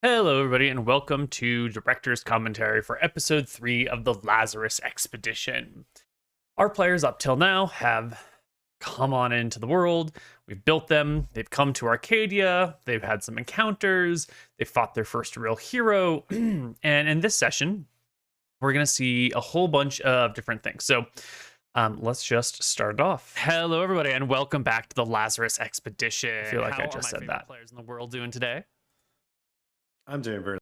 Hello, everybody, and welcome to Director's Commentary for Episode 3 of the Lazarus Expedition. Our players up till now have come on into the world. We've built them. They've come to Arcadia. They've had some encounters. They fought their first real hero. And in this session, we're going to see a whole bunch of different things. So let's just start it off. Hello, everybody, and welcome back to the Lazarus Expedition. I feel like I just said that. Players in the world doing today? I'm doing very.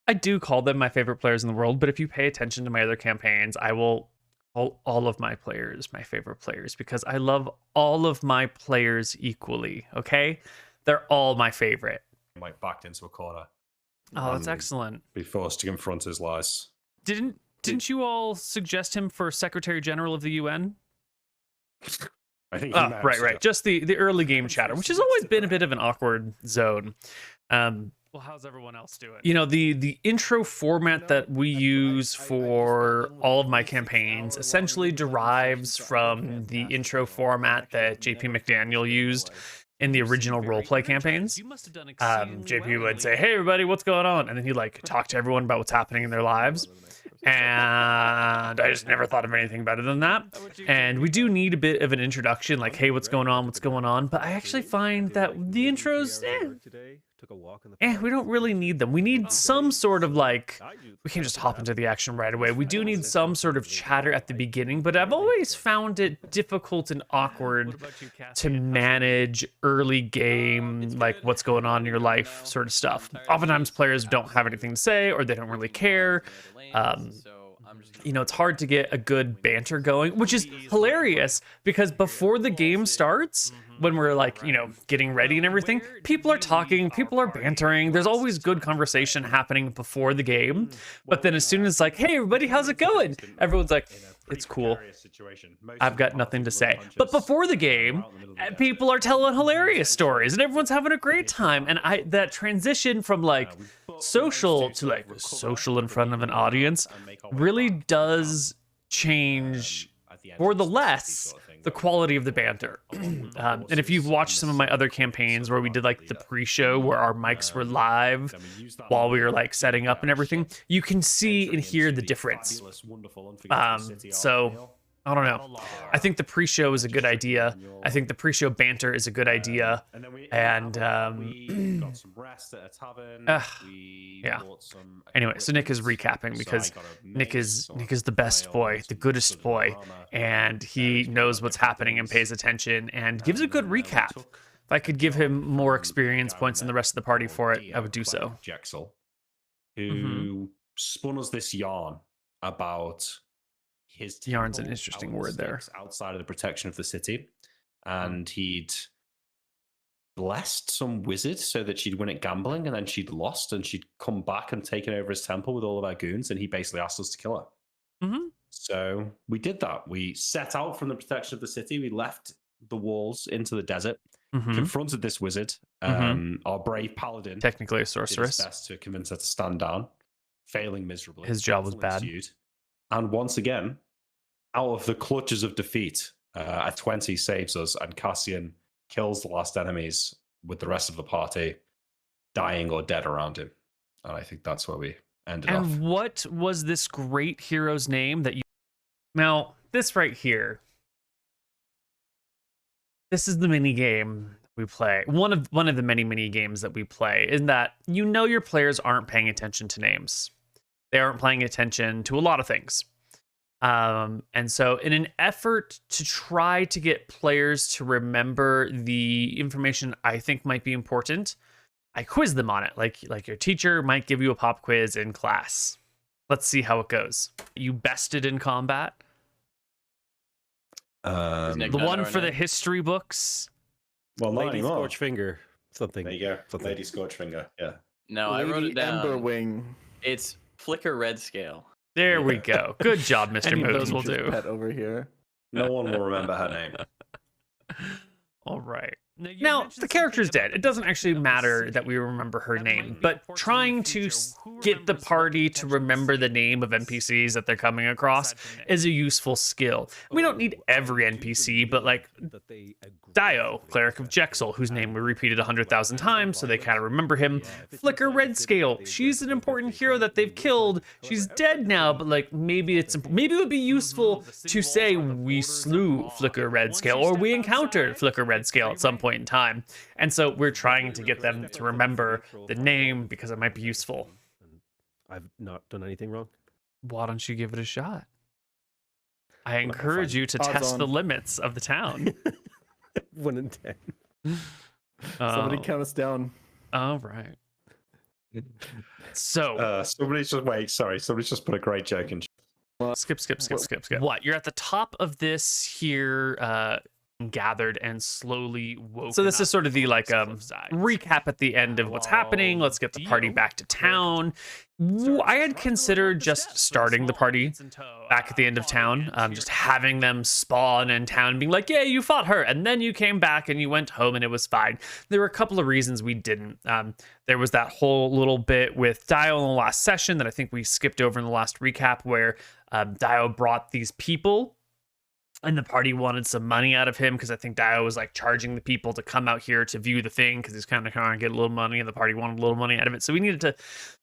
I do call them my favorite players in the world, but if you pay attention to my other campaigns, I will call all of my players my favorite players because I love all of my players equally, okay? They're all my favorite. Like backed into a corner. Oh, that's excellent. Be forced to confront his lies. Didn't you all suggest him for Secretary General of the UN? I think right. Just the early game chatter, which has always been a bit of an awkward zone. Well, how's everyone else doing? You know, the intro format that we use for all of my campaigns essentially derives from the intro format that JP McDaniel used in the original roleplay campaigns. JP would say, "Hey, everybody, what's going on?" And then he'd like talk to everyone about what's happening in their lives. And I just never thought of anything better than that. And we do need a bit of an introduction, like, hey, what's going on? But I actually find that the intros, we don't really need them. We need some sort of like, we can't just hop into the action right away. We do need some sort of chatter at the beginning, but I've always found it difficult and awkward to manage early game, like what's going on in your life sort of stuff. Oftentimes players don't have anything to say or they don't really care. You know, it's hard to get a good banter going, which is hilarious because before the game starts, when we're like, you know, getting ready and everything, people are talking, people are bantering. There's always good conversation happening before the game. But then as soon as like, hey, everybody, how's it going? Everyone's like, it's cool. I've got nothing to say. But before the game, people are telling hilarious stories and everyone's having a great time. And that transition from like social to like social in front of an audience really does change for the less the quality of the banter. And if you've watched some of my other campaigns where we did like the pre-show where our mics were live while we were like setting up and everything, you can see and hear the difference. So I don't know. I think the pre-show is a good idea. I think the pre-show banter is a good idea. And we got some rest at a tavern. Yeah. Anyway, so Nick is recapping because Nick is the best boy, the goodest boy, and he knows what's happening and pays attention and gives a good recap. If I could give him more experience points than the rest of the party for it, I would do so. Jexel, who spun us this yarn about his yarn's an interesting word there. Outside of the protection of the city, and he'd blessed some wizard so that she'd win at gambling, and then she'd lost, and she'd come back and taken over his temple with all of our goons, and he basically asked us to kill her. So we did that. We set out from the protection of the city. We left the walls into the desert, confronted this wizard. Our brave paladin, technically a sorceress, did his best to convince her to stand down, failing miserably. His job was bad. And once again, out of the clutches of defeat, a 20 saves us, and Cassian kills the last enemies with the rest of the party dying or dead around him. And I think that's where we ended off. And what was this great hero's name that you... Now, this right here, this is the mini game we play. One of the many games that we play, in that you know your players aren't paying attention to names. They aren't paying attention to a lot of things. And so in an effort to try to get players to remember the information I think might be important, I quiz them on it. Like your teacher might give you a pop quiz in class. Let's see how it goes. You bested in combat? The one for the history books? Well, not Lady anymore. Scorchfinger. Something. There you go. Something. Lady Scorchfinger. Yeah. No, I wrote it down. Emberwing. It's Flicker Red Scale. There we go. Good job, Mr. Any Moons will dangerous do. pet over here. No one will remember her name. All right. Now, the character's dead. It doesn't actually matter that we remember her name, but trying to get the party to remember the name of NPCs that they're coming across is a useful skill. We don't need every NPC, but like Dio, Cleric of Jexel, whose name we repeated 100,000 times, so they kind of remember him. Flicker Red Scale, she's an important hero that they've killed. She's dead now, but like maybe it would be useful to say we slew Flicker Red Scale, or we encountered Flicker Red Scale at some point in time. And so we're trying to get them to remember the name because it might be useful. I've not done anything wrong. Why don't you give it a shot? I encourage you to test the limits of the town. 1 in 10. Somebody count us down. All right. So somebody's just put a great joke in. skip. What? You're at the top of this here gathered and slowly woken. So this is sort of the like recap at the end of what's happening. Let's get the party back to town. I had considered just starting the party back at the end of town, just having them spawn in town, being like, yeah, you fought her, and then you came back and you went home and it was fine. There were a couple of reasons we didn't. There was that whole little bit with Dio in the last session that I think we skipped over in the last recap, where Dio brought these people and the party wanted some money out of him, because I think Dio was like charging the people to come out here to view the thing because he's kind of trying to get a little money, and the party wanted a little money out of it. So we needed to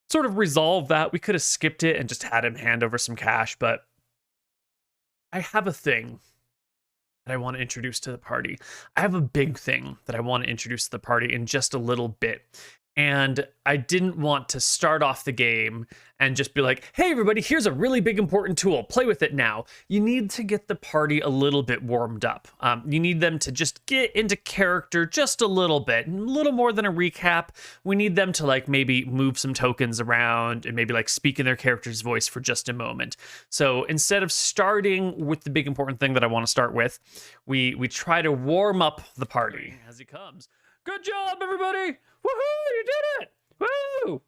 sort of resolve that. We could have skipped it and just had him hand over some cash, but I have a thing that I want to introduce to the party. I have a big thing that I want to introduce to the party in just a little bit. And I didn't want to start off the game and just be like, hey, everybody, here's a really big, important tool. Play with it now. You need to get the party a little bit warmed up. You need them to just get into character just a little bit, a little more than a recap. We need them to like maybe move some tokens around and maybe like speak in their character's voice for just a moment. So instead of starting with the big, important thing that I want to start with, we try to warm up the party as he comes. Good job, everybody. Woohoo! You did it! Woo!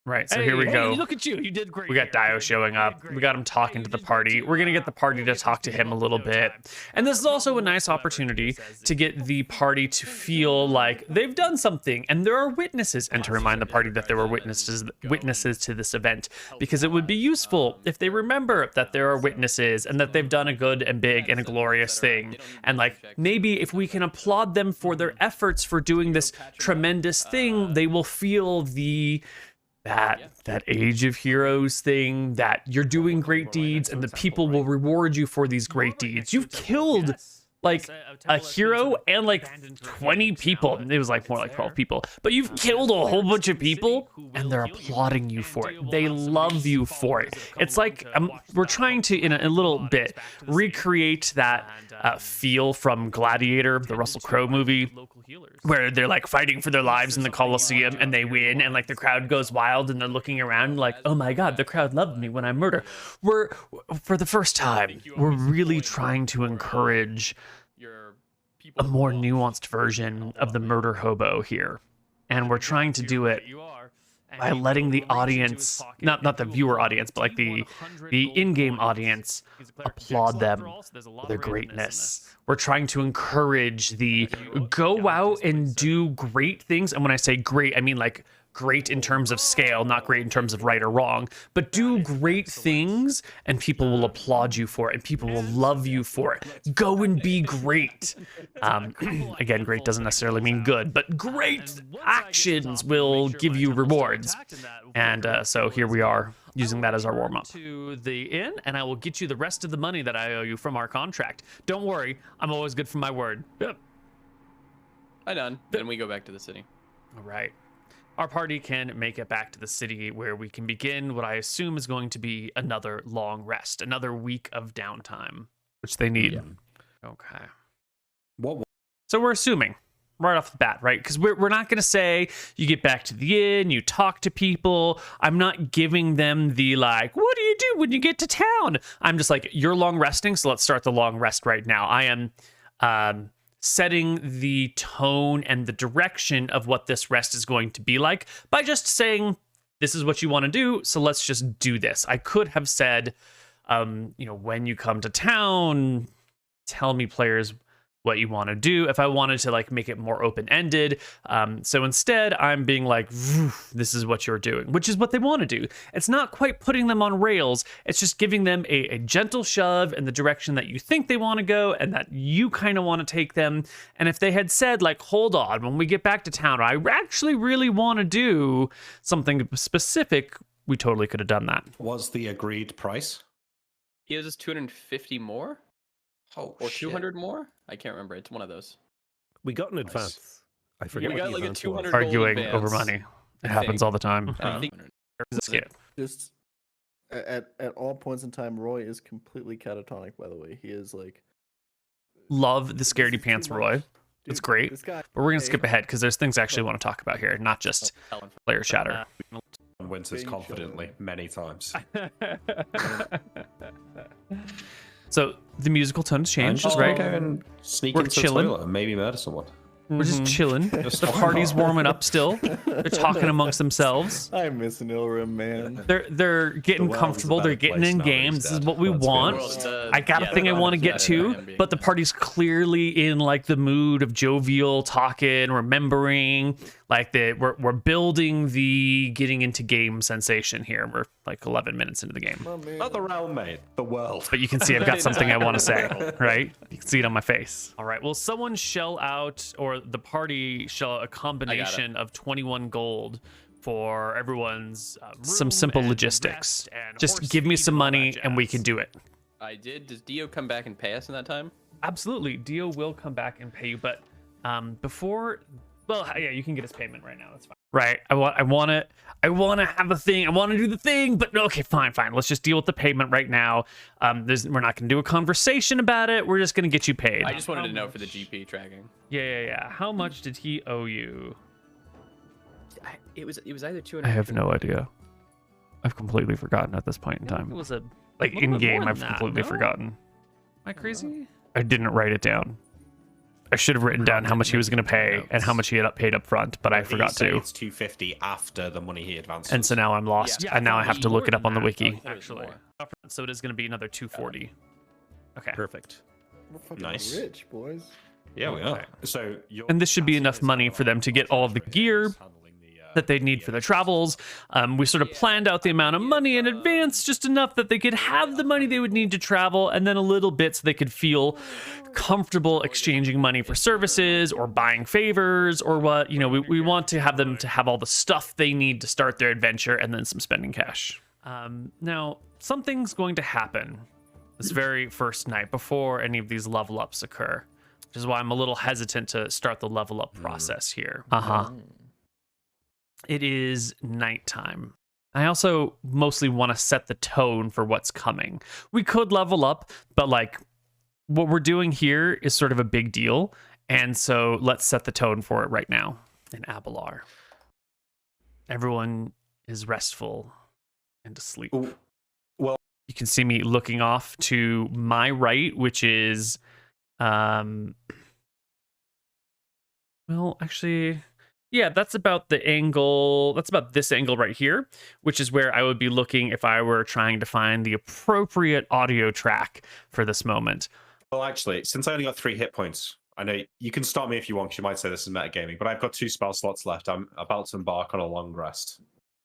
Right, so here we go. Look at you. You did great. We got Dio showing up. We got him talking to the party. We're going to get the party to talk to him a little bit. And this is also a nice opportunity to get the party to feel like they've done something and there are witnesses, and to remind the party that there were witnesses to this event, because it would be useful if they remember that there are witnesses and that they've done a good and big and a glorious thing. And like maybe if we can applaud them for their efforts for doing this tremendous thing, they will feel that Age of Heroes thing, that you're doing great deeds and the people will reward you for these great deeds. You've killed like a hero and like 20 people. It was like more like 12 people, but you've killed a whole bunch of people and they're applauding you for it. They love you for it. It's like we're trying to, in a little bit, recreate that feel from Gladiator, the Russell Crowe movie, where they're like fighting for their lives in the Colosseum and they win, and like the crowd goes wild and they're looking around like, oh my God, the crowd loved me when I murder. For the first time, we're really trying to encourage a more nuanced version of the murder hobo here. And we're trying to do it by letting the audience, not the viewer audience, but like the in-game audience, applaud them for their greatness. We're trying to encourage the go out and do great things. And when I say great, I mean like great in terms of scale, not great in terms of right or wrong, but do great things and people will applaud you for it and people will love you for it. Go and be great. Again, great doesn't necessarily mean good, but great actions will give you rewards. And so here we are using that as our warm-up. To the inn, and I will get you the rest of the money that I owe you from our contract. Don't worry, I'm always good for my word. Yep. I done. Then we go back to the city. All right. Our party can make it back to the city where we can begin what I assume is going to be another long rest, another week of downtime, which they need. Yeah. Okay. So we're assuming right off the bat, right? Because we're not going to say you get back to the inn, you talk to people. I'm not giving them the like, what do you do when you get to town? I'm just like, you're long resting, so let's start the long rest right now. I am setting the tone and the direction of what this rest is going to be like by just saying, this is what you want to do, so let's just do this. I could have said, when you come to town, tell me, players, what you want to do, if I wanted to like make it more open-ended. So instead I'm being like, this is what you're doing, which is what they want to do. It's not quite putting them on rails. It's just giving them a gentle shove in the direction that you think they want to go and that you kind of want to take them. And if they had said like, hold on, when we get back to town, I actually really want to do something specific, we totally could have done that. Was the agreed price? He owes us 250 more Oh, or 200 more. I can't remember. It's one of those. We got an Nice. advance. I forget we what got the like a advance 200 was. gold Arguing advance, over money. It I happens think. all the time. I think Skip. Just at all points in time, Roy is completely catatonic. By the way, he is like Love the "This scaredy is too pants much. Roy. It's Dude, great. This guy, But we're going to hey, skip ahead because there's things I actually want to talk about here, not just player chatter. Winters Big confidently show. many times. So the musical tone's I'm changed, just right? gonna go and sneak We're into chilling. the toilet and maybe murder someone. We're just chilling. Just The why party's not? warming up still. They're talking amongst themselves. I miss an Ilrim, man. They're getting world is a comfortable. They're better getting place in now that he's games. This is dead. what we That's good. want. Well, I got a thing I want to get to, but the party's clearly in like the mood of jovial talking, remembering. Like we're building the getting into game sensation here. We're like 11 minutes into the game, My man. Not the realm, mate. The world. but you can see I've got something I want to say, right? You can see it on my face. All right. Well, someone shell out, or the party shell out a combination of 21 gold for everyone's some simple logistics. Just give me some money and we can do it. I did. Does Dio come back and pay us in that time? Absolutely. Dio will come back and pay you, but before, well, yeah, you can get his payment right now. That's fine. Right. I want to have a thing. I want to do the thing, but no, okay, fine. Let's just deal with the payment right now. We're not going to do a conversation about it. We're just going to get you paid. I just wanted to know for the GP tracking. Yeah. How much did he owe you? It was either 200. I have no idea. I've completely forgotten at this point in time. It was a Like little in bit game, more I've than that, completely no? forgotten. Am I crazy? I didn't write it down. I should have written down how much he was going to pay and how much he had paid up front, but I forgot to. It's 250 after the money he advanced. And so now I'm lost, Yeah, and now I have to look it up on the more wiki. than that. Actually, so it is going to be another 240. Okay. Perfect. We're fucking Nice. rich, boys. Yeah, we are. So And this should be enough money for them to get all of the gear that they need for their travels. We sort of planned out the amount of money in advance, just enough that they could have the money they would need to travel, and then a little bit so they could feel comfortable exchanging money for services or buying favors or what. You know, we want to have them to have all the stuff they need to start their adventure and then some spending cash. Now, something's going to happen this very first night before any of these level ups occur, which is why I'm a little hesitant to start the level up process here. It is nighttime. I also mostly want to set the tone for what's coming. We could level up, but like what we're doing here is sort of a big deal. And so let's set the tone for it right now in Abelar. Everyone is restful and asleep. Ooh, well- you can see me looking off to my right, which is, well, actually, yeah, that's about the angle. That's about this angle right here, which is where I would be looking if I were trying to find the appropriate audio track for this moment. Well, actually, since I only got 3 hit points, I know you can stop me if you want, 'cause you might say this is metagaming, but I've got 2 spell slots left. I'm about to embark on a long rest.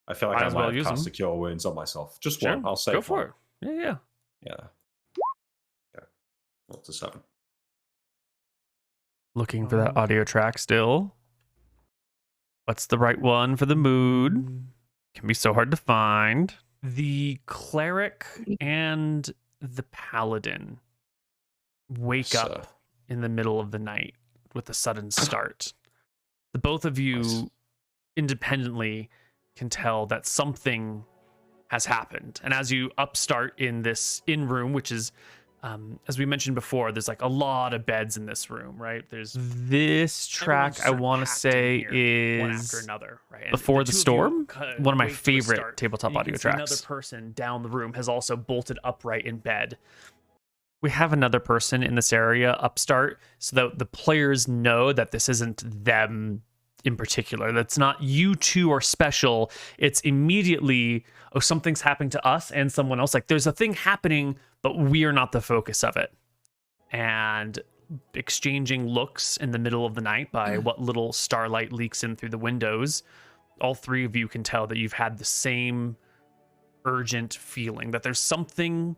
I feel like Might I as might well have use cast them. a Cure Wounds on myself. Just Sure, one. I'll save go for one. it. Yeah. Yeah. Up to 7. Looking for that audio track still. What's the right one for the mood? Can be so hard to find. The cleric and the paladin wake So- up in the middle of the night with a sudden start. The both of you Nice. independently can tell that something has happened. And as you upstart in this in room, which is, as we mentioned before, there's like a lot of beds in this room, right? There's this track I want to say one is after another, right? And Before the two of you Storm, cut one of my way to a favorite start. tabletop And you audio can see tracks. Another person down the room has also bolted upright in bed. We have another person in this area upstart so that the players know that this isn't them in particular. That's not you two are special. It's immediately, oh, something's happening to us and someone else. Like there's a thing happening, but we are not the focus of it. And exchanging looks in the middle of the night by what little starlight leaks in through the windows, all three of you can tell that you've had the same urgent feeling that there's something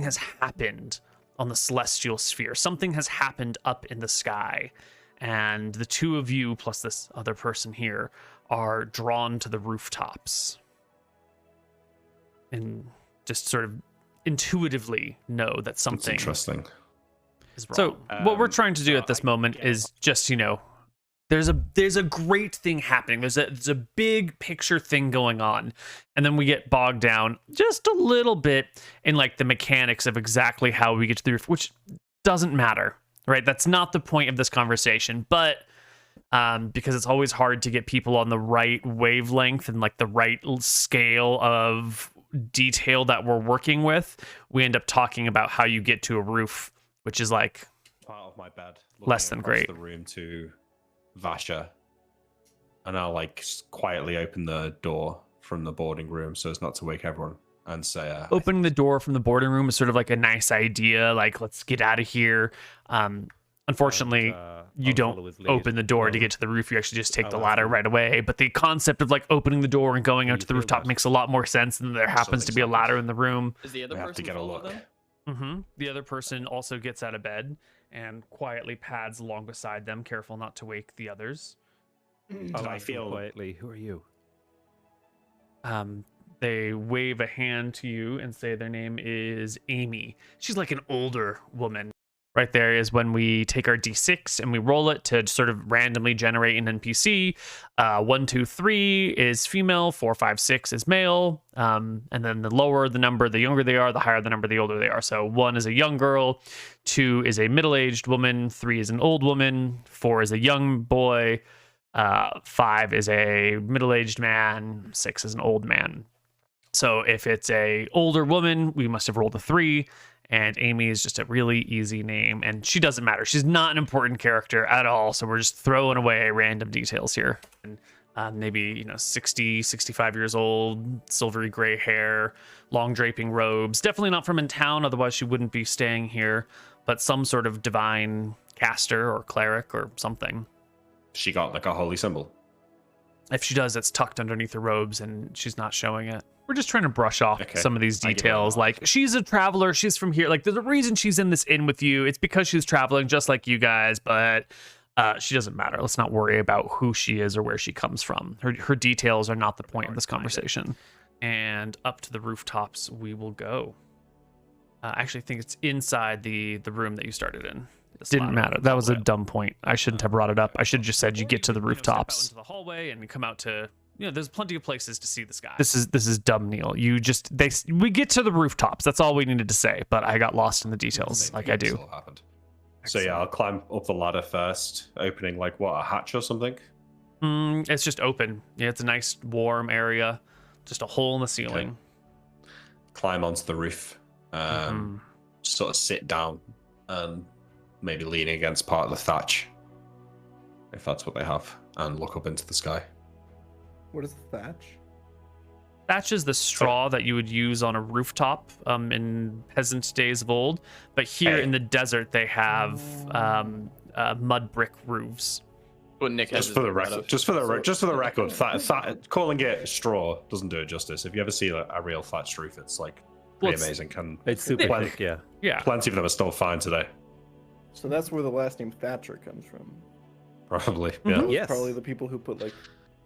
has happened on the celestial sphere. Something has happened up in the sky. And the two of you, plus this other person here, are drawn to the rooftops. And just sort of intuitively know that That's something interesting. is wrong. So what we're trying to do at this moment is just, there's a great thing happening. There's a big picture thing going on. And then we get bogged down just a little bit in like the mechanics of exactly how we get to the roof, which doesn't matter, right? That's not the point of this conversation, but because it's always hard to get people on the right wavelength and like the right scale of detail that we're working with, we end up talking about how you get to a roof, which is like Part of my bed. less than across great. The room to Vasha, and I'll like quietly open the door from the boarding room so as not to wake everyone and say, Opening the door from the boarding room is sort of like a nice idea, like let's get out of here. Unfortunately, you I'll don't follow his lead. open the door to I'll- get to the roof. You actually just take the I'll ladder ask him. right away. But the concept of like opening the door and going How out do to the you feel rooftop about it? makes a lot more sense than there happens to be a makes ladder sense. in the room. Is the other we have to person get a full of look. them? The other person also gets out of bed and quietly pads along beside them, careful not to wake the others. I'll I ask him feel- quietly, who are you? They wave a hand to you and say their name is Amy. She's like an older woman. Right there is when we take our D6 and we roll it to sort of randomly generate an NPC. 1, 2, 3 is female, 4, 5, 6 is male. And then the lower the number, the younger they are, the higher the number, the older they are. So 1 is a young girl, 2 is a middle-aged woman, 3 is an old woman, 4 is a young boy, 5 is a middle-aged man, 6 is an old man. So if it's a older woman, we must have rolled a 3. And Amy is just a really easy name, and she doesn't matter. She's not an important character at all, so we're just throwing away random details here. And maybe 60, 65 years old, silvery gray hair, long draping robes. Definitely not from in town, otherwise she wouldn't be staying here. But some sort of divine caster or cleric or something. She got like a holy symbol. If she does, it's tucked underneath the robes, and she's not showing it. We're just trying to brush off Okay. some of these I give her a details. nod. Like, she's a traveler. She's from here. Like, there's a reason she's in this inn with you. It's because she's traveling just like you guys, but she doesn't matter. Let's not worry about who she is or where she comes from. Her details are not the point of this conversation. And up to the rooftops we will go. I actually think it's inside the room that you started in. Didn't matter. That was a dumb point. I shouldn't have brought it up. I should have just said you get to the rooftops. Step out into the hallway and come out to, there's plenty of places to see the sky. This is dumb, Neal. We get to the rooftops. That's all we needed to say, but I got lost in the details like I This do. all happened. So yeah, I'll climb up the ladder first, opening like a hatch or something. It's just open. Yeah, it's a nice warm area. Just a hole in the ceiling. Climb onto the roof. Sort of sit down and maybe leaning against part of the thatch, if that's what they have, and look up into the sky. What is the thatch? Thatch is the straw that you would use on a rooftop in peasant days of old, but here Hey. in the desert they have mud brick roofs. What Nick has Just for the is record, out of- just for the record, calling it straw doesn't do it justice. If you ever see a real thatched roof, it's like Well, pretty it's- amazing. And It's super Plenty- thick, yeah. Yeah. plenty of them are still fine today. So that's where the last name Thatcher comes from. Probably, Mm-hmm. yeah. Yes. Probably the people who put like.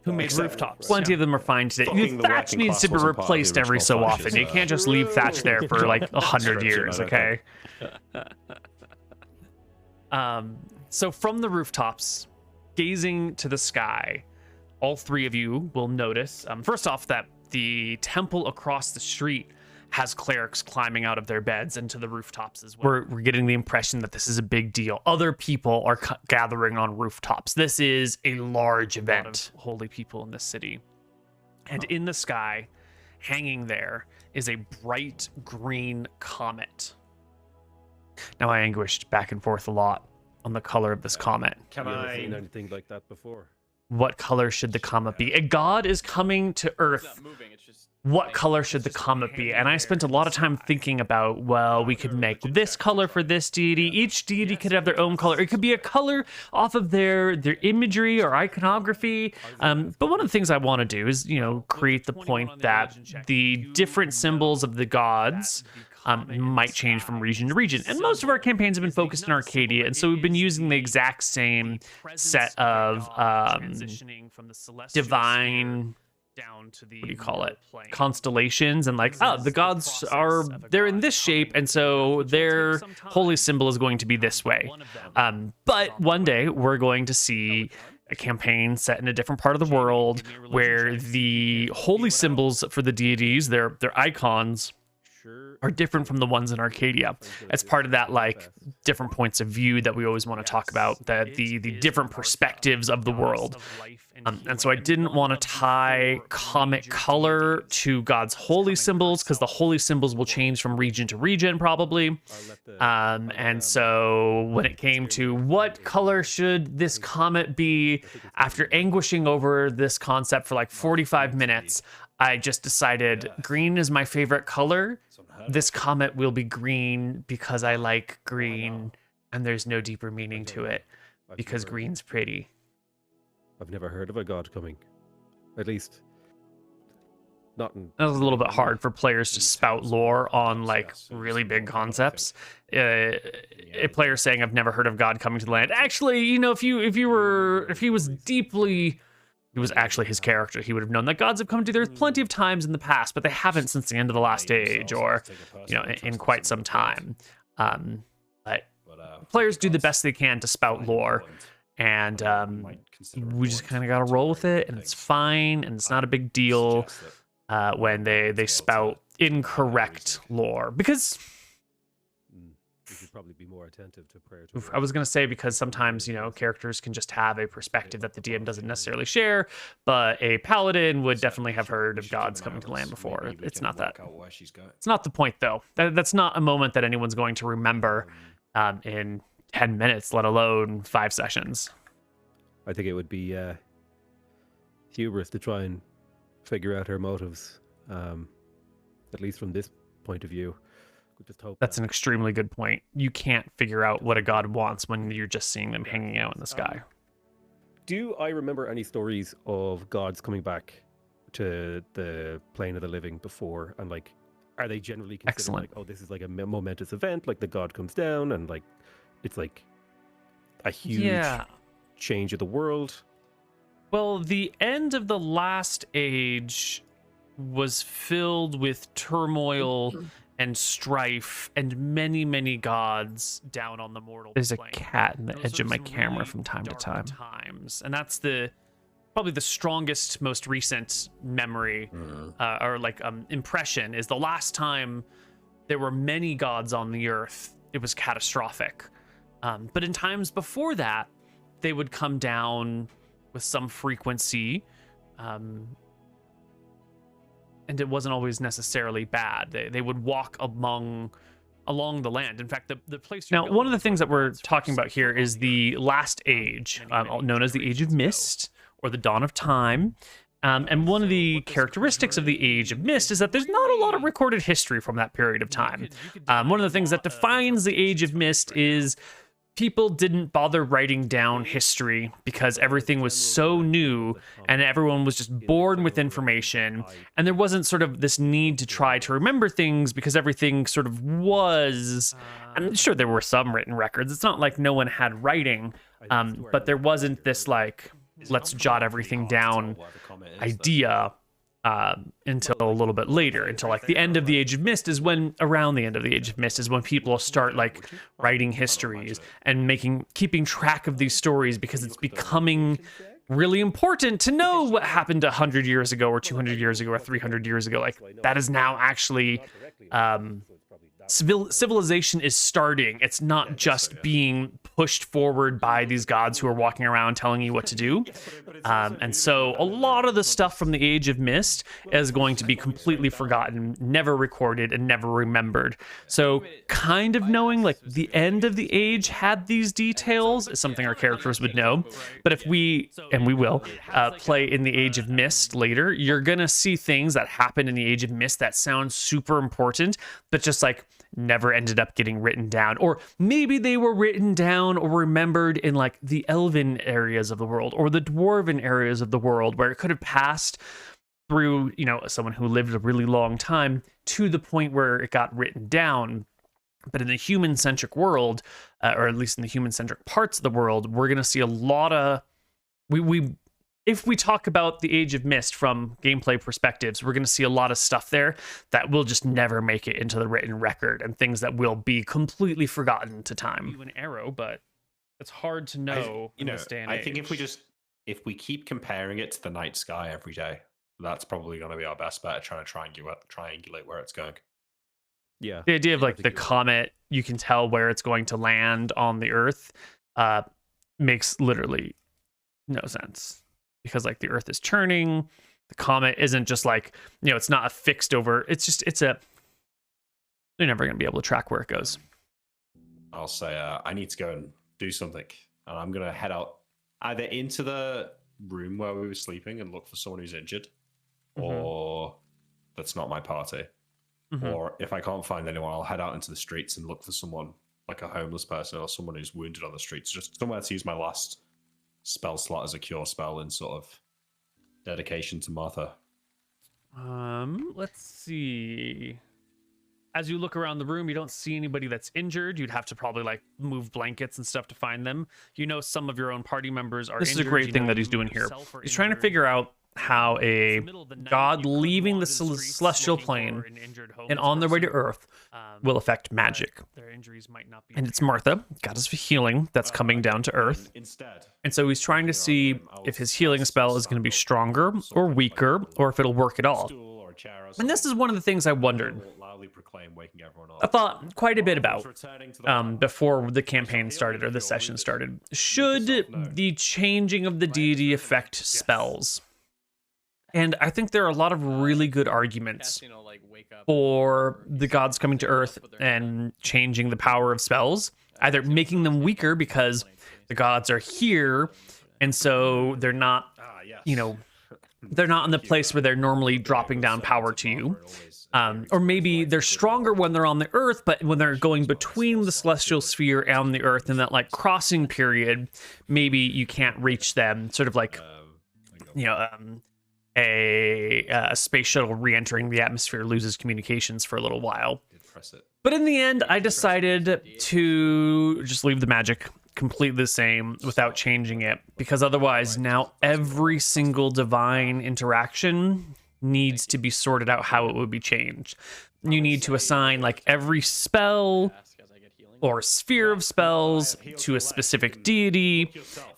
Who makes thatch rooftops? right? Plenty of them are fine today. Fucking the Thatch working needs to class be wasn't part of the replaced every so original often. You thatches, can't just leave thatch there for like 100 Description, years, I don't okay? So from the rooftops, gazing to the sky, all three of you will notice, first off, that the temple across the street has clerics climbing out of their beds into the rooftops as well. We're getting the impression that this is a big deal. Other people are gathering on rooftops. This is a large event. Holy people in this city. And in the sky, hanging there, is a bright green comet. Now, I anguished back and forth a lot on the color of this comet. Can Have you ever seen I? anything like that before? what color should the comet be? A god is coming to It's Earth. not moving. It's just What color should the comet be? And I spent a lot of time thinking about, well, we could make this color for this deity. Each deity could have their own color. It could be a color off of their imagery or iconography. But one of the things I want to do is, create the point that the different symbols of the gods might change from region to region. And most of our campaigns have been focused in Arcadia, and so we've been using the exact same set of divine, down to the, what do you call it, constellations, and the gods they're in this shape, and so their holy symbol is going to be this way. But one day we're going to see a campaign set in a different part of the world where the holy symbols for the deities, their icons, are different from the ones in Arcadia. As part of that, different points of view that we always want to talk about, that the different perspectives of the world. And so I didn't want to tie comet color to God's holy symbols, because the holy symbols will change from region to region probably. And so when it came to what color should this comet be, after anguishing over this concept for 45 minutes, I just decided green is my favorite color. This comet will be green because I like green, and there's no deeper meaning to it because green's pretty. I've never heard of a god coming. At least, not in... That was a little bit hard for players to spout lore on really big concepts. A player saying, "I've never heard of God coming to the land." Actually, if he was deeply... He was actually his character, he would have known that gods have come to the Earth plenty of times in the past, but they haven't since the end of the last age, or in quite some time. But players do the best they can to spout lore, and we just kind of got to roll with it, and it's fine, and it's not a big deal when they spout incorrect lore, because we should probably be more attentive to prayer. I was going to say, because sometimes, characters can just have a perspective that the DM doesn't necessarily share, but a paladin would definitely have heard of gods coming to land before. It's not that. It's not the point, though. That's not a moment that anyone's going to remember in 10 minutes, let alone 5 sessions. I think it would be hubris to try and figure out her motives, at least from this point of view. Just hope that's an extremely good point. You can't figure out what a god wants when you're just seeing them hanging out in the sky. Do I remember any stories of gods coming back to the plane of the living before? And are they generally considered excellent? Oh, this is a momentous event, the god comes down, and it's a huge change of the world. Well, the end of the last age was filled with turmoil and strife, and many, many gods down on the mortal plane. There's a cat in the edge of my camera from time to time. And that's probably the strongest, most recent memory, or impression, is the last time there were many gods on the earth, it was catastrophic. But in times before that, they would come down with some frequency, and it wasn't always necessarily bad. They would walk along the land. In fact, the place... Now, one of the things that we're talking about here is the last age, known as the Age of Mist, or the Dawn of Time. And one of the characteristics of the Age of Mist is that there's not a lot of recorded history from that period of time. One of the things that defines the Age of Mist is people didn't bother writing down history because everything was so new and everyone was just born with information, and there wasn't sort of this need to try to remember things because everything sort of was. I'm sure there were some written records. It's not like no one had writing, but there wasn't this let's jot everything down idea until a little bit later, until the end of the Age of Mist around the end of the Age of Mist is when people start writing histories and keeping track of these stories, because it's becoming really important to know what happened 100 years ago or 200 years ago or 300 years ago. That is now actually civilization is starting. It's not just being pushed forward by these gods who are walking around telling you what to do. And so a lot of the stuff from the Age of Mist is going to be completely forgotten, never recorded, and never remembered. So kind of knowing like the end of the age had these details is something our characters would know. But if we, and we will, play in the Age of Mist later, you're gonna see things that happen in the Age of Mist that sound super important, but just like never ended up getting written down. Or maybe they were written down or remembered in like the elven areas of the world or the dwarven areas of the world, where it could have passed through, you know, someone who lived a really long time to the point where it got written down. But in the human-centric world, or at least in the human-centric parts of the world, we're going to see a lot of... If we talk about the Age of Mist from gameplay perspectives, we're going to see a lot of stuff there that will just never make it into the written record, and things that will be completely forgotten to time. An arrow, but it's hard to know in this day and age. I think if we keep comparing it to the night sky every day, that's probably going to be our best bet at trying to triangulate where it's going. Yeah. The idea of like the comet, you can tell where it's going to land on the Earth, makes literally no sense. Because like the Earth is churning, the comet isn't just like, you know, it's not a fixed over. It's just, you're never going to be able to track where it goes. I'll say I need to go and do something, and I'm going to head out either into the room where we were sleeping and look for someone who's injured, or that's not my party. Or if I can't find anyone, I'll head out into the streets and look for someone like a homeless person or someone who's wounded on the streets, just somewhere to use my last spell slot as a cure spell in sort of dedication to Martha. Let's see. As you look around the room, you don't see anybody that's injured. You'd have to probably like move blankets and stuff to find them. You know, some of your own party members are injured. This is a great thing that he's doing here. He's trying to figure out how a god leaving the celestial plane and on their way to Earth will affect magic. And it's Martha, goddess of healing, that's coming down to Earth. And so he's trying to see if his healing spell is going to be stronger or weaker, or if it'll work at all. And this is one of the things I wondered. I thought quite a bit about before the campaign started or the session started. Should the changing of the deity affect spells? And I think there are a lot of really good arguments for the gods coming to Earth and changing the power of spells, either making them weaker because the gods are here, and so they're not, you know, they're not in the place where they're normally dropping down power to you. Or maybe they're stronger when they're on the Earth, but when they're going between the celestial sphere and the Earth in that like crossing period, maybe you can't reach them, sort of like, you know, a space shuttle re-entering the atmosphere loses communications for a little while. But in the end, I decided to just leave the magic completely the same without changing it, because otherwise now every single divine interaction needs to be sorted out how it would be changed. You need to assign like every spell or sphere of spells to a specific deity,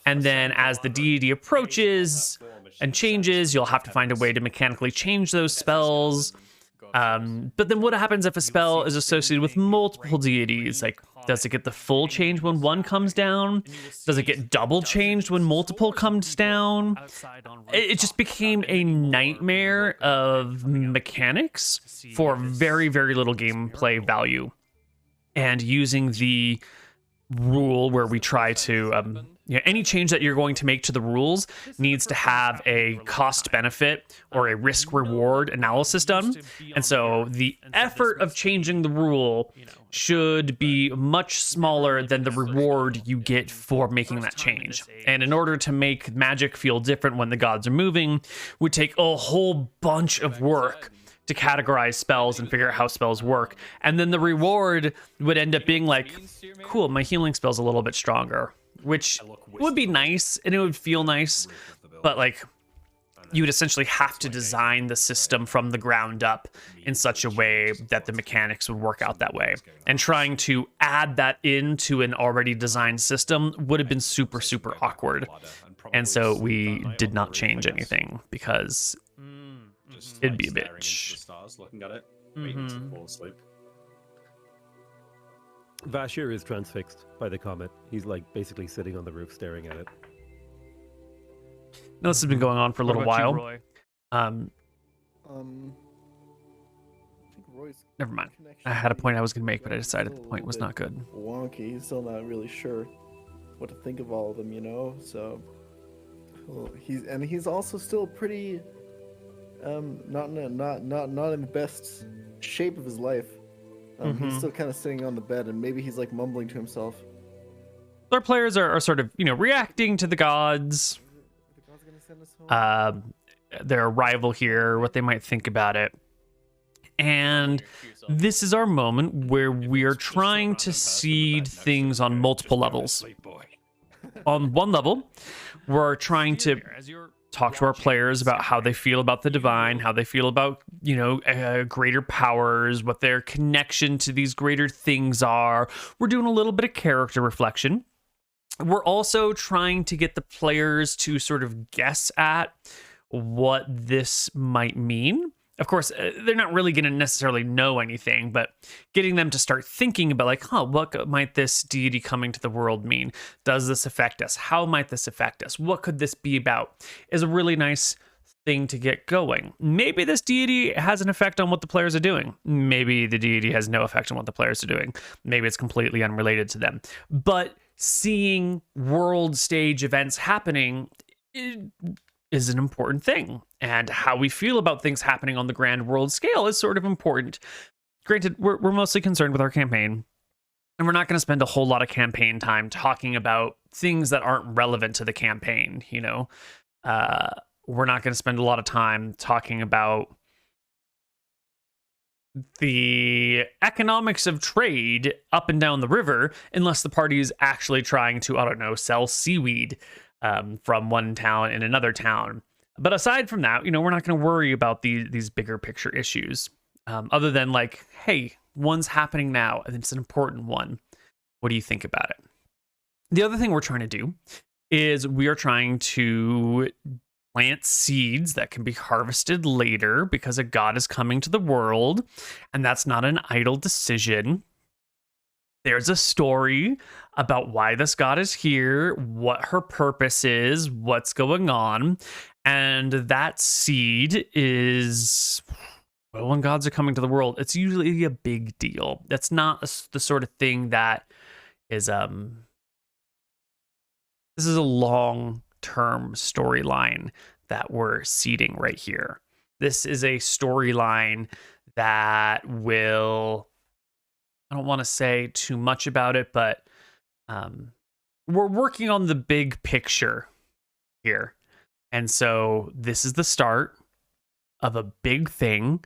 and then as the deity approaches and changes, you'll have to find a way to mechanically change those spells. But then what happens if a spell is associated with multiple deities? Like, does it get the full change when one comes down? Does it get double changed when multiple comes down? It just became a nightmare of mechanics for very, very little gameplay value. And using the rule where we try to any change that you're going to make to the rules needs to have a cost benefit or a risk reward analysis done. And so the effort of changing the rule should be much smaller than the reward you get for making that change. And in order to make magic feel different when the gods are moving, would take a whole bunch of work to categorize spells and figure out how spells work. And then the reward would end up being like, cool, my healing spell's a little bit stronger, which would be nice and it would feel nice, but like you would essentially have to design the system from the ground up in such a way that the mechanics would work out that way. And trying to add that into an already designed system would have been super, super awkward. And so we did not change anything because it'd be a bitch. Looking at it, waiting to fall asleep. Vashir is transfixed by the comet. He's like basically sitting on the roof staring at it. Now, this has been going on for a little What about you, while. Roy? I think Roy's Never mind. connection I had a maybe point I was going to is make, but I decided the still a point was little not good. bit wonky. He's still not really sure what to think of all of them, you know. So he's also still pretty not in the best shape of his life. He's still kind of sitting on the bed, and maybe he's like mumbling to himself. Our players are sort of, reacting to the gods, The God's gonna send us home? their arrival here, what they might think about it. And this is our moment where we are trying to seed things on multiple levels. On one level, we're trying to talk to our players about how they feel about the divine, how they feel about, greater powers, what their connection to these greater things are. We're doing a little bit of character reflection. We're also trying to get the players to sort of guess at what this might mean. Of course, they're not really going to necessarily know anything, but getting them to start thinking about like, what might this deity coming to the world mean? Does this affect us? How might this affect us? What could this be about? Is a really nice thing to get going. Maybe this deity has an effect on what the players are doing. Maybe the deity has no effect on what the players are doing. Maybe it's completely unrelated to them. But seeing world stage events happening is an important thing, and how we feel about things happening on the grand world scale is sort of important. Granted, we're mostly concerned with our campaign, and we're not going to spend a whole lot of campaign time talking about things that aren't relevant to the campaign. We're not going to spend a lot of time talking about the economics of trade up and down the river unless the party is actually trying to, sell seaweed from one town in another town. But aside from that, we're not going to worry about these bigger picture issues, other than like, hey, one's happening now, and it's an important one. What do you think about it? The other thing we're trying to do is we are trying to plant seeds that can be harvested later because a god is coming to the world, and that's not an idle decision. There's a story about why this god is here, what her purpose is, what's going on. And that seed is, well, when gods are coming to the world, it's usually a big deal. That's not the sort of thing that is, this is a long-term storyline that we're seeding right here. This is a storyline that will, I don't want to say too much about it, but we're working on the big picture here. And so this is the start of a big thing.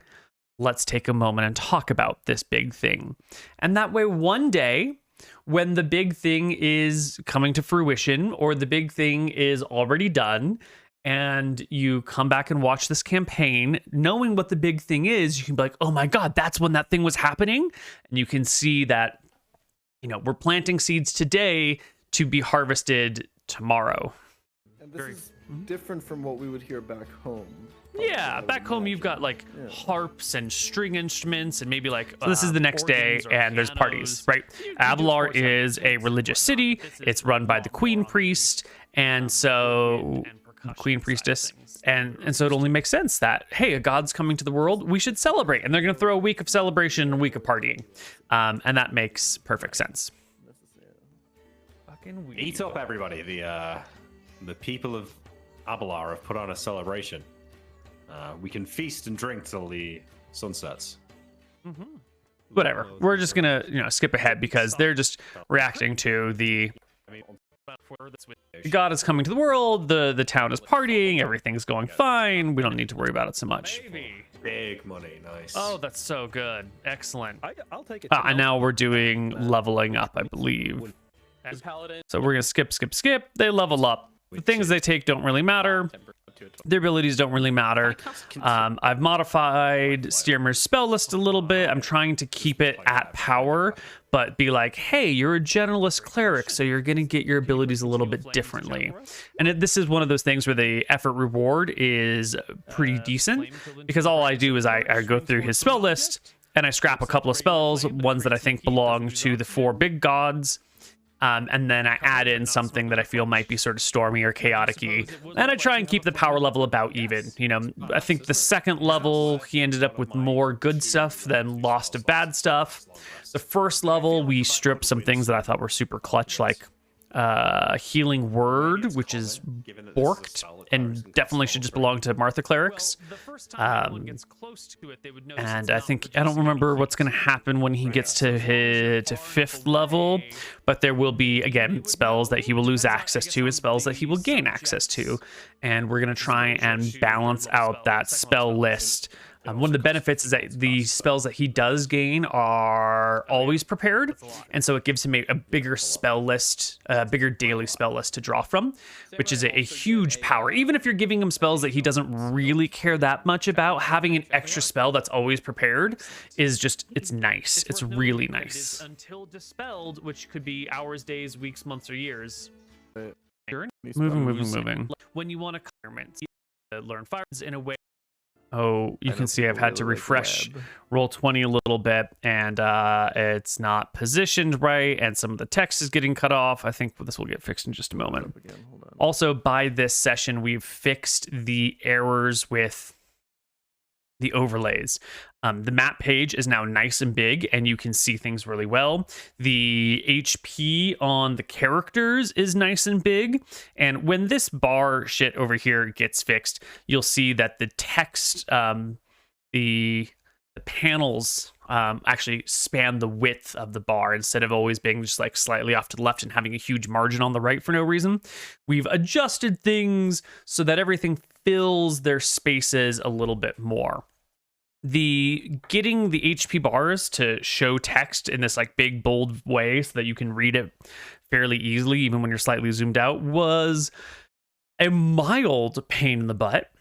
Let's take a moment and talk about this big thing. And that way, one day, when the big thing is coming to fruition or the big thing is already done, and you come back and watch this campaign, knowing what the big thing is, you can be like, oh my God, that's when that thing was happening. And you can see that, we're planting seeds today to be harvested tomorrow. And this is different from what we would hear back home. Yeah, back home you've got like harps and string instruments and maybe like so this is the next day and there's parties, right? Abelar is a religious city. It's run by the queen priest, and so queen priestess, and so it only makes sense that, hey, a god's coming to the world, we should celebrate, and they're going to throw a week of celebration and a week of partying, and that makes perfect sense. Eat up, everybody. The people of Abelar have put on a celebration. We can feast and drink till the sun sets. Whatever, we're just gonna skip ahead because they're just reacting to the god is coming to the world, the town is partying, everything's going fine, we don't need to worry about it so much. Big money, nice. Oh, that's so good. Excellent. I'll take it. And now we're doing leveling up, I believe. The paladin. So we're gonna skip. They level up. The things they take don't really matter. Their abilities don't really matter. I've modified Stearmer's spell list a little bit. I'm trying to keep it at power, but be like, hey, you're a generalist cleric, so you're going to get your abilities a little bit differently. And this is one of those things where the effort reward is pretty decent, because all I do is I go through his spell list, and I scrap a couple of spells, ones that I think belong to the 4 big gods. And then I add in something that I feel might be sort of stormy or chaotic-y. And I try and keep the power level about even. You know, I think the second level, he ended up with more good stuff than lost of bad stuff. The first level, we stripped some things that I thought were super clutch, like Healing Word, which is borked and definitely should just belong to Martha clerics. And I don't remember what's going to happen when he gets to 5th level, but there will be, again, spells that he will lose access to and spells that he will gain access to. And we're going to try and balance out that spell list. One of the benefits is that the spells that he does gain are always prepared, and so it gives him a bigger spell list, a bigger daily spell list to draw from, which is a huge power. Even if you're giving him spells that he doesn't really care that much about, having an extra spell that's always prepared is just, it's nice. It's really nice. Until dispelled, which could be hours, days, weeks, months, or years. Moving. When you want to learn fires in a way. Oh, you can see I've had to refresh roll 20 a little bit, and it's not positioned right, and some of the text is getting cut off. I think this will get fixed in just a moment. Also, by this session, we've fixed the errors with the overlays. The map page is now nice and big, and you can see things really well. The HP on the characters is nice and big, and when this bar shit over here gets fixed, you'll see that the text, the panels actually span the width of the bar instead of always being just like slightly off to the left and having a huge margin on the right for no reason. We've adjusted things so that everything fills their spaces a little bit more. Getting the HP bars to show text in this like big bold way so that you can read it fairly easily even when you're slightly zoomed out was a mild pain in the butt,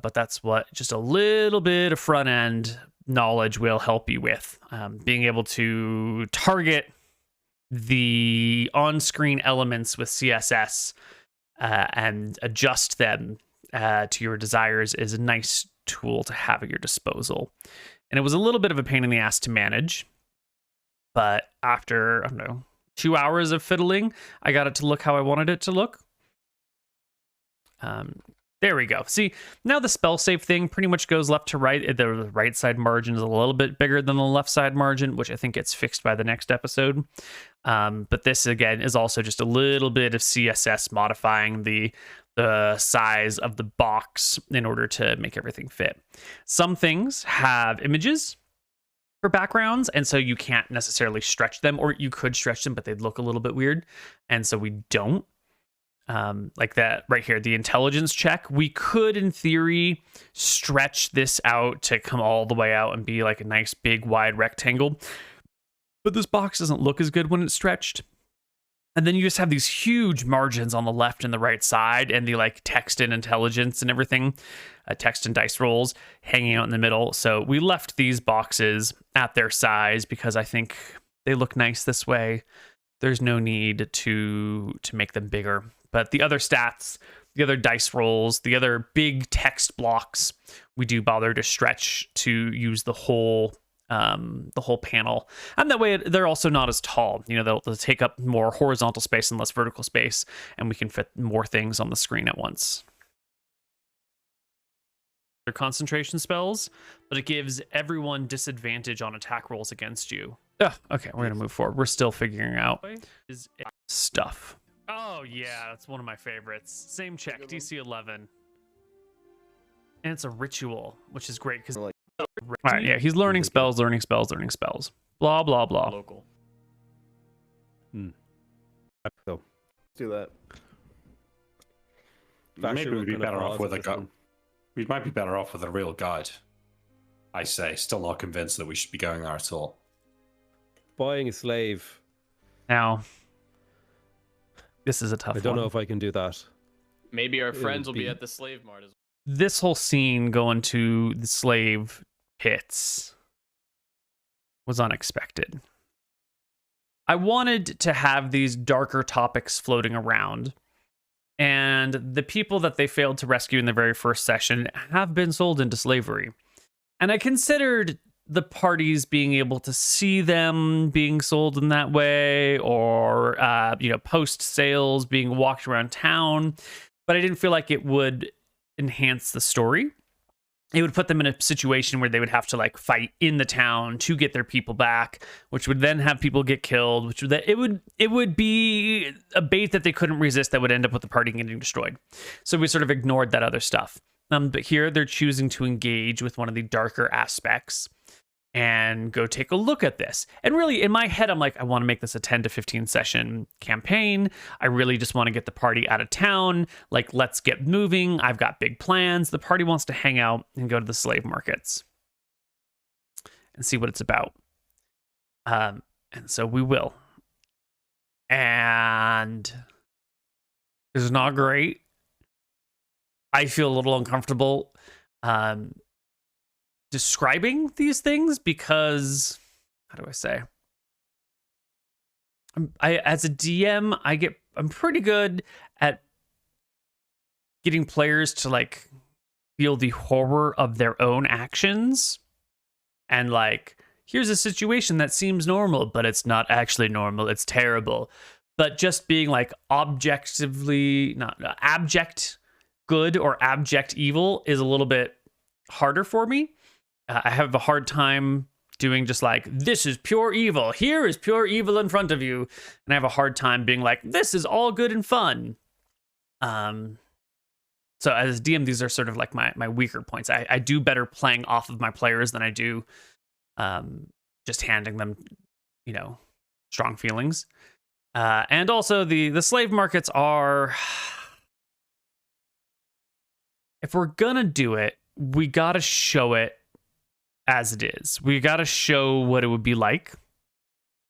but that's what just a little bit of front end knowledge will help you with. Being able to target the on-screen elements with CSS and adjust them to your desires is a nice tool to have at your disposal. And it was a little bit of a pain in the ass to manage, but after, I don't know, 2 hours of fiddling, I got it to look how I wanted it to look. There we go. See, now the spell save thing pretty much goes left to right. The right side margin is a little bit bigger than the left side margin, which I think gets fixed by the next episode. But this, again, is also just a little bit of CSS modifying the size of the box in order to make everything fit. Some things have images for backgrounds, and so you can't necessarily stretch them, or you could stretch them, but they'd look a little bit weird, and so we don't. Like that right here, the intelligence check, we could in theory stretch this out to come all the way out and be like a nice big wide rectangle, but this box doesn't look as good when it's stretched. And then you just have these huge margins on the left and the right side, and the like text and intelligence and everything, text and dice rolls hanging out in the middle. So we left these boxes at their size because I think they look nice this way. There's no need to make them bigger. But the other stats, the other dice rolls, the other big text blocks, we do bother to stretch to use the whole panel, and that way they're also not as tall. You know, they'll take up more horizontal space and less vertical space, and we can fit more things on the screen at once. They're concentration spells, but it gives everyone disadvantage on attack rolls against you. Okay, we're gonna move forward. We're still figuring out stuff. Oh yeah, that's one of my favorites. Same check, DC 11, and it's a ritual, which is great because. All right, yeah, he's learning spells. Blah, blah, blah. Local. So, Do that. Maybe we'd be better off with a guide. We might be better off with a real guide. I say, still not convinced that we should be going there at all. Buying a slave. Now, this is a tough one. I don't know if I can do that. Maybe our friends will be at the slave mart as well. This whole scene going to the slave pits was unexpected. I wanted to have these darker topics floating around, and the people that they failed to rescue in the very first session have been sold into slavery. And I considered the parties being able to see them being sold in that way, or post sales being walked around town, but I didn't feel like it would enhance the story. It would put them in a situation where they would have to like fight in the town to get their people back, which would then have people get killed, which would it would be a bait that they couldn't resist that would end up with the party getting destroyed. So we sort of ignored that other stuff. But here they're choosing to engage with one of the darker aspects and go take a look at this. And really, in my head, I'm like, I want to make this a 10 to 15 session campaign. I really just want to get the party out of town. Like, let's get moving. I've got big plans. The party wants to hang out and go to the slave markets and see what it's about. And so we will. And it's not great. I feel a little uncomfortable describing these things because, how do I say? As a DM, I'm pretty good at getting players to like feel the horror of their own actions, and like, here's a situation that seems normal, but it's not actually normal. It's terrible. But just being like objectively, not abject good or abject evil is a little bit harder for me. I have a hard time doing just like, this is pure evil. Here is pure evil in front of you. And I have a hard time being like, this is all good and fun. So as DM, these are sort of like my weaker points. I do better playing off of my players than I do just handing them, strong feelings. And also the slave markets are... If we're gonna do it, we gotta show it as it is. We gotta show what it would be like.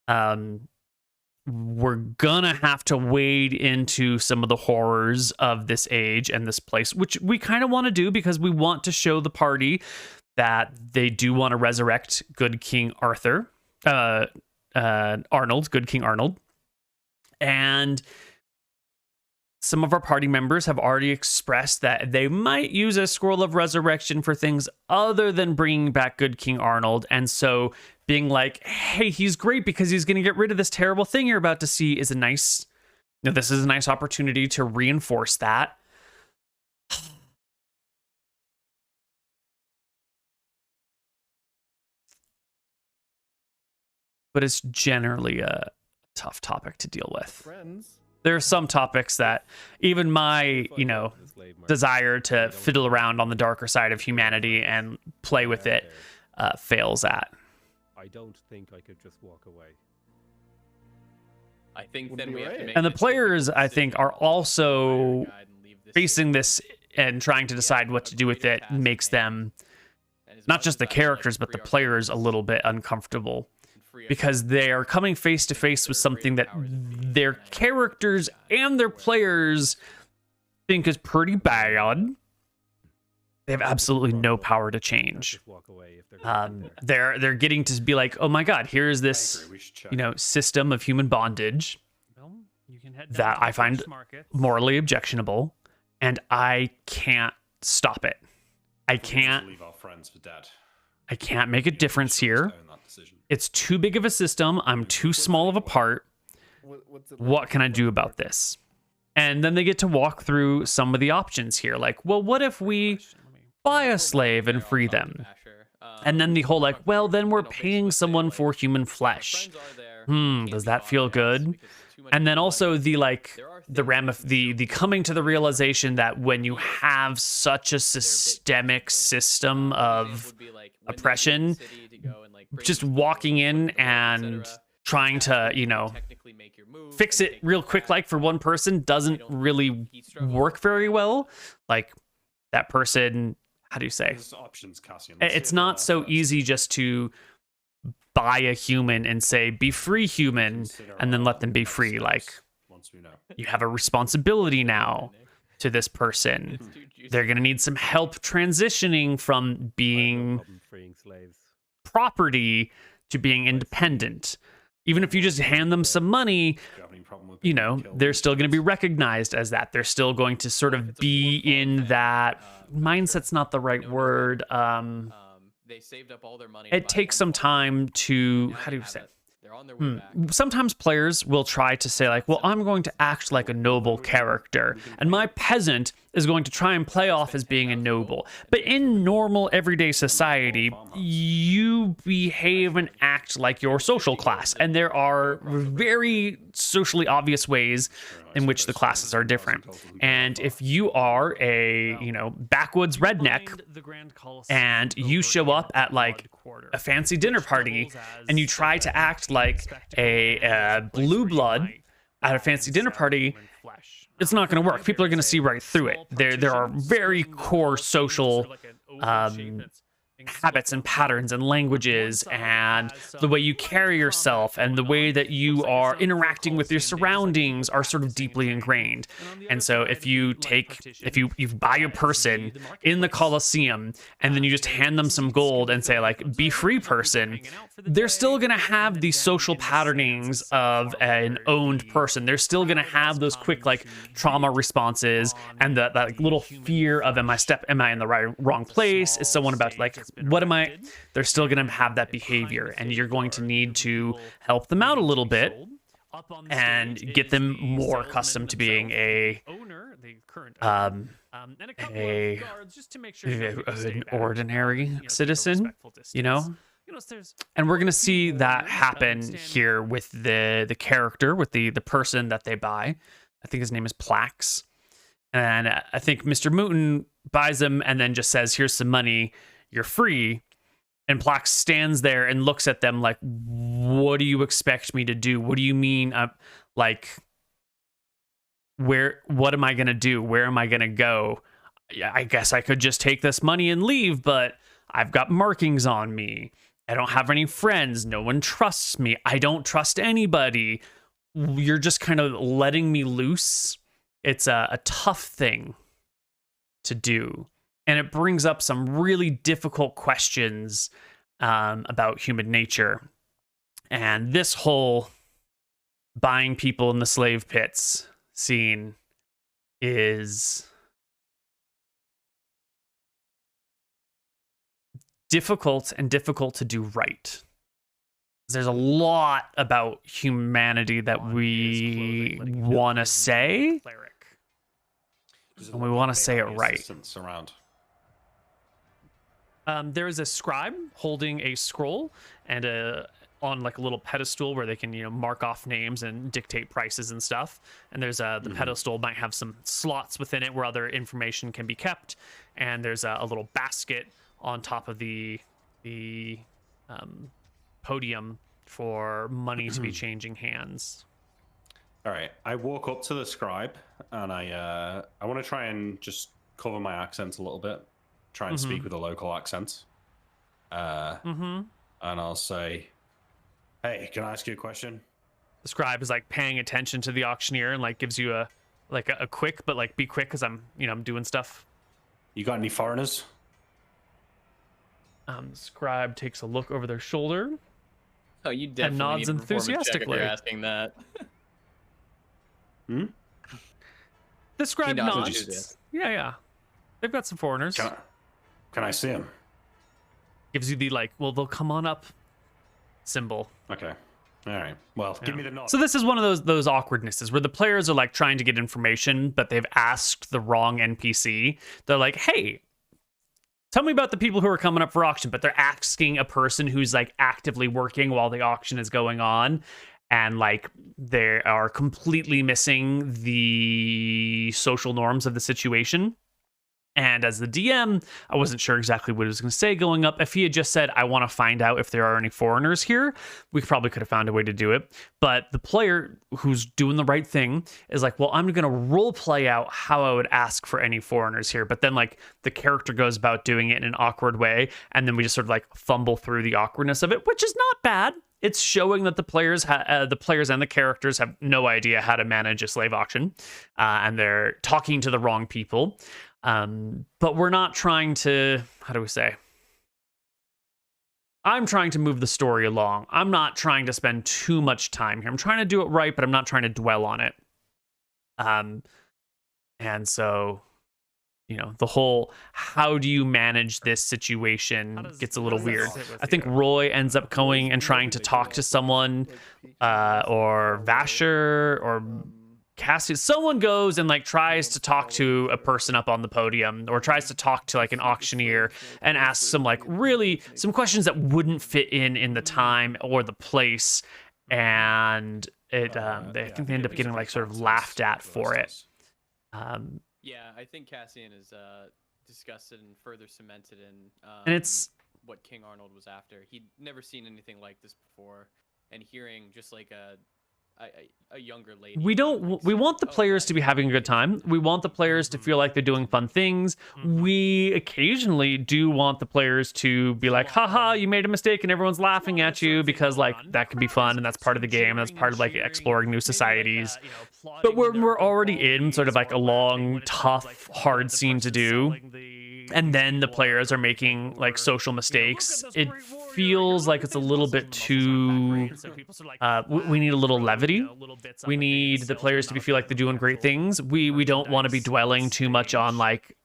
We're gonna have to wade into some of the horrors of this age and this place, which we kind of want to do because we want to show the party that they do want to resurrect good King Arthur, good King Arnold. And some of our party members have already expressed that they might use a scroll of resurrection for things other than bringing back good King Arnold. And so being like, hey, he's great because he's going to get rid of this terrible thing you're about to see is a nice, this is a nice opportunity to reinforce that. But it's generally a tough topic to deal with. Friends. There are some topics that even my, desire to fiddle around on the darker side of humanity and play with it fails at. I don't think I could just walk away. I think then we have to make and the players, I think, are also facing this and trying to decide what to do with it makes them, not just the characters, but the players a little bit uncomfortable. Because they are coming face to face with something that their characters and their players think is pretty bad. They have absolutely no power to change. They're getting to be like, oh my god, here's this system of human bondage that I find morally objectionable, and I can't stop it. I can't leave our friends for dead. I can't make a difference here. It's too big of a system. I'm too small of a part. What can I do about this? And then they get to walk through some of the options here. Like, well, what if we buy a slave and free them? And then the whole like, well, then we're paying someone for human flesh. Does that feel good? And then also the the coming to the realization that when you have such a systemic system of oppression, just walking in and trying to, fix it real quick, like for one person doesn't really work very well. Like that person, how do you say? It's not so easy just to buy a human and say, be free human, and then let them be free. Like, you have a responsibility now to this person. They're going to need some help transitioning from being property to being independent. Even if you just hand them some money, they're still going to be recognized as that. They're still going to sort of be in that mindset's not the right word. they saved up all their money. It takes some time to, how do you say? They're on their way back. Sometimes players will try to say like, well, I'm going to act like a noble character, and my peasant is going to try and play off as being a noble. But in normal everyday society, you behave and act like your social class, and there are very socially obvious ways in which the classes are different. And if you are a, backwoods redneck and you show up at like a fancy dinner party and you try to act like a blue blood at a fancy dinner party, it's not going to work. People are going to see right through it. There are very core social habits and patterns and languages and the way you carry yourself and the way that you are interacting with your surroundings are sort of deeply ingrained. And so if you buy a person in the Colosseum and then you just hand them some gold and say like, be free person, they're still going to have the social patternings of an owned person. They're still going to have those quick like trauma responses and that little fear of am I in the wrong place? Is someone about to like, what am I? They're still going to have that behavior, and you're going to need to help them out a little bit and get them more accustomed to being an ordinary citizen, And we're going to see that happen here with the character, with the person that they buy. I think his name is Plax. And I think Mr. Mooten buys him and then just says, here's some money, you're free. And Plax stands there and looks at them like, what do you expect me to do? What do you mean? What am I going to do? Where am I going to go? I guess I could just take this money and leave, but I've got markings on me. I don't have any friends. No one trusts me. I don't trust anybody. You're just kind of letting me loose. It's a tough thing to do. And it brings up some really difficult questions about human nature. And this whole buying people in the slave pits scene is difficult to do right. There's a lot about humanity that we want to say, and we want to say it right. There is a scribe holding a scroll and on like a little pedestal where they can mark off names and dictate prices and stuff. And there's the pedestal might have some slots within it where other information can be kept. And there's a little basket on top of the podium for money to be changing hands. All right, I walk up to the scribe and I want to try and just cover my accent a little bit. Try and speak with a local accent. And I'll say, hey, can I ask you a question? The scribe is like paying attention to the auctioneer and like gives you a quick, but like be quick because I'm doing stuff. You got any foreigners? The scribe takes a look over their shoulder. Oh, you definitely and nods need a performance check if enthusiastically. you're asking that. The scribe nods. enthusiastic. Yeah. They've got some foreigners. Can I see him? Gives you the they'll come on up symbol. Okay. All right. Well, give me the nod. So this is one of those awkwardnesses where the players are like trying to get information, but they've asked the wrong NPC. They're like, hey, tell me about the people who are coming up for auction, but they're asking a person who's like actively working while the auction is going on. And like they are completely missing the social norms of the situation. And as the DM, I wasn't sure exactly what he was going to say going up. If he had just said, I want to find out if there are any foreigners here, we probably could have found a way to do it. But the player who's doing the right thing is like, well, I'm going to role play out how I would ask for any foreigners here. But then like the character goes about doing it in an awkward way. And then we just sort of like fumble through the awkwardness of it, which is not bad. It's showing that the players and the characters have no idea how to manage a slave auction. And they're talking to the wrong people. But we're not trying to, how do we say? I'm trying to move the story along. I'm not trying to spend too much time here. I'm trying to do it right, but I'm not trying to dwell on it. And so the whole how do you manage this situation gets a little weird. I think Roy ends up going and trying to talk to someone, or Vasher or Cassie. Someone goes and like tries to talk to a person up on the podium, or tries to talk to like an auctioneer and asks some like really some questions that wouldn't fit in the time or the place, and I think they end up getting like sort of laughed at for it. Yeah, I think Cassian is disgusted and further cemented in And it's what King Arnold was after. He'd never seen anything like this before, and hearing just like a younger lady. we want the players to be having a good time. We want the players to feel like they're doing fun things. We occasionally do want the players to be like, haha, you made a mistake and everyone's laughing at you, because like that can be fun and that's part of the game and that's part of like exploring new societies. But we're already in sort of like a long, tough, hard scene to do, and then the players are making like social mistakes, it feels like it's a little bit too we need a little levity. We need the players to feel like they're doing great things. We don't want to be dwelling too much on like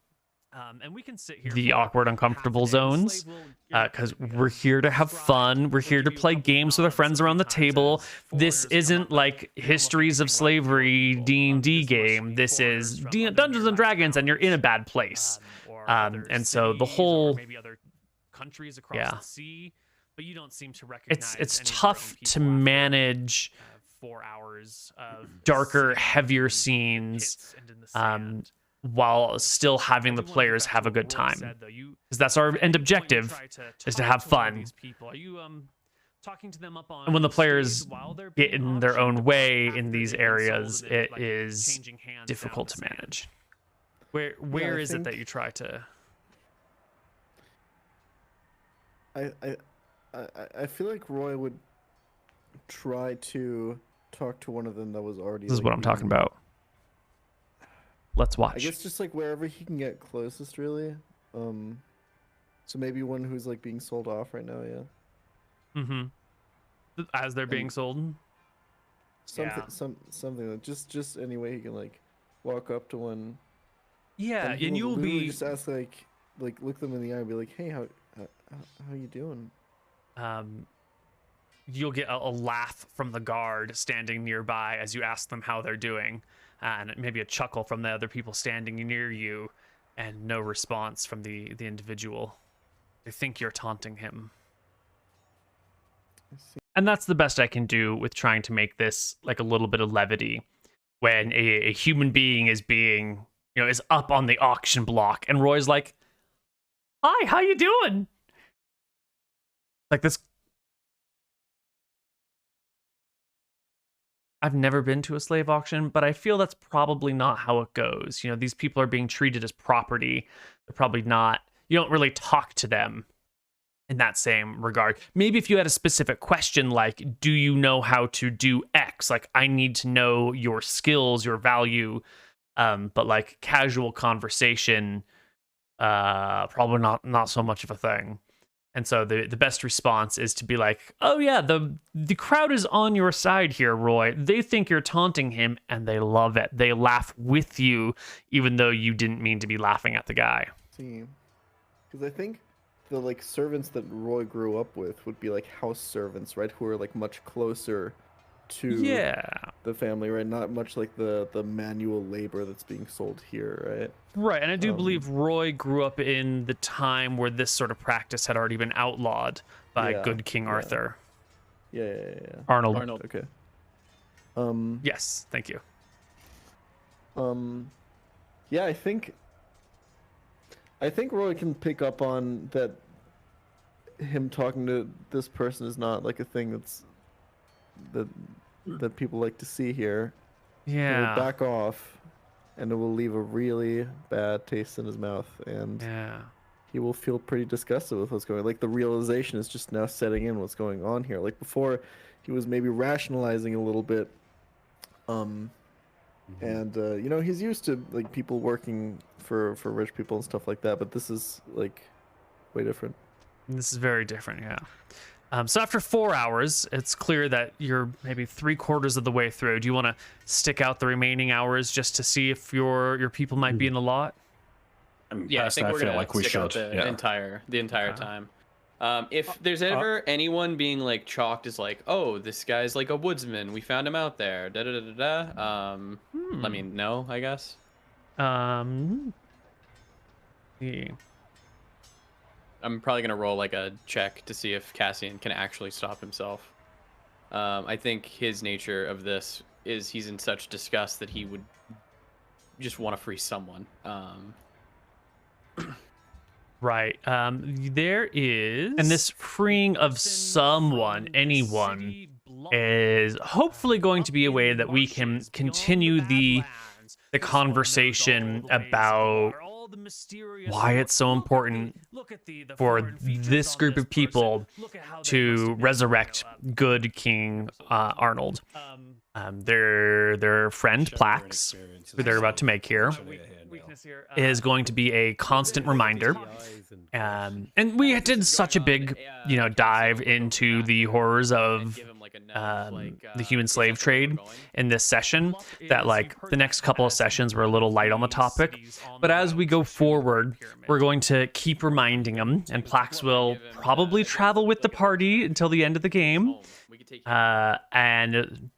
the awkward, uncomfortable zones, because we're here to have fun. We're here to play games with our friends around the table. This isn't like Histories of Slavery D&D game. This is Dungeons and Dragons, and you're in a bad place. And so the whole countries across the sea, but you don't seem to recognize it's tough to manage 4 hours of darker, heavier scenes while still having the players have a good time, because that's our end objective, is to have fun. And when the players get in their own way in these areas, it is difficult to manage. Where is it that you try to? I feel like Roy would try to talk to one of them that was already. This is what I'm talking about. Let's watch. I guess just like wherever he can get closest, really. So maybe one who's like being sold off right now, yeah. Mm-hmm. As they're being sold. Something like just any way he can like walk up to one. Yeah, and you'll be just ask like look them in the eye and be like, hey, how you doing? You'll get a laugh from the guard standing nearby as you ask them how they're doing, and maybe a chuckle from the other people standing near you, and no response from the individual. They think you're taunting him. And that's the best I can do with trying to make this like a little bit of levity when a human being is being, is up on the auction block and Roy's like, hi, how you doing? Like this. I've never been to a slave auction, but I feel that's probably not how it goes. These people are being treated as property. They're probably not, you don't really talk to them in that same regard. Maybe if you had a specific question, like, do you know how to do X? Like, I need to know your skills, your value. But like casual conversation, probably not so much of a thing. And so the best response is to be like, oh yeah, the crowd is on your side here, Roy. They think you're taunting him and they love it. They laugh with you, even though you didn't mean to be laughing at the guy. See, because I think the like servants that Roy grew up with would be like house servants, right? Who are like much closer to the family, right? Not much like the manual labor that's being sold here, right? Right, and I do believe Roy grew up in the time where this sort of practice had already been outlawed by good King Arthur. Yeah. Arnold. Okay. Yes, thank you. Yeah, I think Roy can pick up on that. Him talking to this person is not like a thing that people like to see here. Yeah. He'll back off, and it will leave a really bad taste in his mouth, and he will feel pretty disgusted with what's going on. Like the realization is just now setting in what's going on here. Like before, he was maybe rationalizing a little bit, and he's used to like people working for rich people and stuff like that. But this is like way different. This is very different, yeah. So after 4 hours, it's clear that you're maybe 3/4 of the way through. Do you want to stick out the remaining hours just to see if your people might be in the lot? Yeah, I think personally, we're feel gonna like we stick out should. the Yeah. entire Okay. time. If there's ever anyone being like chalked as like, oh, this guy's like a woodsman, we found him out there, da da da da da. Let me know, I guess. Yeah. I'm probably gonna roll like a check to see if Cassian can actually stop himself. I think his nature of this is he's in such disgust that he would just want to free someone. Right. There is, and this freeing of someone, anyone, is hopefully going to be a way that we can continue the conversation about why it's so important for this group of people to resurrect good King Arnold. Their friend Plax, who they're about to make here, is going to be a constant reminder. And we did such a big, dive into the horrors of the human slave trade in this session that like the next couple of sessions were a little light on the topic. But as we go forward, we're going to keep reminding them, and Plax will probably travel with the party until the end of the game. And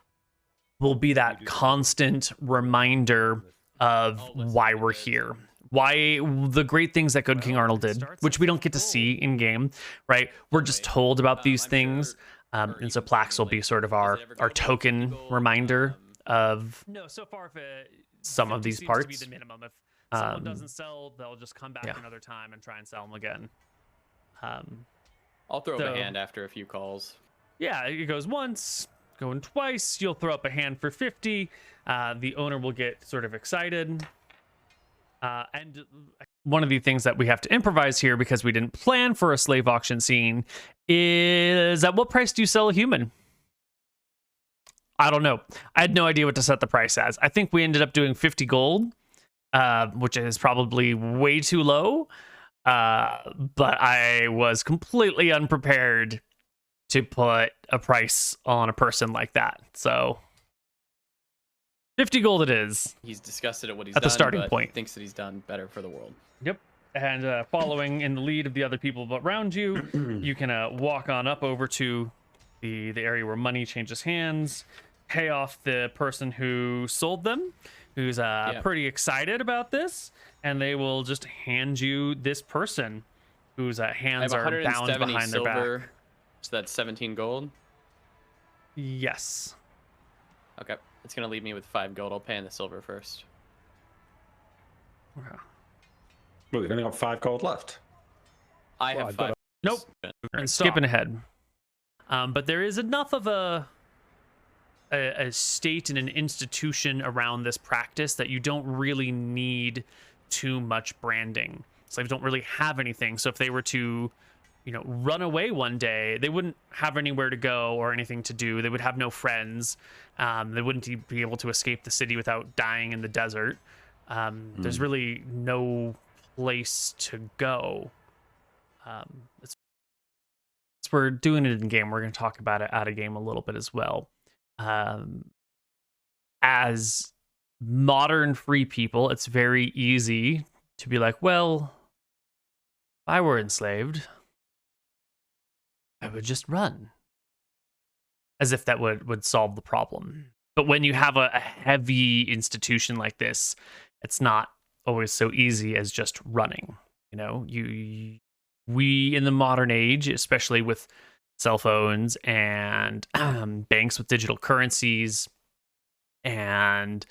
will be that constant reminder of why we're here. Why the great things that good King Arnold did, which we don't get to see in game, right? We're just told about these things. And so Plax will be sort of our token reminder of some of these parts. The minimum. If someone doesn't sell, they'll just come back another time and try and sell them again. I'll throw up a hand after a few calls. Yeah, it goes once, going twice. You'll throw up a hand for 50. The owner will get sort of excited. And one of the things that we have to improvise here, because we didn't plan for a slave auction scene, is at what price do you sell a human? I don't know. I had no idea what to set the price as. I think we ended up doing 50 gold, which is probably way too low. But I was completely unprepared to put a price on a person like that. So 50 gold it is. He's disgusted at what he's at done, the starting but point. thinks that he's done better for the world. Yep. And following in the lead of the other people around you, you can walk on up over to the area where money changes hands, pay off the person who sold them, who's pretty excited about this, and they will just hand you this person whose hands are bound behind silver, their back. So that's 17 gold? Yes. Okay. It's going to leave me with 5 gold. I'll pay in the silver first. Okay. Well, we've only got 5 gold left. I have 5. Nope. And skipping ahead. But there is enough of a state and an institution around this practice that you don't really need too much branding. Slaves don't really have anything. So if they were to, run away one day, they wouldn't have anywhere to go or anything to do. They would have no friends. They wouldn't be able to escape the city without dying in the desert. There's really no place to go. We're doing it in game. We're going to talk about it out of game a little bit as well. As modern free people, it's very easy to be like, well, if I were enslaved, I would just run. As if that would solve the problem. But when you have a heavy institution like this, it's not always so easy as just running. We in the modern age, especially with cell phones and banks with digital currencies and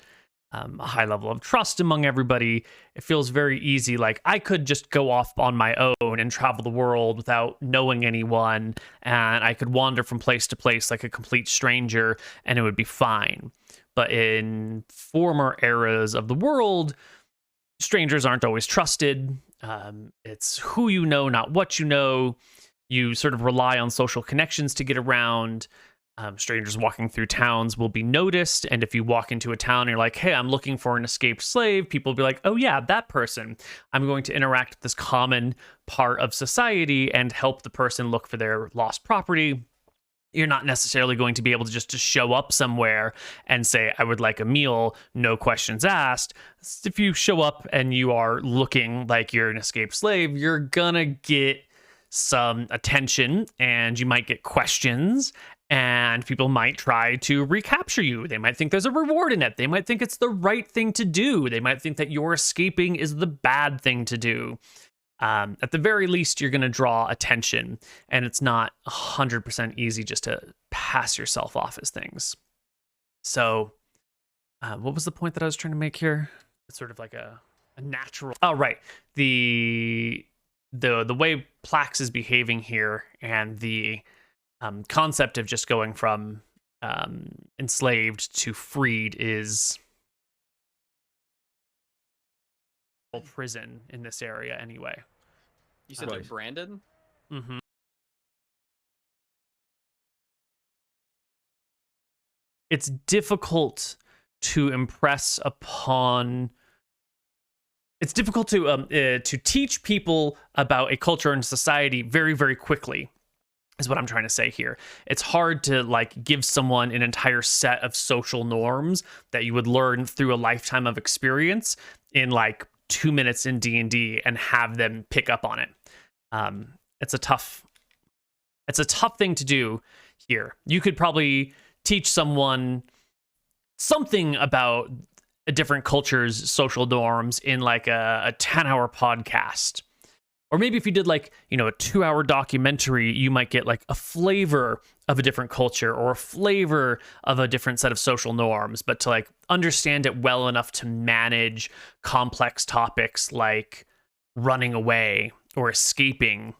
a high level of trust among everybody, it feels very easy. Like I could just go off on my own and travel the world without knowing anyone, and I could wander from place to place like a complete stranger, and it would be fine. But in former eras of the world, strangers aren't always trusted. It's who you know, not what you know. You sort of rely on social connections to get around. Strangers walking through towns will be noticed, and if you walk into a town and you're like, hey, I'm looking for an escaped slave, people will be like, oh yeah, that person. I'm going to interact with this common part of society and help the person look for their lost property. You're not necessarily going to be able to just to show up somewhere and say, I would like a meal, no questions asked. If you show up and you are looking like you're an escaped slave, you're gonna get some attention and you might get questions, and people might try to recapture you. They might think there's a reward in it. They might think it's the right thing to do. They might think that your escaping is the bad thing to do. At the very least, you're going to draw attention, and it's not 100% easy just to pass yourself off as things. So, what was the point that I was trying to make here? It's sort of like a natural. Oh, right. The way Plax is behaving here, and the concept of just going from enslaved to freed is prison in this area anyway. You said they're branded? Mm-hmm. It's difficult to impress upon. It's difficult to teach people about a culture and society very, very quickly, is what I'm trying to say here. It's hard to like give someone an entire set of social norms that you would learn through a lifetime of experience in like 2 minutes in D&D and have them pick up on it. It's a tough thing to do here. You could probably teach someone something about a different culture's social norms in like a 10-hour podcast. Or maybe if you did like, a 2-hour documentary, you might get like a flavor of a different culture or a flavor of a different set of social norms. But to like understand it well enough to manage complex topics like running away or escaping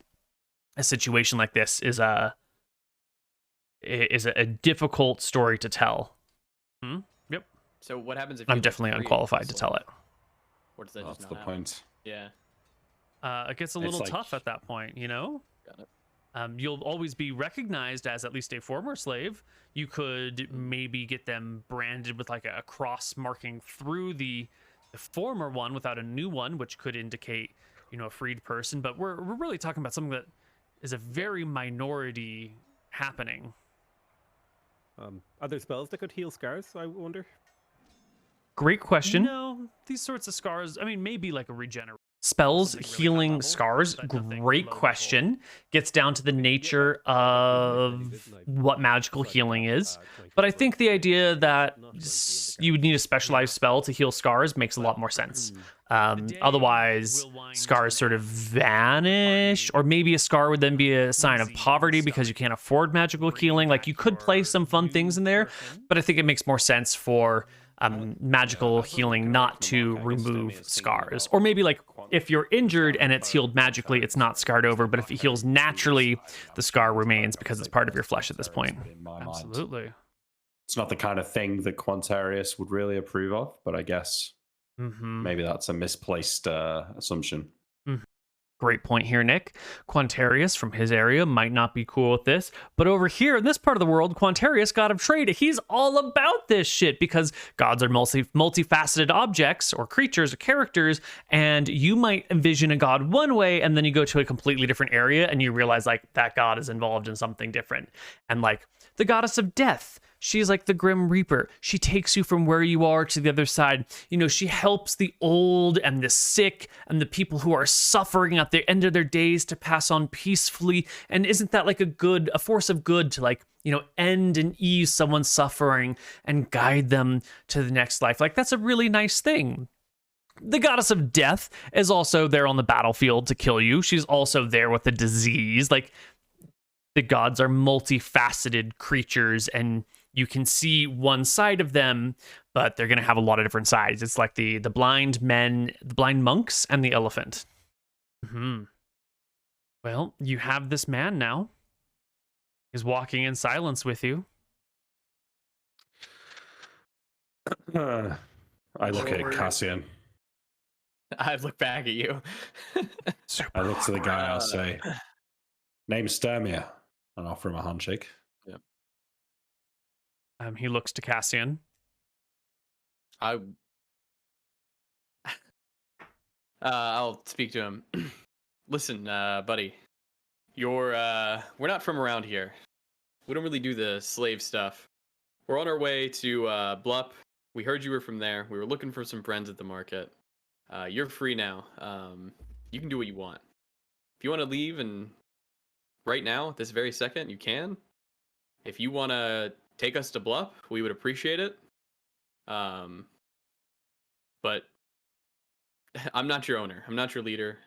a situation like this is a difficult story to tell. Yep. So what happens if I'm you definitely unqualified to tell it. Or does that just That's not the happen? point. Yeah. It gets a It's little like- tough at that point, Got it. You'll always be recognized as at least a former slave. You could maybe get them branded with like a cross marking through the former one without a new one, which could indicate, a freed person. But we're really talking about something that is a very minority happening. Are there spells that could heal scars, I wonder? Great question. No, These sorts of scars, maybe like a regenerate. Spells, Something really high healing level, scars, but nothing great low question. Gets down to the nature of what magical healing is. But I think the idea that you would need a specialized spell to heal scars makes a lot more sense. Otherwise, scars sort of vanish, or maybe a scar would then be a sign of poverty because you can't afford magical healing. Like, you could play some fun things in there, but I think it makes more sense for magical healing not to remove scars. Or maybe like if you're injured and it's healed magically, it's not scarred over, but if it heals naturally, the scar remains because it's part of your flesh at this point. In my mind. Absolutely. It's not the kind of thing that Quantarius would really approve of, but I guess maybe that's a misplaced assumption. Great point here, Nick. Quantarius from his area might not be cool with this, but over here in this part of the world, Quantarius, God of Trade, he's all about this shit because gods are multifaceted objects or creatures or characters, and you might envision a god one way, and then you go to a completely different area and you realize like that god is involved in something different. And like the goddess of death, she's like the Grim Reaper. She takes you from where you are to the other side. She helps the old and the sick and the people who are suffering at the end of their days to pass on peacefully. And isn't that like a force of good to like, end and ease someone's suffering and guide them to the next life? Like, that's a really nice thing. The goddess of death is also there on the battlefield to kill you. She's also there with a disease. Like, the gods are multifaceted creatures, and you can see one side of them, but they're going to have a lot of different sides. It's like the blind men, the blind monks, and the elephant. Well, you have this man now. He's walking in silence with you. I look at Cassian. I look back at you. I look to the guy. I'll say, "Name's Sturmia," and offer him a handshake. He looks to Cassian. I'll speak to him. Listen, buddy, we're not from around here. We don't really do the slave stuff. We're on our way to Blup. We heard you were from there. We were looking for some friends at the market. You're free now. You can do what you want. If you want to leave and right now, this very second, you can. If you want to take us to Blup, we would appreciate it. But I'm not your owner. I'm not your leader.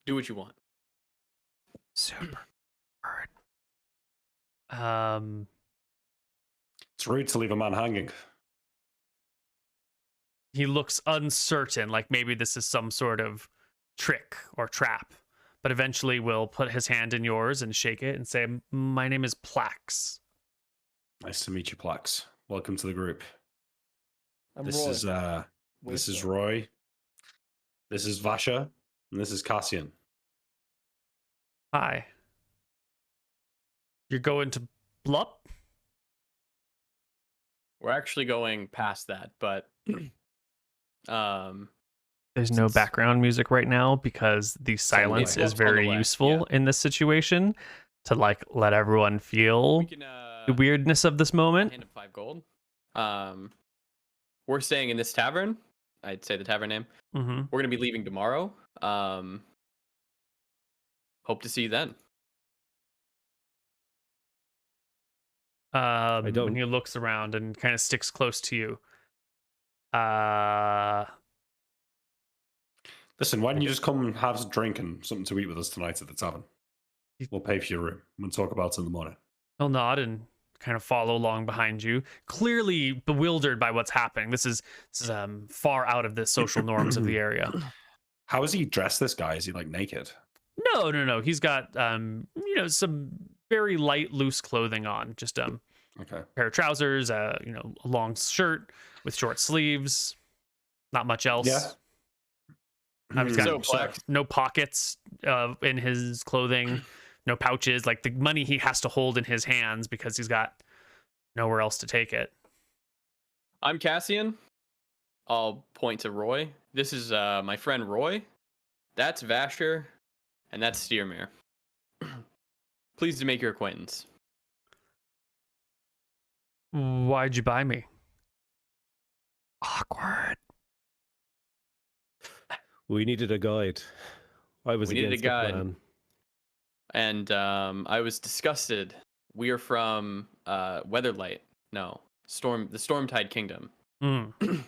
Do what you want. Super. It's rude to leave a man hanging. He looks uncertain, like maybe this is some sort of trick or trap. But eventually will put his hand in yours and shake it and say, "My name is Plax." Nice to meet you, Plax. Welcome to the group. I'm This Roy. is Roy. This is Vasha, and this is Cassian. Hi. You're going to Blup? We're actually going past that, but There's no background music right now because the silence way. is On the very way, useful in this situation to like let everyone feel we can the weirdness of this moment. hand him 5 gold. We're staying in this tavern. I'd say the tavern name. Mm-hmm. We're gonna be leaving tomorrow. Hope to see you then. When don't- he looks around and kind of sticks close to you. Listen, why don't you just come and have a drink and something to eat with us tonight at the tavern? We'll pay for your room. We'll talk about it in the morning. He'll nod and kind of follow along behind you, clearly bewildered by what's happening. This is far out of the social norms of the area. How is he dressed, this guy? Is he like naked? No. He's got some very light, loose clothing on. Just Okay. pair of trousers, a long shirt with short sleeves. Not much else. Yeah. He's got So, Plax, no pockets in his clothing, no pouches. Like the money he has to hold in his hands because he's got nowhere else to take it. I'm Cassian. I'll point to Roy. This is my friend Roy. That's Vasher, and that's Steermere. Pleased to make your acquaintance. Why'd you buy me? Awkward. We needed a guide. I was We needed a against the guide. plan. And I was disgusted. We are from Weatherlight. No, the Stormtide Kingdom. Mm.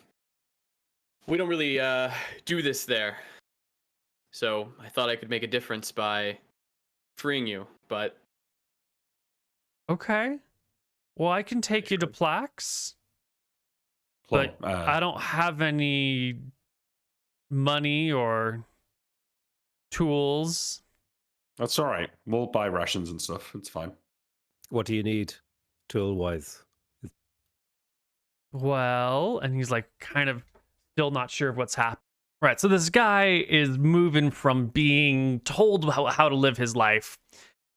We don't really do this there. So I thought I could make a difference by freeing you, but Okay. Well, I can take you to Plax, but I don't have any money or tools. That's all right. We'll buy rations and stuff. It's fine. What do you need, tool-wise? Well, and he's like kind of still not sure of what's happening. Right. So this guy is moving from being told how to live his life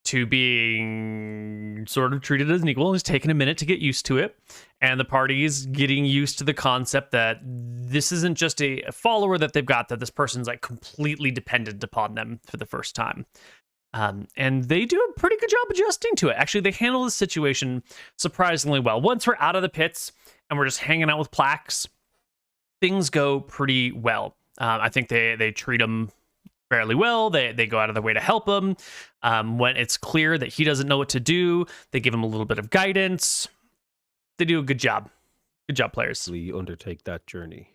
to being sort of treated as an equal. He's taking a minute to get used to it. And the party's getting used to the concept that this isn't just a follower that they've got, that this person's like completely dependent upon them for the first time. And they do a pretty good job adjusting to it. Actually, they handle the situation surprisingly well. Once we're out of the pits and we're just hanging out with Plax, things go pretty well. I think they treat him fairly well. They go out of their way to help him. When it's clear that he doesn't know what to do, they give him a little bit of guidance. They do a good job. Good job, players. We undertake that journey.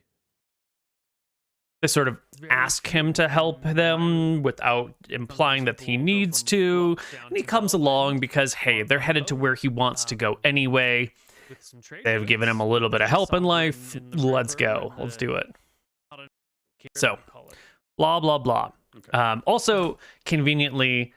They sort of ask him to help them without implying that he needs to. And he comes along because, hey, they're headed to where he wants to go anyway. They've given him a little bit of help in life. Let's go. Let's do it. So, blah, blah, blah. Also, conveniently,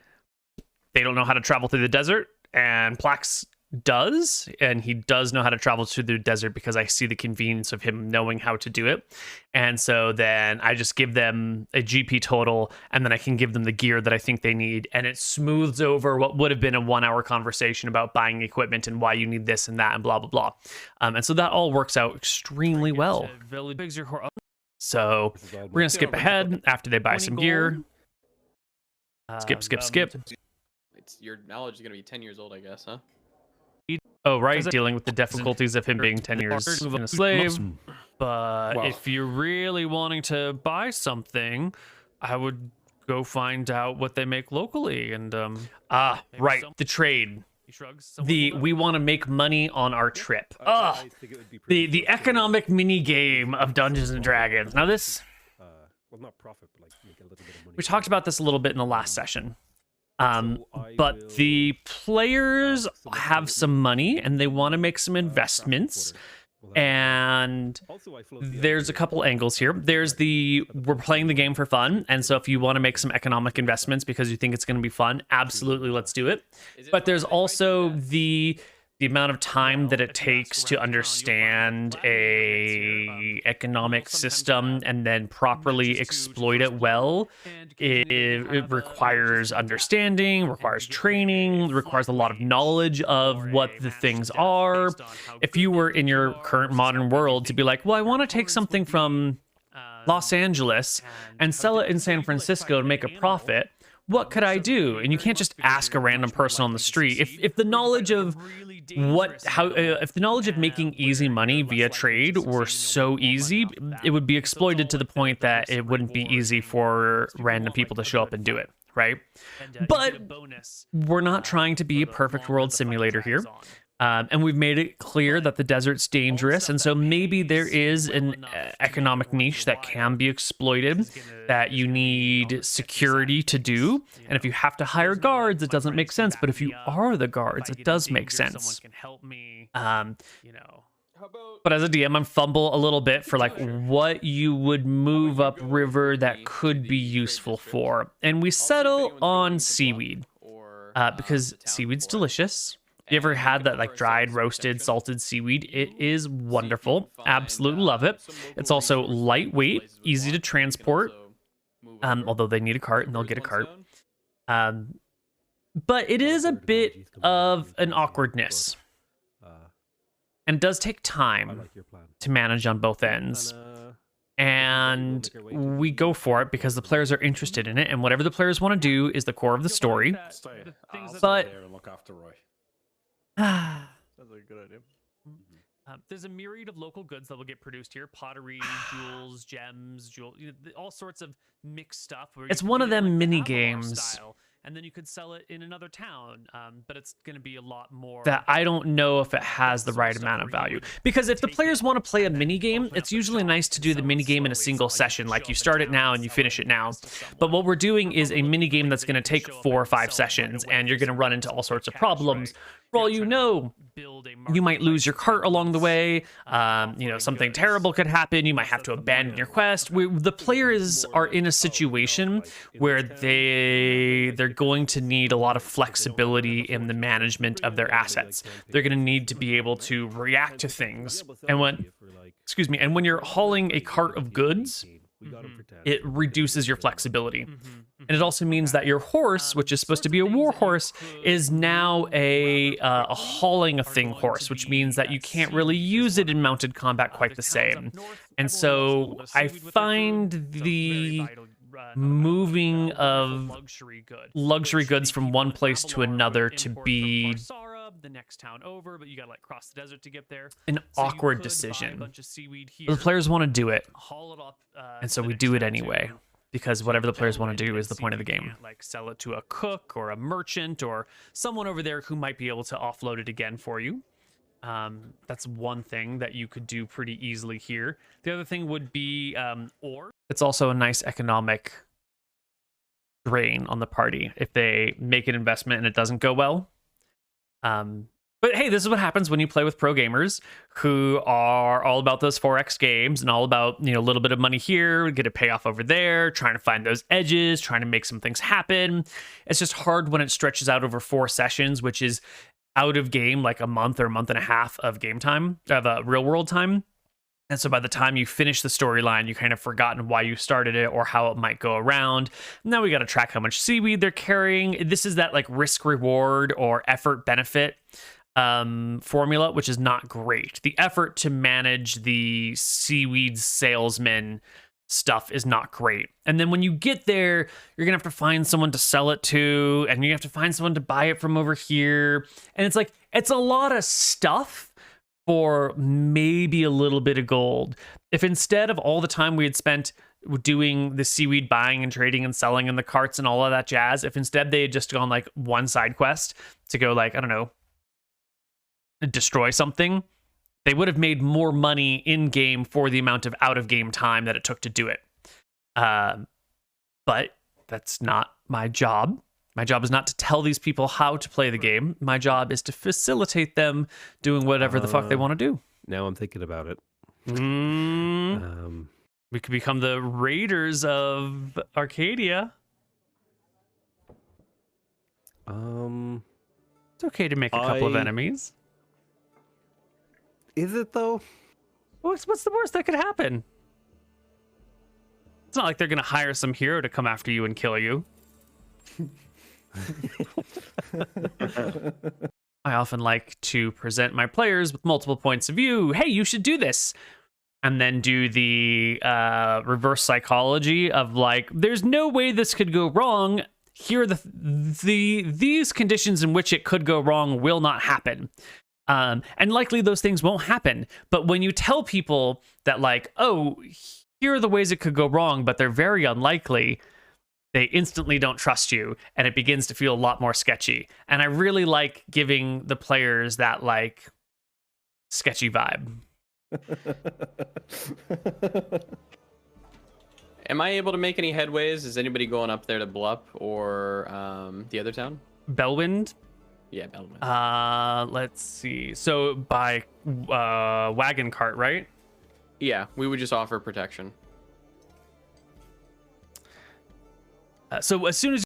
they don't know how to travel through the desert, and Plax does, and he does know how to travel through the desert because I see the convenience of him knowing how to do it. And so then I just give them a GP total, and then I can give them the gear that I think they need, and it smooths over what would have been a 1-hour conversation about buying equipment and why you need this and that and blah, blah, blah. And so that all works out extremely well. So we're going to skip ahead after they buy some gear. Skip. your knowledge is gonna be 10 years old, I guess, huh? Oh, right, dealing with the difficulties of him being 10 years a slave. But Well- if you're really wanting to buy something, I would go find out what they make locally and right, the trade. We want to make money on our trip. I think it would be pretty The good to, economic mini game of Dungeons and Dragons. Now this, well, not profit, but like make a little bit of money. we talked about this a little bit in the last session. So I But will the players some have some money and they want to make some investments. And also, I float the there's a idea couple angles here. There's the we're playing the game for fun, and so if you want to make some economic investments because you think it's going to be fun, absolutely, let's do it. But there's also the amount of time that it takes to understand a economic system and then properly exploit it well. It requires understanding, requires training, requires a lot of knowledge of what the things are. If you were in your current modern world to be like, well, I want to take something from Los Angeles and sell it in San Francisco to make a profit, what could I do? And you can't just ask a random person on the street. If the knowledge of if the knowledge of making easy money via trade were so easy, it would be exploited to the point that it wouldn't be easy for random people to show up and do it, right? But we're not trying to be a perfect world simulator here. And we've made it clear that the desert's dangerous, and so maybe there is an economic niche that can be exploited that you need security to do. And if you have to hire guards, it doesn't make sense. But if you are the guards, it does make sense. But as a DM, I'm fumble a little bit for like what you would move up river that could be useful for. And we settle on seaweed because seaweed's delicious. You ever had that like dried, roasted, salted seaweed? It is wonderful. Absolutely love it. It's also lightweight, easy to transport. Although they need a cart and they'll get a cart. But it is a bit of an awkwardness. And does take I time like your plan. to manage on both ends. And And we go for it because the players are interested in it. And whatever the players want to do is the core of the story. Stay. I'll stay But- there and look after Roy. Sounds like a good idea. There's a myriad of local goods that will get produced here: pottery, jewels, gems, all sorts of mixed stuff. Where It's you one could of do it them like the mini Avalar games. style, and then you could sell it in another town. But it's going to be a lot more. That I don't know if it has the right amount of value. Because if the players want to play a mini game, it's usually nice to do the mini game in a single session. Like you start it now and you finish it now. But what we're doing is a mini game that's going to take 4 or 5 sessions, and you're going to run into all sorts of problems. For all you know, you might lose your cart along the way. Something terrible could happen. You might have to abandon your quest. The players are in a situation where they're going to need a lot of flexibility in the management of their assets. They're going to need to be able to react to things. And when you're hauling a cart of goods, it reduces your flexibility. And it also means that your horse, which is supposed to be a war horse, is now a hauling a thing horse, which means that you can't really use it in mounted combat quite the same. And so I find the moving of luxury goods from one place to another to be the next town over, but you gotta like cross the desert to get there. An awkward decision. The players want to do it, and so we do it anyway. Because whatever the players want to do is the point of the game. Like sell it to a cook or a merchant or someone over there who might be able to offload it again for you. That's one thing that you could do pretty easily here. The other thing would be ore. It's also a nice economic drain on the party if they make an investment and it doesn't go well. But hey, this is what happens when you play with pro gamers who are all about those 4X games and all about, a little bit of money here, get a payoff over there, trying to find those edges, trying to make some things happen. It's just hard when it stretches out over 4 sessions, which is out of game like a month or a month and a half of game time, of real world time. And so by the time you finish the storyline, you kind of forgotten why you started it or how it might go around. Now we got to track how much seaweed they're carrying. This is that like risk reward or effort benefit formula, which is not great. The effort to manage the seaweed salesman stuff is not great. And then when you get there, you're gonna have to find someone to sell it to, and you have to find someone to buy it from over here. And it's like, it's a lot of stuff for maybe a little bit of gold. If instead of all the time we had spent doing the seaweed buying and trading and selling in the carts and all of that jazz, if instead they had just gone like one side quest to go like, I don't know, destroy something, they would have made more money in game for the amount of out of game time that it took to do it. But that's not my job. My job is not to tell these people how to play the game. My job is to facilitate them doing whatever the fuck they want to do. Now I'm thinking about it. We could become the raiders of Arcadia. It's okay to make a couple of enemies. Is it though? What's the worst that could happen? It's not like they're gonna hire some hero to come after you and kill you. I often like to present my players with multiple points of view. Hey, you should do this. And then do the reverse psychology of like, there's no way this could go wrong. Here are these conditions in which it could go wrong will not happen. And likely those things won't happen. But when you tell people that like, oh, here are the ways it could go wrong, but they're very unlikely, they instantly don't trust you, and it begins to feel a lot more sketchy. And I really like giving the players that like sketchy vibe. Am I able to make any headways? Is anybody going up there to Blup or the other town? Bellwind? Yeah, Bellwind. Let's see. So by wagon cart, right? Yeah, we would just offer protection. So as soon as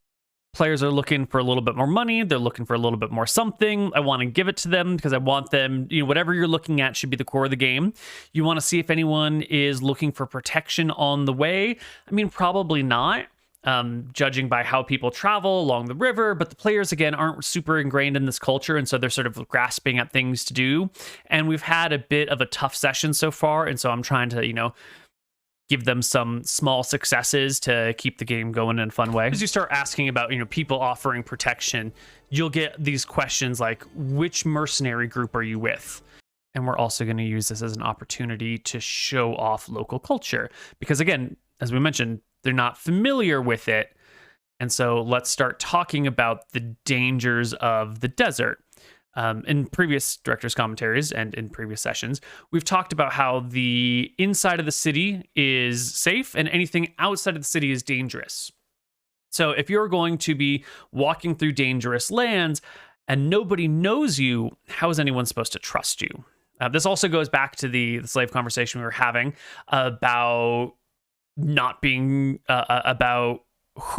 players are looking for a little bit more money, they're looking for a little bit more something, I want to give it to them because I want them, you know, whatever you're looking at should be the core of the game. You want to see if anyone is looking for protection on the way. I mean, probably not, judging by how people travel along the river, but the players, again, aren't super ingrained in this culture, and so they're sort of grasping at things to do. And we've had a bit of a tough session so far, and so I'm trying to, you know, give them some small successes to keep the game going in a fun way. As you start asking about, you know, people offering protection, you'll get these questions like, which mercenary group are you with? And we're also going to use this as an opportunity to show off local culture. Because again, as we mentioned, they're not familiar with it. And so let's start talking about the dangers of the desert. In previous director's commentaries and in previous sessions, we've talked about how the inside of the city is safe and anything outside of the city is dangerous. So if you're going to be walking through dangerous lands and nobody knows you, how is anyone supposed to trust you? This also goes back to the slave conversation we were having about not being about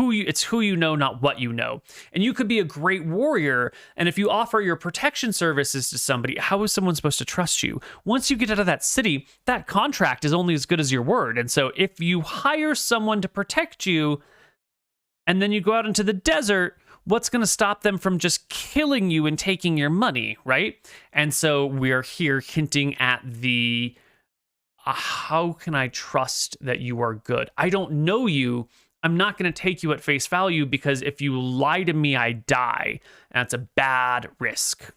it's who you know, not what you know. And you could be a great warrior, and if you offer your protection services to somebody, how is someone supposed to trust you? Once you get out of that city, that contract is only as good as your word. And so if you hire someone to protect you, and then you go out into the desert, what's going to stop them from just killing you and taking your money, right? And so we're here hinting at the how can I trust that you are good? I don't know you. I'm not going to take you at face value because if you lie to me, I die. That's a bad risk.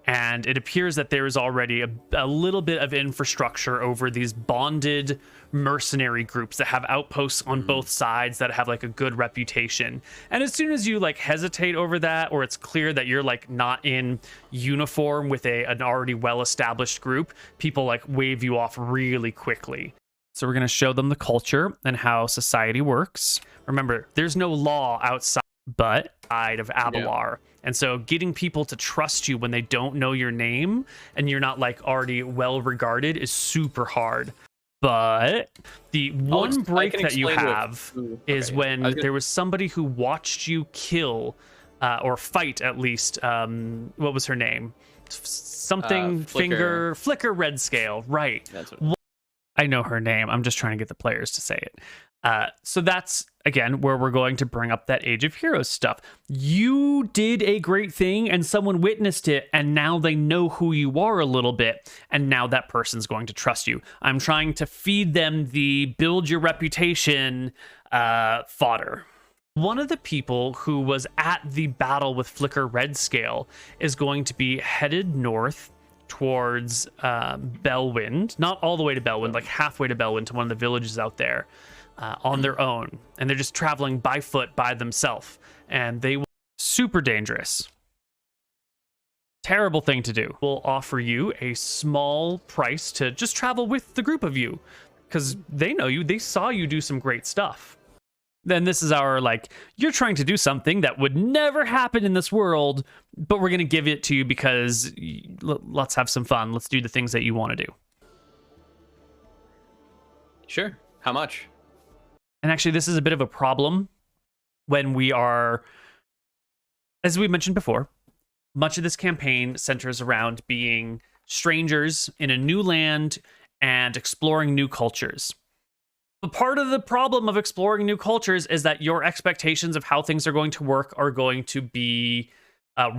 And it appears that there is already a little bit of infrastructure over these bonded mercenary groups that have outposts on both sides that have like a good reputation. And as soon as you like hesitate over that, or it's clear that you're like not in uniform with an already well-established group, people like wave you off really quickly. So we're going to show them the culture and how society works. Remember, there's no law outside of Abelar. Yeah. And so getting people to trust you when they don't know your name and you're not like already well regarded is super hard. But the one break that you have is when there was somebody who watched you kill or fight at least. What was her name? Something Flicker Red Scale. Right. That's what I know her name. I'm just trying to get the players to say it. So that's, again, where we're going to bring up that Age of Heroes stuff. You did a great thing and someone witnessed it, and now they know who you are a little bit, and now that person's going to trust you. I'm trying to feed them the build your reputation fodder. One of the people who was at the battle with Flicker Red Scale is going to be headed north towards Bellwind. Not all the way to Bellwind, like halfway to Bellwind, to one of the villages out there. On their own, and they're just traveling by foot by themselves, and they will super dangerous, terrible thing to do. Will offer you a small price to just travel with the group of you, because they know you, they saw you do some great stuff. Then this is our, like, you're trying to do something that would never happen in this world, but we're going to give it to you because let's have some fun, let's do the things that you want to do. Sure. How much? And actually, this is a bit of a problem when we are, as we mentioned before, much of this campaign centers around being strangers in a new land and exploring new cultures. But part of the problem of exploring new cultures is that your expectations of how things are going to work are going to be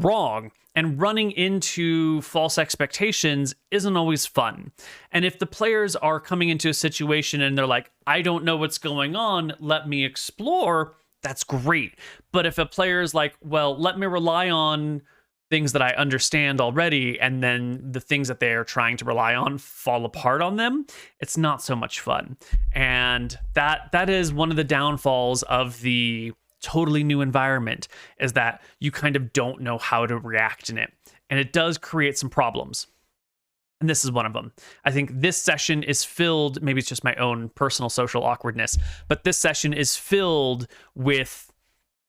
wrong. And running into false expectations isn't always fun. And if the players are coming into a situation and they're like, I don't know what's going on, let me explore, that's great. But if a player is like, well, let me rely on things that I understand already, and then the things that they are trying to rely on fall apart on them, it's not so much fun. And that is one of the downfalls of the totally new environment, is that you kind of don't know how to react in it, and it does create some problems, and this is one of them. I think this session is filled, maybe it's just my own personal social awkwardness, but this session is filled with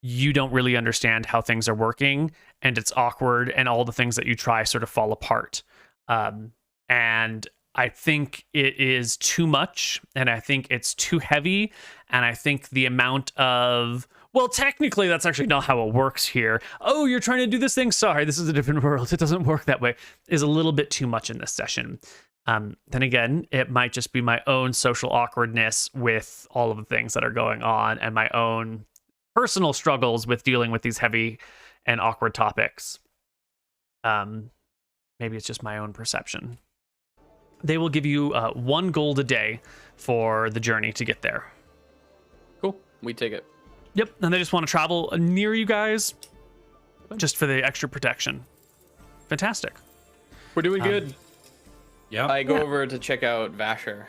you don't really understand how things are working, and it's awkward, and all the things that you try sort of fall apart. And I think it is too much, and I think it's too heavy, and I think the amount of, well, technically, that's actually not how it works here. Oh, you're trying to do this thing? Sorry, this is a different world. It doesn't work that way. Is a little bit too much in this session. Then again, it might just be my own social awkwardness with all of the things that are going on, and my own personal struggles with dealing with these heavy and awkward topics. Maybe it's just my own perception. They will give you 1 gold a day for the journey to get there. Cool. We take it. Yep, and they just want to travel near you guys just for the extra protection. Fantastic. We're doing good. Yeah. I go over to check out Vasher.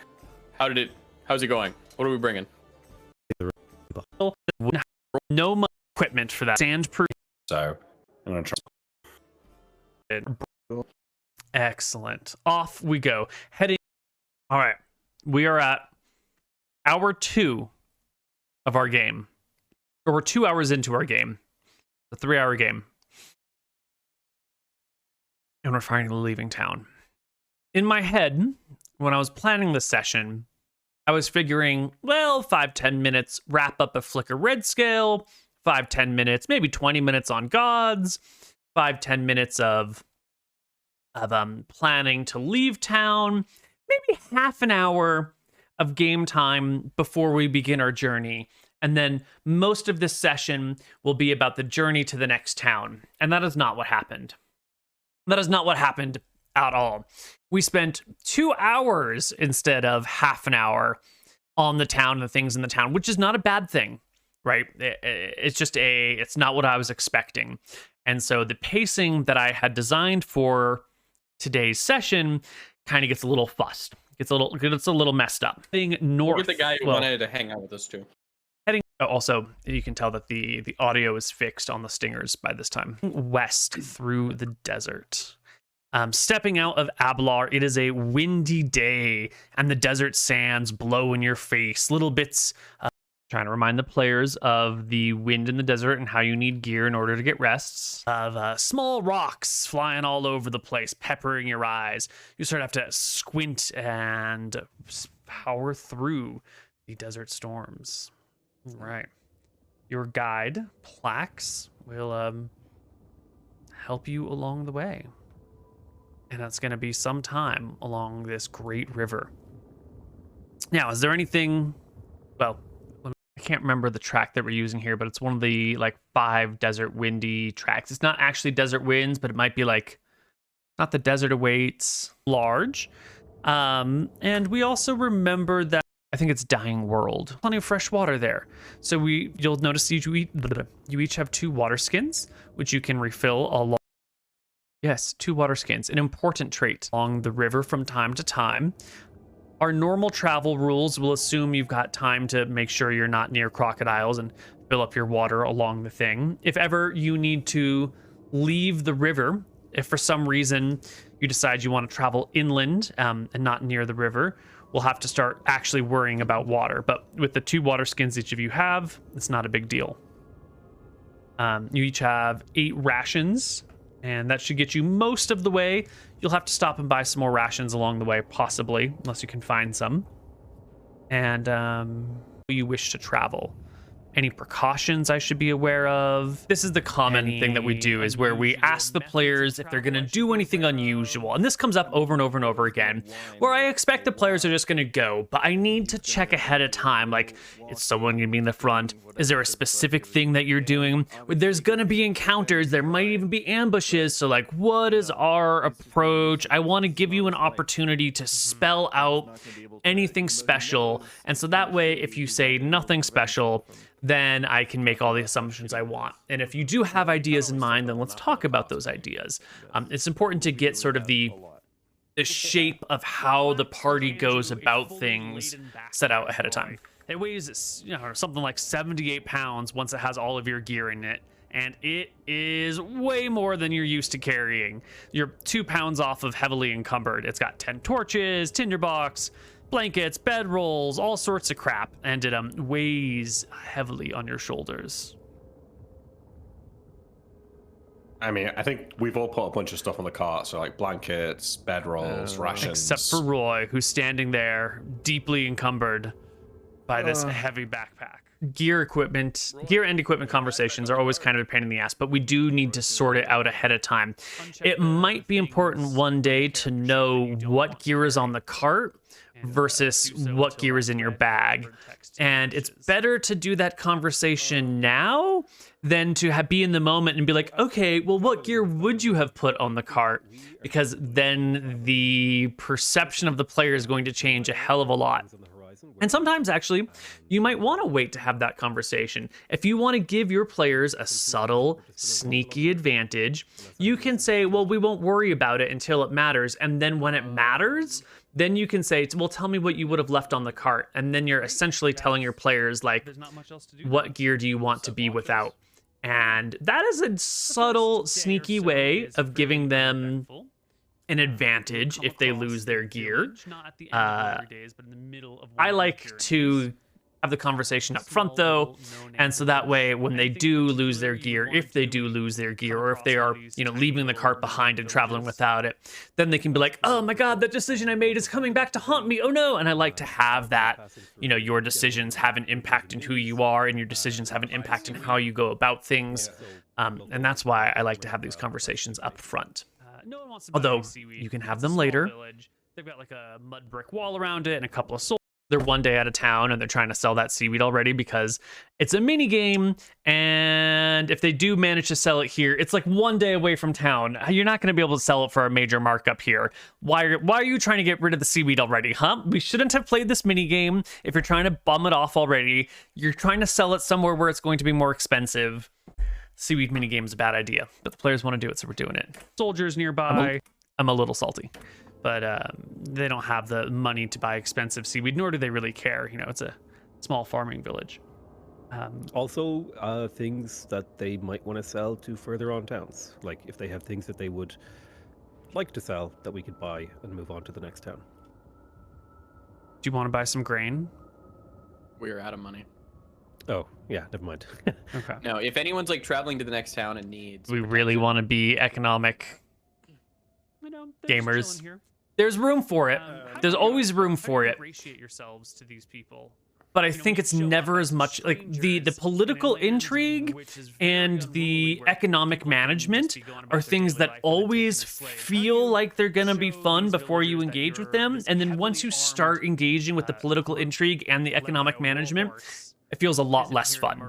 How's it going? What are we bringing? No much equipment for that. Sandproof. So I'm gonna try. Excellent. Off we go. Heading. All right. We are at hour 2 of our game. Or we're 2 hours into our game. A 3-hour game. And we're finally leaving town. In my head, when I was planning this session, I was figuring, well, 5-10 minutes, wrap up a Flicker Red Scale, 5-10 minutes, maybe 20 minutes on Gods, 5-10 minutes of planning to leave town, maybe half an hour of game time before we begin our journey. And then most of this session will be about the journey to the next town. And that is not what happened. That is not what happened at all. We spent 2 hours instead of half an hour on the town and the things in the town, which is not a bad thing, right? It's just it's not what I was expecting. And so the pacing that I had designed for today's session kind of gets a little fussed. It's a little messed up. Heading north. We'll get the guy who wanted to hang out with us too. Also, you can tell that the audio is fixed on the stingers by this time. West through the desert. Stepping out of Ablar, it is a windy day, and the desert sands blow in your face. Little bits, trying to remind the players of the wind in the desert and how you need gear in order to get rests. Of small rocks flying all over the place, peppering your eyes. You sort of have to squint and power through the desert storms. Right. Your guide, Plax, will help you along the way. And that's going to be some time along this great river. Now, is there anything... Well, can't remember the track that we're using here, but it's one of the like 5 desert windy tracks. It's not actually desert winds, but it might be like, not the desert awaits large. And we also remember that I think it's Dying World. Plenty of fresh water there. So you'll notice you each have 2 water skins, which you can refill along. Yes, 2 water skins, an important trait along the river from time to time. Our normal travel rules will assume you've got time to make sure you're not near crocodiles and fill up your water along the thing. If ever you need to leave the river, if for some reason you decide you want to travel inland and not near the river, we'll have to start actually worrying about water. But with the 2 water skins each of you have, it's not a big deal. You each have 8 rations, and that should get you most of the way. You'll have to stop and buy some more rations along the way, possibly, unless you can find some. And you wish to travel. Any precautions I should be aware of? This is the common thing that we do, is where we ask the players if they're going to do anything unusual. And this comes up over and over and over again, where I expect the players are just going to go, but I need to check ahead of time. Like, is someone going to be in the front? Is there a specific thing that you're doing? There's going to be encounters. There might even be ambushes. So like, what is our approach? I want to give you an opportunity to spell out anything special. And so that way, if you say nothing special, then I can make all the assumptions I want. And if you do have ideas in mind, then let's talk about those ideas. It's important to get sort of the shape of how the party goes about things set out ahead of time. It weighs, something like 78 pounds once it has all of your gear in it. And it is way more than you're used to carrying. You're 2 pounds off of heavily encumbered. It's got 10 torches, tinderbox, blankets, bedrolls, all sorts of crap, and it weighs heavily on your shoulders. I mean, I think we've all put a bunch of stuff on the cart, so like blankets, bedrolls, rations. Except for Roy, who's standing there, deeply encumbered by this heavy backpack. Gear and equipment conversations are always kind of a pain in the ass, but we do need to sort it out ahead of time. It might be important one day to know what gear is on the cart versus what gear is in your bag. And it's better to do that conversation now than to be in the moment and be like, okay, well, what gear would you have put on the cart? Because then the perception of the player is going to change a hell of a lot. And sometimes, actually, you might want to wait to have that conversation. If you want to give your players a subtle, sneaky advantage, you can say, well, we won't worry about it until it matters. And then when it matters, then you can say, well, tell me what you would have left on the cart. And then you're essentially telling your players, like, what gear do you want to be without? And that is a subtle, sneaky way of giving them an advantage if they lose their gear. I like to have the conversation up front, though, and so that way when they do lose their gear, if they do lose their gear, or if they are, leaving the cart behind and traveling without it, then they can be like, oh my god, that decision I made is coming back to haunt me, oh no. And I like to have that, your decisions have an impact in who you are, and your decisions have an impact in how you go about things, and that's why I like to have these conversations up front. No one wants to Although you can have them later. They've got like a mud brick wall around it and a couple of souls. They're one day out of town and they're trying to sell that seaweed already because it's a mini game. And if they do manage to sell it here, it's like one day away from town. You're not going to be able to sell it for a major markup here. Why are you trying to get rid of the seaweed already, huh? We shouldn't have played this mini game. If you're trying to bum it off already, you're trying to sell it somewhere where it's going to be more expensive. Seaweed minigame is a bad idea, but the players want to do it, so we're doing it. Soldiers nearby. I'm a little salty, but they don't have the money to buy expensive seaweed, nor do they really care. It's a small farming village. Also, things that they might want to sell to further on towns. Like if they have things that they would like to sell that we could buy and move on to the next town. Do you want to buy some grain? We're out of money. Oh, yeah, never mind. Okay. No, if anyone's like traveling to the next town and needs... We really want to be economic gamers. There's room for it. There's always room for it. Ingratiate yourselves to these people. But I think it's never as much like the political intrigue and the economic management are things that always feel like they're going to be fun before you engage with them. And then once you start engaging with the political intrigue and the economic management, it feels a lot less fun.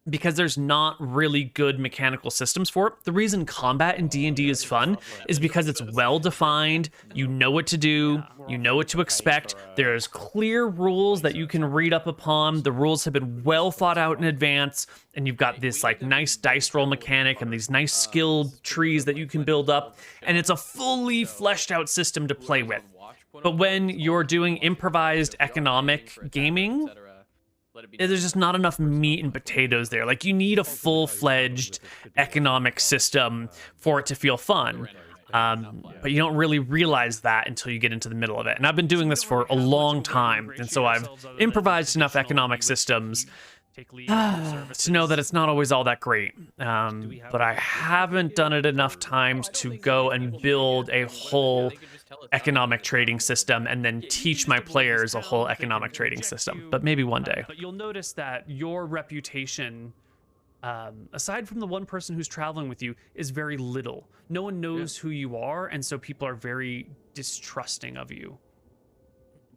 Because there's not really good mechanical systems for it. The reason combat in D&D is fun is because it's well defined, you know what to do, you know what to expect, there's clear rules that you can read up upon, the rules have been well thought out in advance, and you've got this like nice dice roll mechanic and these nice skill trees that you can build up, and it's a fully fleshed out system to play with. But when you're doing improvised economic gaming, there's just not enough meat and potatoes there. Like, you need a full-fledged economic system for it to feel fun. But you don't really realize that until you get into the middle of it. And I've been doing this for a long time, and so I've improvised enough economic systems to know that it's not always all that great. But I haven't done it enough times to go and build a whole economic trading system and then teach my players a whole economic trading system. But maybe one day. But you'll notice that your reputation, aside from the one person who's traveling with you, is very little. No one knows who you are, and so people are very distrusting of you.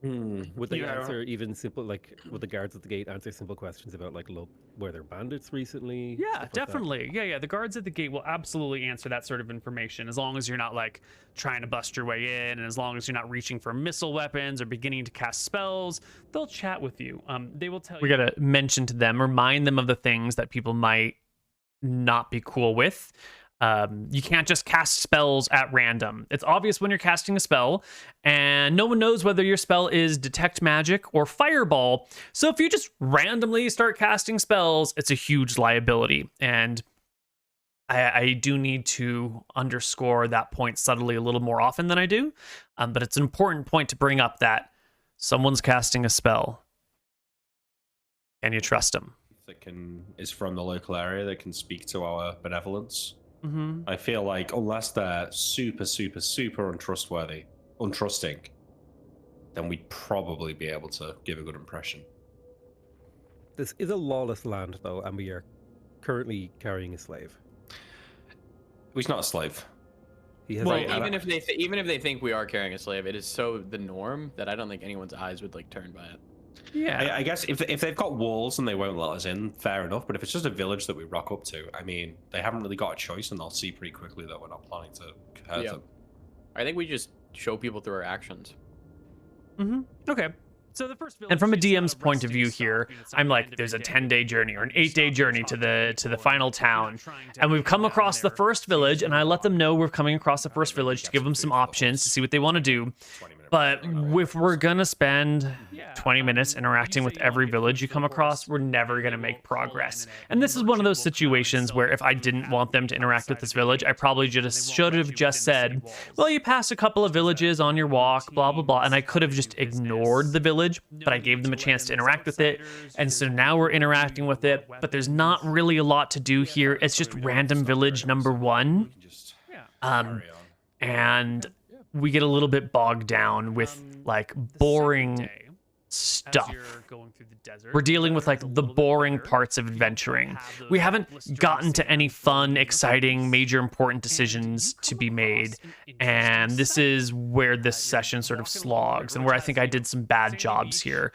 Would they answer even simple, like, would the guards at the gate answer simple questions about, like, look, were there bandits recently? Yeah, Stuff like that? definitely. Yeah. The guards at the gate will absolutely answer that sort of information, as long as you're not, like, trying to bust your way in, and as long as you're not reaching for missile weapons or beginning to cast spells. They'll chat with you. They will tell you. We gotta mention to them, remind them of the things that people might not be cool with. You can't just cast spells at random. It's obvious when you're casting a spell, and no one knows whether your spell is Detect Magic or Fireball. So if you just randomly start casting spells, it's a huge liability. And I do need to underscore that point subtly a little more often than I do. But it's an important point to bring up that someone's casting a spell. Can you trust them? That is from the local area that can speak to our benevolence. Mm-hmm. I feel like unless they're super untrusting, then we'd probably be able to give a good impression. This is a lawless land, though, and we are currently carrying a slave. He's not a slave. He has Well, a- even if they think we are carrying a slave, it is so the norm that I don't think anyone's eyes would like turn by it. Yeah. I guess if they've got walls and they won't let us in, fair enough. But if it's just a village that we rock up to, I mean, they haven't really got a choice, and they'll see pretty quickly that we're not planning to hurt them. I think we just show people through our actions. Mm-hmm. Okay. So the first, and from a DM's point of view here, I'm like, there's a 10-day journey or an 8-day journey to the final town, and we've come across the first village, and I let them know we're coming across the first village to give them some options to see what they want to do. But if we're gonna spend 20 minutes interacting with every village you come across, we're never gonna make progress. And this is one of those situations where if I didn't want them to interact with this village, I probably should have just said, well, you passed a couple of villages on your walk, blah, blah, blah. And I could have just ignored the village, but I gave them a chance to interact with it. And so now we're interacting with it, but there's not really a lot to do here. It's just random village number 1. And we get a little bit bogged down with like boring stuff. We're dealing with like the boring parts of adventuring. We haven't gotten to any fun, exciting, major important decisions to be made. And this is where this session sort of slogs and where I think I did some bad jobs here.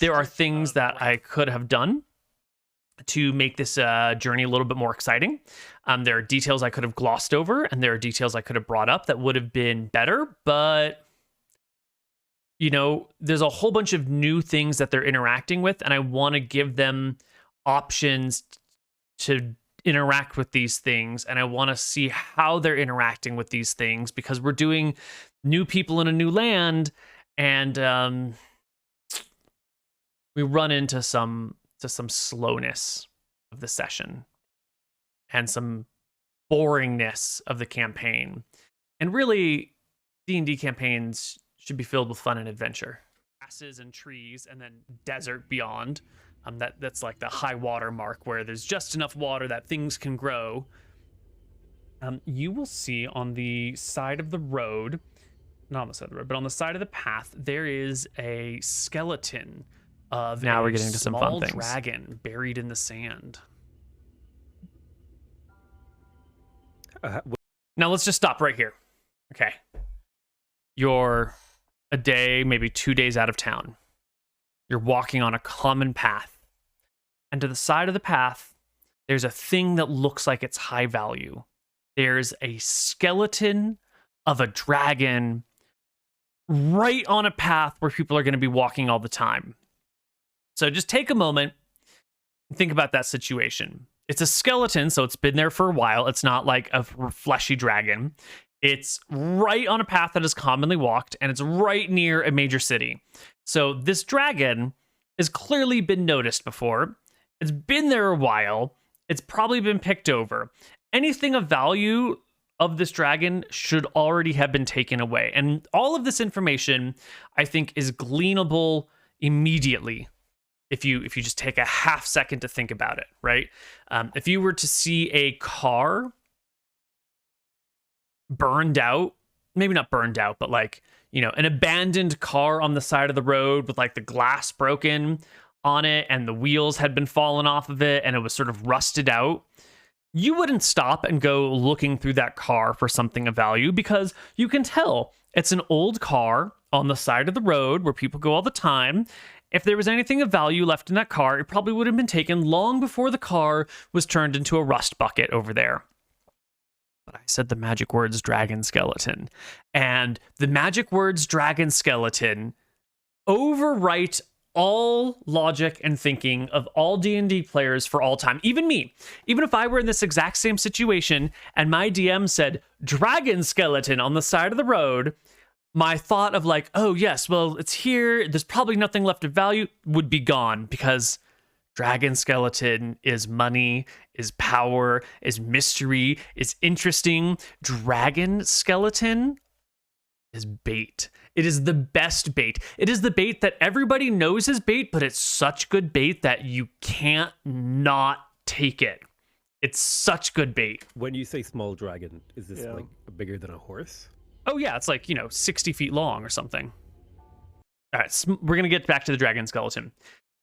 There are things that I could have done to make this journey a little bit more exciting. There are details I could have glossed over, and there are details I could have brought up that would have been better, but you know, there's a whole bunch of new things that they're interacting with, and I want to give them options to interact with these things, and I want to see how they're interacting with these things, because we're doing new people in a new land, and we run into some slowness of the session and some boringness of the campaign. And really, D&D campaigns should be filled with fun and adventure. Grasses and trees, and then desert beyond. That's like the high water mark where there's just enough water that things can grow. You will see on the side of the road, not on the side of the road, but on the side of the path, there is a skeleton of Now a we're getting to some fun small things. dragon buried in the sand. Now let's just stop right here. Okay. You're a day, maybe 2 days out of town. You're walking on a common path and to the side of the path, there's a thing that looks like it's high value. There's a skeleton of a dragon right on a path where people are going to be walking all the time. So just take a moment and think about that situation. It's a skeleton, so it's been there for a while. It's not like a fleshy dragon. It's right on a path that is commonly walked, and it's right near a major city. So this dragon has clearly been noticed before. It's been there a while. It's probably been picked over. Anything of value of this dragon should already have been taken away. And all of this information, I think, is gleanable immediately if you just take a half second to think about it, right? If you were to see a car burned out, maybe not burned out, but like, you know, an abandoned car on the side of the road with like the glass broken on it and the wheels had been fallen off of it and it was sort of rusted out, you wouldn't stop and go looking through that car for something of value because you can tell it's an old car on the side of the road where people go all the time. If there was anything of value left in that car, it probably would have been taken long before the car was turned into a rust bucket over there. But I said the magic words dragon skeleton. And the magic words dragon skeleton overwrite all logic and thinking of all D&D players for all time. Even me. Even if I were in this exact same situation and my DM said dragon skeleton on the side of the road, my thought of like, oh yes, well, it's here, there's probably nothing left of value, would be gone because dragon skeleton is money, is power, is mystery, is interesting. Dragon skeleton is bait. It is the best bait. It is the bait that everybody knows is bait, but it's such good bait that you can't not take it. It's such good bait. When you say small dragon, is this like bigger than a horse? Oh yeah, it's like, 60 feet long or something. All right, so we're going to get back to the dragon skeleton.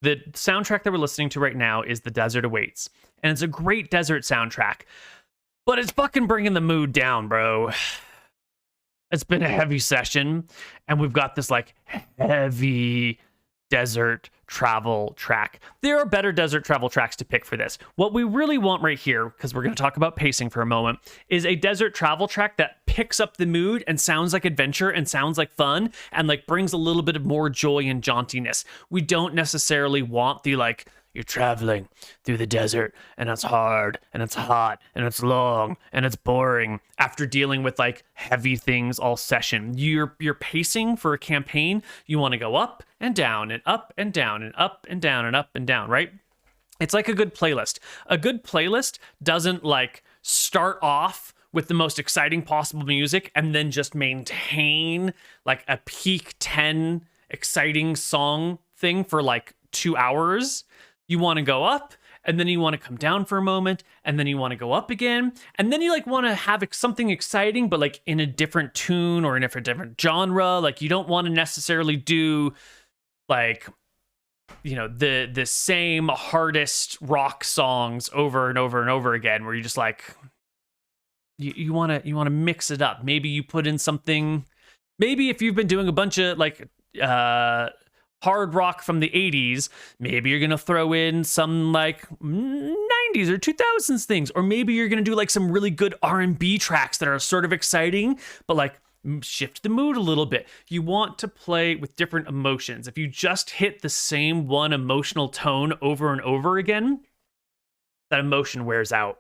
The soundtrack that we're listening to right now is The Desert Awaits. And it's a great desert soundtrack. But it's fucking bringing the mood down, bro. It's been a heavy session. And we've got this, like, heavy desert travel track. There are better desert travel tracks to pick for this. What we really want right here, because we're going to talk about pacing for a moment, is a desert travel track that picks up the mood and sounds like adventure and sounds like fun and like brings a little bit of more joy and jauntiness. We don't necessarily want the like, you're traveling through the desert and it's hard and it's hot and it's long and it's boring after dealing with like heavy things all session. You're pacing for a campaign. You want to go up and down and up and down and up and down and up and down, right? It's like a good playlist. A good playlist doesn't like start off with the most exciting possible music and then just maintain like a peak 10 exciting song thing for like 2 hours. You want to go up and then you want to come down for a moment and then you want to go up again. And then you like want to have something exciting, but like in a different tune or in a different genre. Like you don't want to necessarily do like, the same hardest rock songs over and over and over again, where you just like, you want to mix it up. Maybe you put in something, maybe if you've been doing a bunch of like, hard rock from the 80s, maybe you're gonna throw in some like 90s or 2000s things, or maybe you're gonna do like some really good R&B tracks that are sort of exciting but like shift the mood a little bit. You want to play with different emotions. If you just hit the same one emotional tone over and over again, that emotion wears out,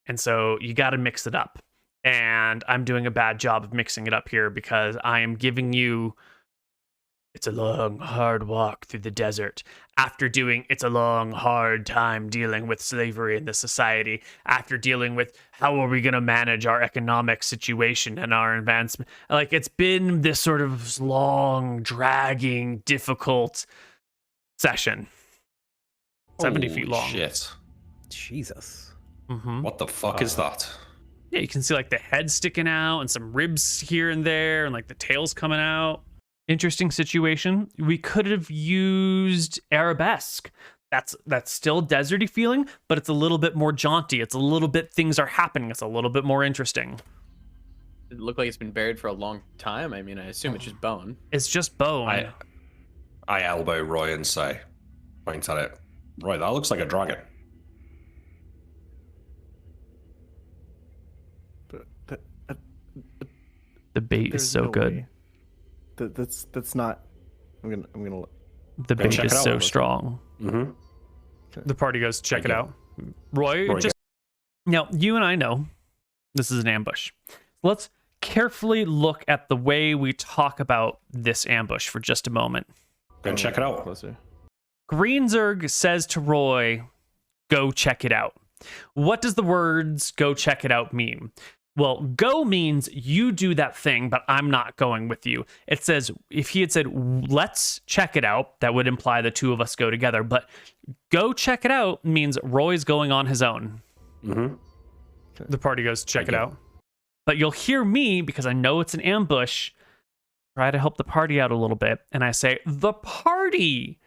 and so you got to mix it up. And I'm doing a bad job of mixing it up here because I am giving you it's a long, hard walk through the desert. After doing, it's a long, hard time dealing with slavery in the society. After dealing with how are we going to manage our economic situation and our advancement. Like, it's been this sort of long, dragging, difficult session. 70 feet long. Shit. Jesus. Mm-hmm. What the fuck is that? Yeah, you can see like the head sticking out and some ribs here and there and like the tail's coming out. Interesting situation. We could have used arabesque. That's still deserty feeling, but it's a little bit more jaunty. It's a little bit, things are happening. It's a little bit more interesting. It looked like it's been buried for a long time. I mean, I assume it's just bone. It's just bone. I elbow Roy and say, point at it, Right, that looks like a dragon. The bait is There's so no good. way. That's not. I'm gonna. The Go bait check is it out, so Melissa. strong. Mm-hmm. The party goes, check it Thank out. Roy, Roy, just now, you and I know this is an ambush. Let's carefully look at the way we talk about this ambush for just a moment. Go check it out. Closer. Greenzerg says to Roy, go check it out. What does the words go check it out mean? Well, go means you do that thing, but I'm not going with you. It says, if he had said, let's check it out, that would imply the two of us go together. But go check it out means Roy's going on his own. Mm-hmm. The party goes, check it Okay. out. But you'll hear me, because I know it's an ambush, try to help the party out a little bit. And I say, the party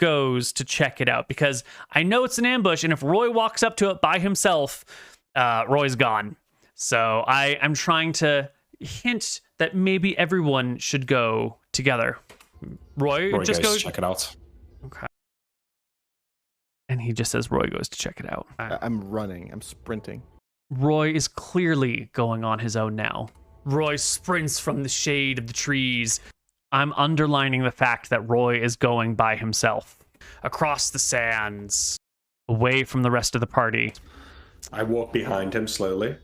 goes to check it out, because I know it's an ambush. And if Roy walks up to it by himself, Roy's gone. So I'm trying to hint that maybe everyone should go together. Roy just goes goes. check it out. Okay. And he just says Roy goes to check it out. I'm running. I'm sprinting. Roy is clearly going on his own now. Roy sprints from the shade of the trees. I'm underlining the fact that Roy is going by himself across the sands, away from the rest of the party. I walk behind him slowly.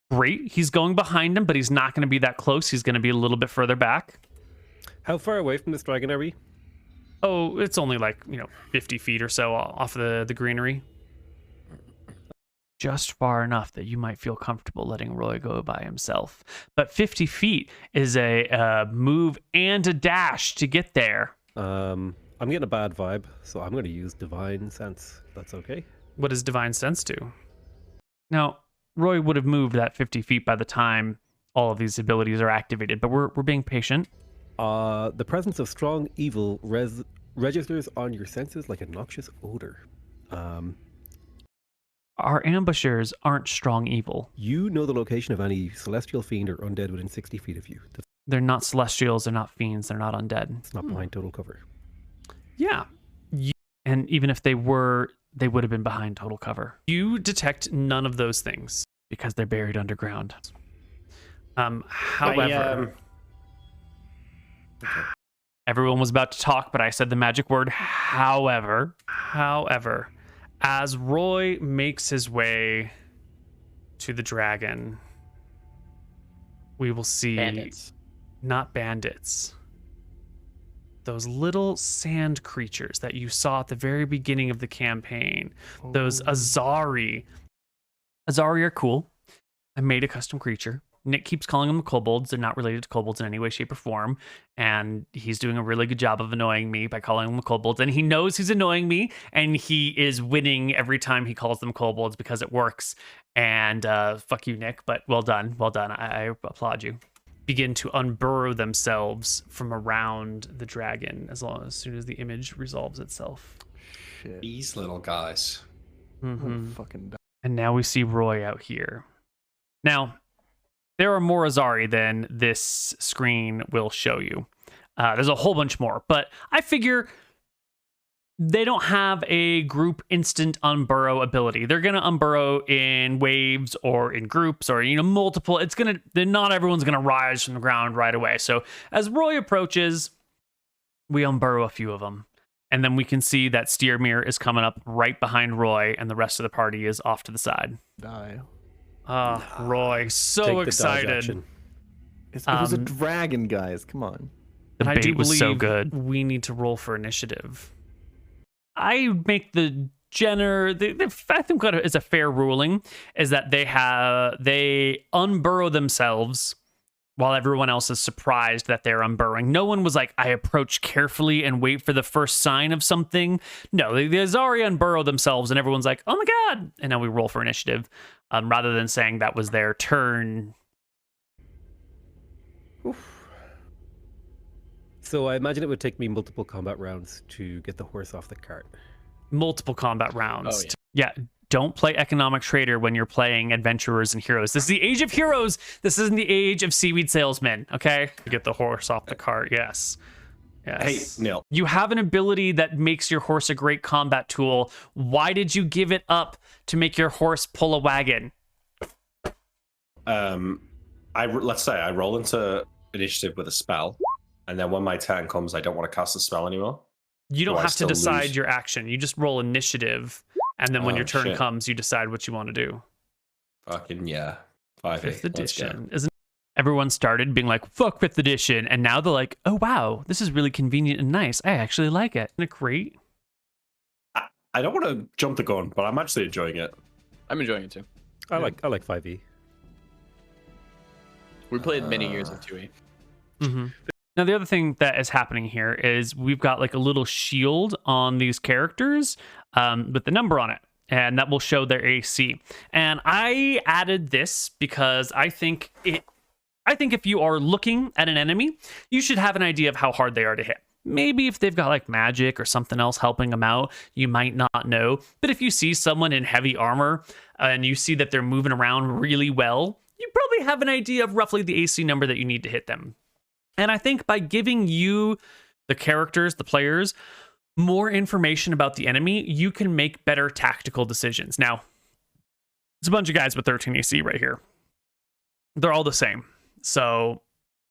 Great. He's going behind him, but he's not going to be that close. He's going to be a little bit further back. How far away from this dragon are we? Oh, it's only like, 50 feet or so off the greenery. Just far enough that you might feel comfortable letting Roy go by himself. But 50 feet is a move and a dash to get there. I'm getting a bad vibe, so I'm going to use Divine Sense. That's okay. What does Divine Sense do? Now, Roy would have moved that 50 feet by the time all of these abilities are activated, but we're being patient. The presence of strong evil registers on your senses like a noxious odor. Our ambushers aren't strong evil. You know the location of any celestial fiend or undead within 60 feet of you. That's They're not celestials, they're not fiends, they're not undead. not behind total cover. Yeah. And even if they were, they would have been behind total cover. You detect none of those things because they're buried underground. However, everyone was about to talk, but I said the magic word, however, as Roy makes his way to the dragon, we will see Bandits. not bandits. Those little sand creatures that you saw at the very beginning of the campaign. Those Azari. Azari are cool. I made a custom creature. Nick keeps calling them kobolds. They're not related to kobolds in any way, shape, or form. And he's doing a really good job of annoying me by calling them kobolds. And he knows he's annoying me. And he is winning every time he calls them kobolds because it works. And fuck you, Nick. But well done. Well done. I applaud you. Begin to unburrow themselves from around the dragon as soon as the image resolves itself. Shit. These little guys. I'm gonna fucking die. And now we see Roy out here. Now, there are more Azari than this screen will show you. There's a whole bunch more, but I figure they don't have a group instant unburrow ability. They're gonna unburrow in waves or in groups or multiple. Not everyone's gonna rise from the ground right away. So as Roy approaches, we unburrow a few of them. And then we can see that Steermere is coming up right behind Roy, and the rest of the party is off to the side. Die. Roy, so Take the dodge excited. action. It was a dragon, guys. Come on. The And bait was so good. We need to roll for initiative. I make the I think what is a fair ruling is that they unburrow themselves while everyone else is surprised that they're unburrowing. No one was like, I approach carefully and wait for the first sign of something. No, the Azari unburrow themselves and everyone's like, oh my God. And now we roll for initiative rather than saying that was their turn. So I imagine it would take me multiple combat rounds to get the horse off the cart. Multiple combat rounds. Oh, yeah. Don't play economic trader when you're playing adventurers and heroes. This is the age of heroes. This isn't the age of seaweed salesmen, okay? Get the horse off the cart, yes. Yes. Hey, Neal. You have an ability that makes your horse a great combat tool. Why did you give it up to make your horse pull a wagon? Let's say I roll into initiative with a spell, and then when my turn comes, I don't want to cast the spell anymore. You don't Do I have to still decide lose? your action. You just roll initiative, and then when Oh, your turn shit. comes, you decide what you want to do. Fucking yeah. 5e. Fifth Let's go. edition. Isn't everyone started being like, fuck 5th edition, and now they're like, oh wow, this is really convenient and nice. I actually like it. Isn't it great? I don't want to jump the gun, but I'm actually enjoying it. I'm enjoying it too. I like 5e. We played many years of 2e. Mm-hmm. Now, the other thing that is happening here is we've got like a little shield on these characters with the number on it, and that will show their AC. And I added this because I think if you are looking at an enemy, you should have an idea of how hard they are to hit. Maybe if they've got like magic or something else helping them out, you might not know. But if you see someone in heavy armor and you see that they're moving around really well, you probably have an idea of roughly the AC number that you need to hit them. And I think by giving you, the characters, the players, more information about the enemy, you can make better tactical decisions. Now, it's a bunch of guys with 13 AC right here. They're all the same. So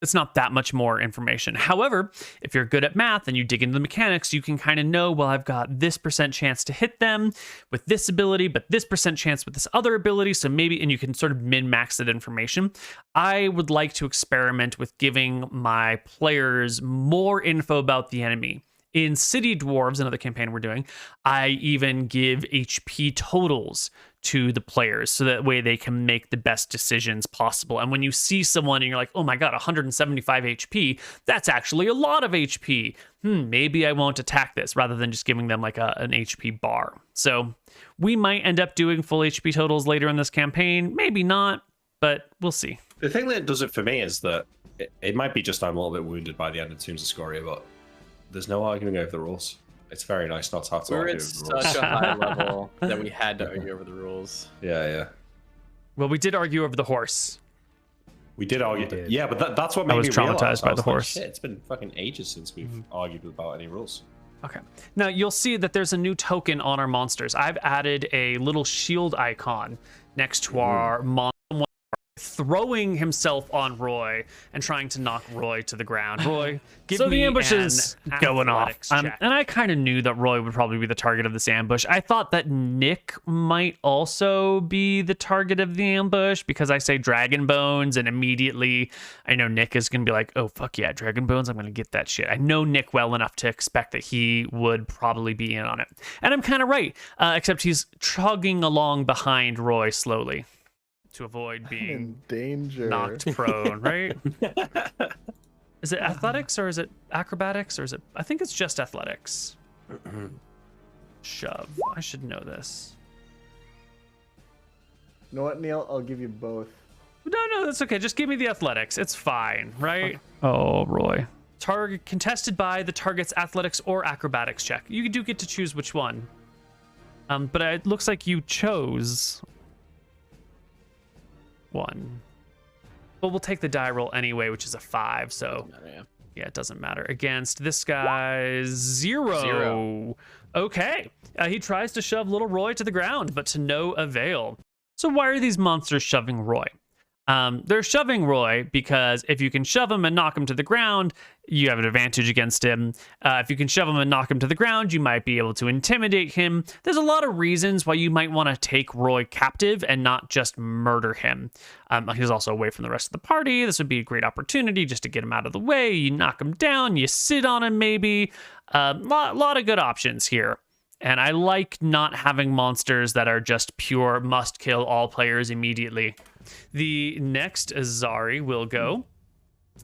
it's not that much more information. However, if you're good at math and you dig into the mechanics, you can kind of know, well, I've got this % chance to hit them with this ability, but this % chance with this other ability. So maybe, and you can sort of min-max that information. I would like to experiment with giving my players more info about the enemy. In City Dwarves, another campaign we're doing, I even give HP totals to the players so that way they can make the best decisions possible. And when you see someone and you're like, oh my god, 175 HP, that's actually a lot of HP. Maybe I won't attack this, rather than just giving them like an HP bar. So we might end up doing full HP totals later in this campaign, maybe not, but we'll see. The thing that does it for me is that it might be just I'm a little bit wounded by the end of Tombs of Scoria, but there's no arguing over the rules. It's very nice not to have to We were argue at over the rules. such a high level that we had to argue over the rules. Yeah. Well, we did argue over the horse. We did argue. did. Yeah, but that's what made I was me traumatized realize. by I the was like, horse. Shit, it's been fucking ages since we've argued about any rules. Okay. Now you'll see that there's a new token on our monsters. I've added a little shield icon next to our monster throwing himself on Roy and trying to knock Roy to the ground. Roy, give So me the ambush is an going off. athletics check. And I kind of knew that Roy would probably be the target of this ambush. I thought that Nick might also be the target of the ambush because I say Dragon Bones, and immediately I know Nick is going to be like, oh, fuck yeah, Dragon Bones, I'm going to get that shit. I know Nick well enough to expect that he would probably be in on it. And I'm kind of right, except he's chugging along behind Roy slowly to avoid being In danger. knocked prone, right? Is it athletics or is it acrobatics or is it? I think it's just athletics. Shove. I should know this. You know what, Neal? I'll give you both. No, that's okay. Just give me the athletics. It's fine, right? Oh, Roy. Target contested by the target's athletics or acrobatics check. You do get to choose which one. But it looks like you chose one. But we'll take the die roll anyway, which is a 5. So yeah, it doesn't matter. Against this guy's 0. Okay. He tries to shove little Roy to the ground, but to no avail. So why are these monsters shoving Roy? They're shoving Roy because if you can shove him and knock him to the ground, you have an advantage against him. If you can shove him and knock him to the ground, you might be able to intimidate him. There's a lot of reasons why you might want to take Roy captive and not just murder him. He's also away from the rest of the party. This would be a great opportunity just to get him out of the way. You knock him down, you sit on him maybe. Lot of good options here. And I like not having monsters that are just pure must kill all players immediately. The next Azari will go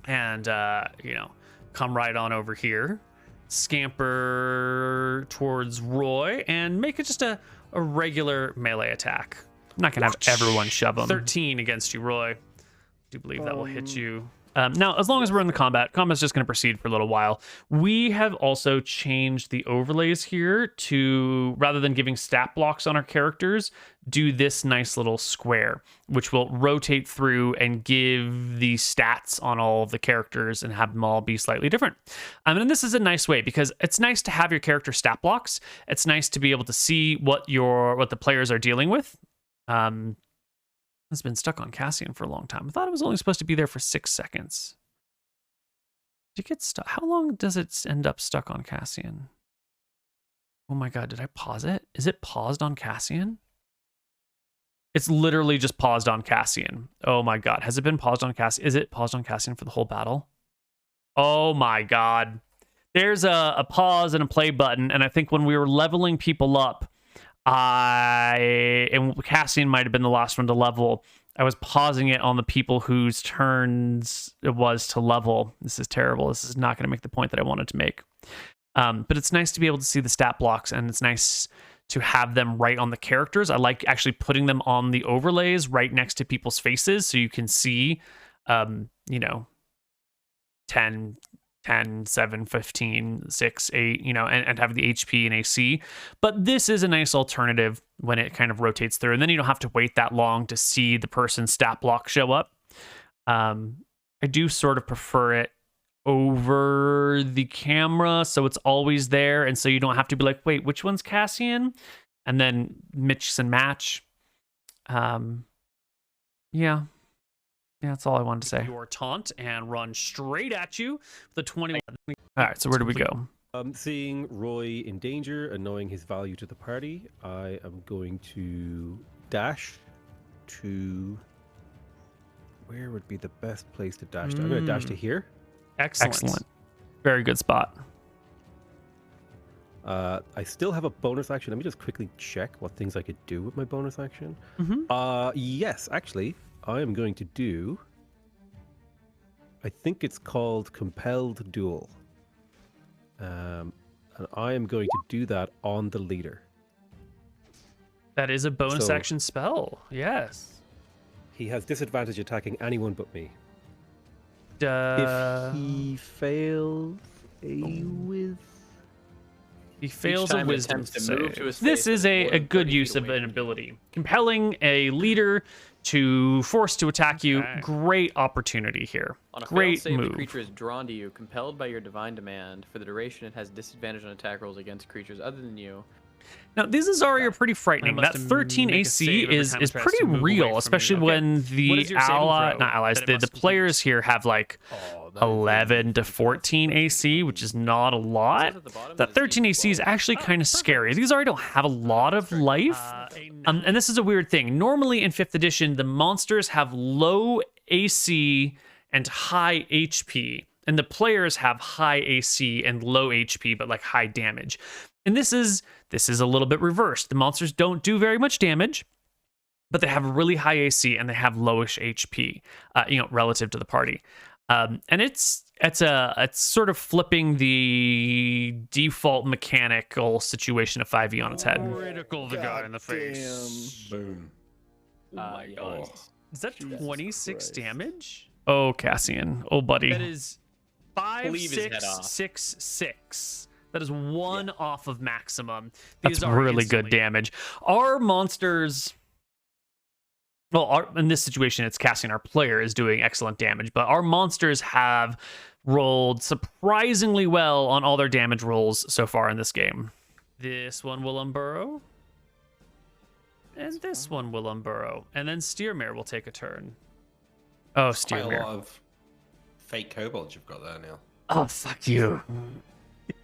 and, come right on over here, scamper towards Roy, and make it just a regular melee attack. I'm not going to have everyone shove him. 13 against you, Roy. I do believe that will hit you. Now, as long as we're in the combat's just going to proceed for a little while. We have also changed the overlays here to, rather than giving stat blocks on our characters, do this nice little square, which will rotate through and give the stats on all of the characters and have them all be slightly different. And this is a nice way, because it's nice to have your character stat blocks. It's nice to be able to see what the players are dealing with. It's been stuck on Cassian for a long time. I thought it was only supposed to be there for 6 seconds. Did it get stuck? How long does it end up stuck on Cassian? Oh my god, did I pause it? Is it paused on Cassian? It's literally just paused on Cassian. Oh my god, has it been paused on Cassian? Is it paused on Cassian for the whole battle? Oh my god. There's a pause and a play button, and I think when we were leveling people up, and Cassian might have been the last one to level, I was pausing it on the people whose turns it was to level. This is terrible. This is not going to make the point that I wanted to make. But it's nice to be able to see the stat blocks, and it's nice to have them right on the characters. I like actually putting them on the overlays right next to people's faces, so you can see, 10, 7, 15, 6, 8, and have the HP and AC. But this is a nice alternative when it kind of rotates through, and then you don't have to wait that long to see the person's stat block show up. I do sort of prefer it over the camera, so it's always there, and so you don't have to be like, wait, which one's Cassian? And then mix and match. Yeah. Yeah, that's all I wanted to say. Your taunt and run straight at you. The 21. All right, so where do we go? Seeing Roy in danger and knowing his value to the party, I am going to dash to... Where would be the best place to dash to? I'm going to dash to here. Excellent. Very good spot. I still have a bonus action. Let me just quickly check what things I could do with my bonus action. Yes, actually, I am going to do... I think it's called Compelled Duel. And I am going to do that on the leader. That is a bonus action spell. Yes. He has disadvantage attacking anyone but me. If he fails he fails a wisdom save. This is a good use of an ability. Compelling a leader to force to attack you. Okay. Great opportunity here. On a Great failed save, move. the creature is drawn to you, compelled by your divine demand. For the duration, it has disadvantage on attack rolls against creatures other than you. Now, these are pretty frightening. That 13 AC is pretty real, especially when the the players here have like 11 to 14 AC, which is not a lot. That 13 AC is actually kind of scary. These already don't have a lot of life. And this is a weird thing. Normally in 5th edition, the monsters have low AC and high HP, and the players have high AC and low HP, but like high damage. And this is a little bit reversed. The monsters don't do very much damage, but they have really high AC and they have lowish HP, relative to the party. And it's sort of flipping the default mechanical situation of 5e on its head. Critical the guy in the face. Boom. Oh my god. Is that 26 damage? Oh, Cassian. Oh, buddy. That is 5, 6, 6, 6. That is one off of maximum. That's really good damage. Our monsters... Well, in this situation, it's Cassian, our player, is doing excellent damage, but our monsters have rolled surprisingly well on all their damage rolls so far in this game. This one will unburrow. And this one will unburrow. And then Steermere will take a turn. Oh, Steermere. Quite a lot of fake kobolds you've got there, Neal. Oh, fuck you.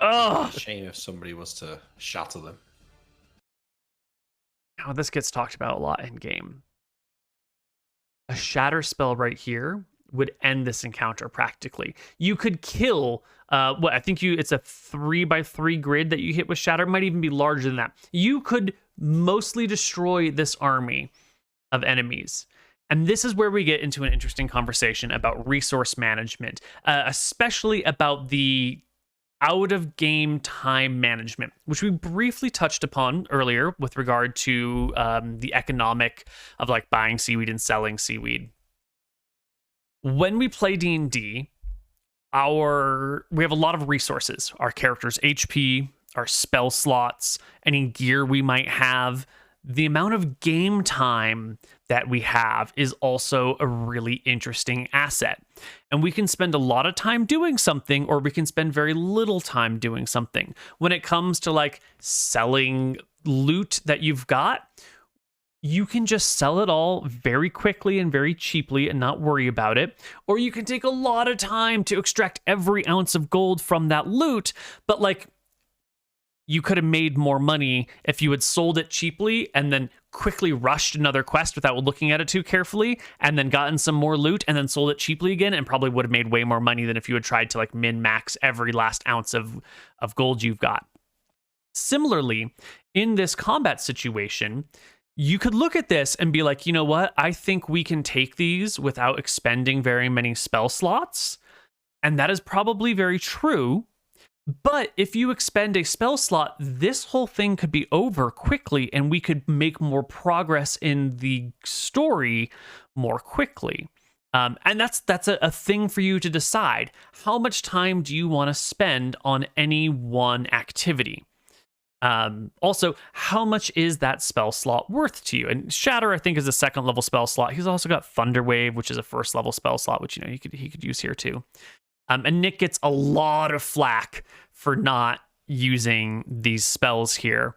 Oh, shame if somebody was to shatter them. Now, this gets talked about a lot in game. A shatter spell right here would end this encounter practically. You could kill I think it's a 3x3 grid that you hit with shatter. It might even be larger than that. You could mostly destroy this army of enemies. And this is where we get into an interesting conversation about resource management, especially about the out-of-game time management, which we briefly touched upon earlier with regard to the economic of like buying seaweed and selling seaweed. when we play D&D, we have a lot of resources. Our character's HP, our spell slots, any gear we might have. The amount of game time that we have is also a really interesting asset. And we can spend a lot of time doing something, or we can spend very little time doing something. When it comes to like selling loot that you've got, you can just sell it all very quickly and very cheaply and not worry about it. Or you can take a lot of time to extract every ounce of gold from that loot, but like, you could have made more money if you had sold it cheaply and then quickly rushed another quest without looking at it too carefully, and then gotten some more loot and then sold it cheaply again, and probably would have made way more money than if you had tried to like min-max every last ounce of gold you've got. Similarly, in this combat situation, you could look at this and be like, you know what? I think we can take these without expending very many spell slots. And that is probably very true. But if you expend a spell slot, this whole thing could be over quickly, and we could make more progress in the story more quickly. And that's a thing for you to decide. How much time do you want to spend on any one activity? Also, how much is that spell slot worth to you? And Shatter, I think, is a second level spell slot. He's also got Thunderwave, which is a first level spell slot, which he could use here too. And Nick gets a lot of flack for not using these spells here.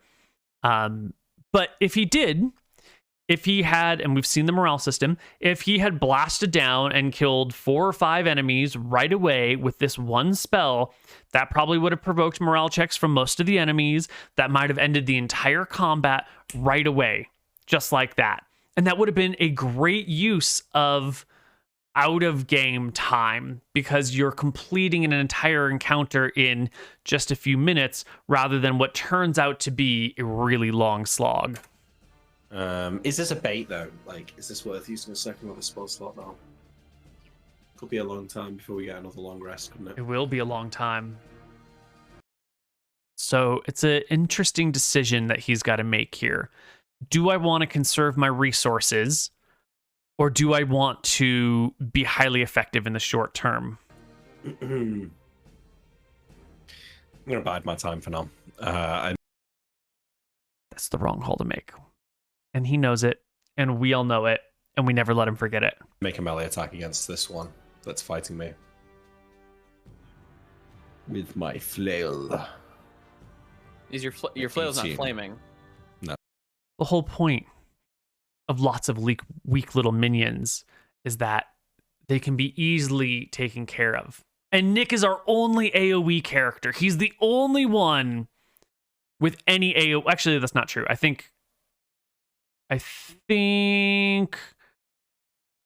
But if he had, and we've seen the morale system, if he had blasted down and killed 4 or 5 enemies right away with this one spell, that probably would have provoked morale checks from most of the enemies. That might have ended the entire combat right away, just like that. And that would have been a great use of out of game time, because you're completing an entire encounter in just a few minutes rather than what turns out to be a really long slog. Is this a bait though? Like, is this worth using a second level spell slot now? Could be a long time before we get another long rest, couldn't it? It will be a long time. So it's an interesting decision that he's got to make here. Do I want to conserve my resources, or do I want to be highly effective in the short term? I'm going to bide my time for now. That's the wrong call to make. And he knows it, and we all know it, and we never let him forget it. Make a melee attack against this one that's fighting me. With my flail. Is your flail's not 18. flaming? No. The whole point of lots of weak little minions is that they can be easily taken care of. And Nick is our only AoE character. He's the only one with any AoE. Actually, that's not true. I think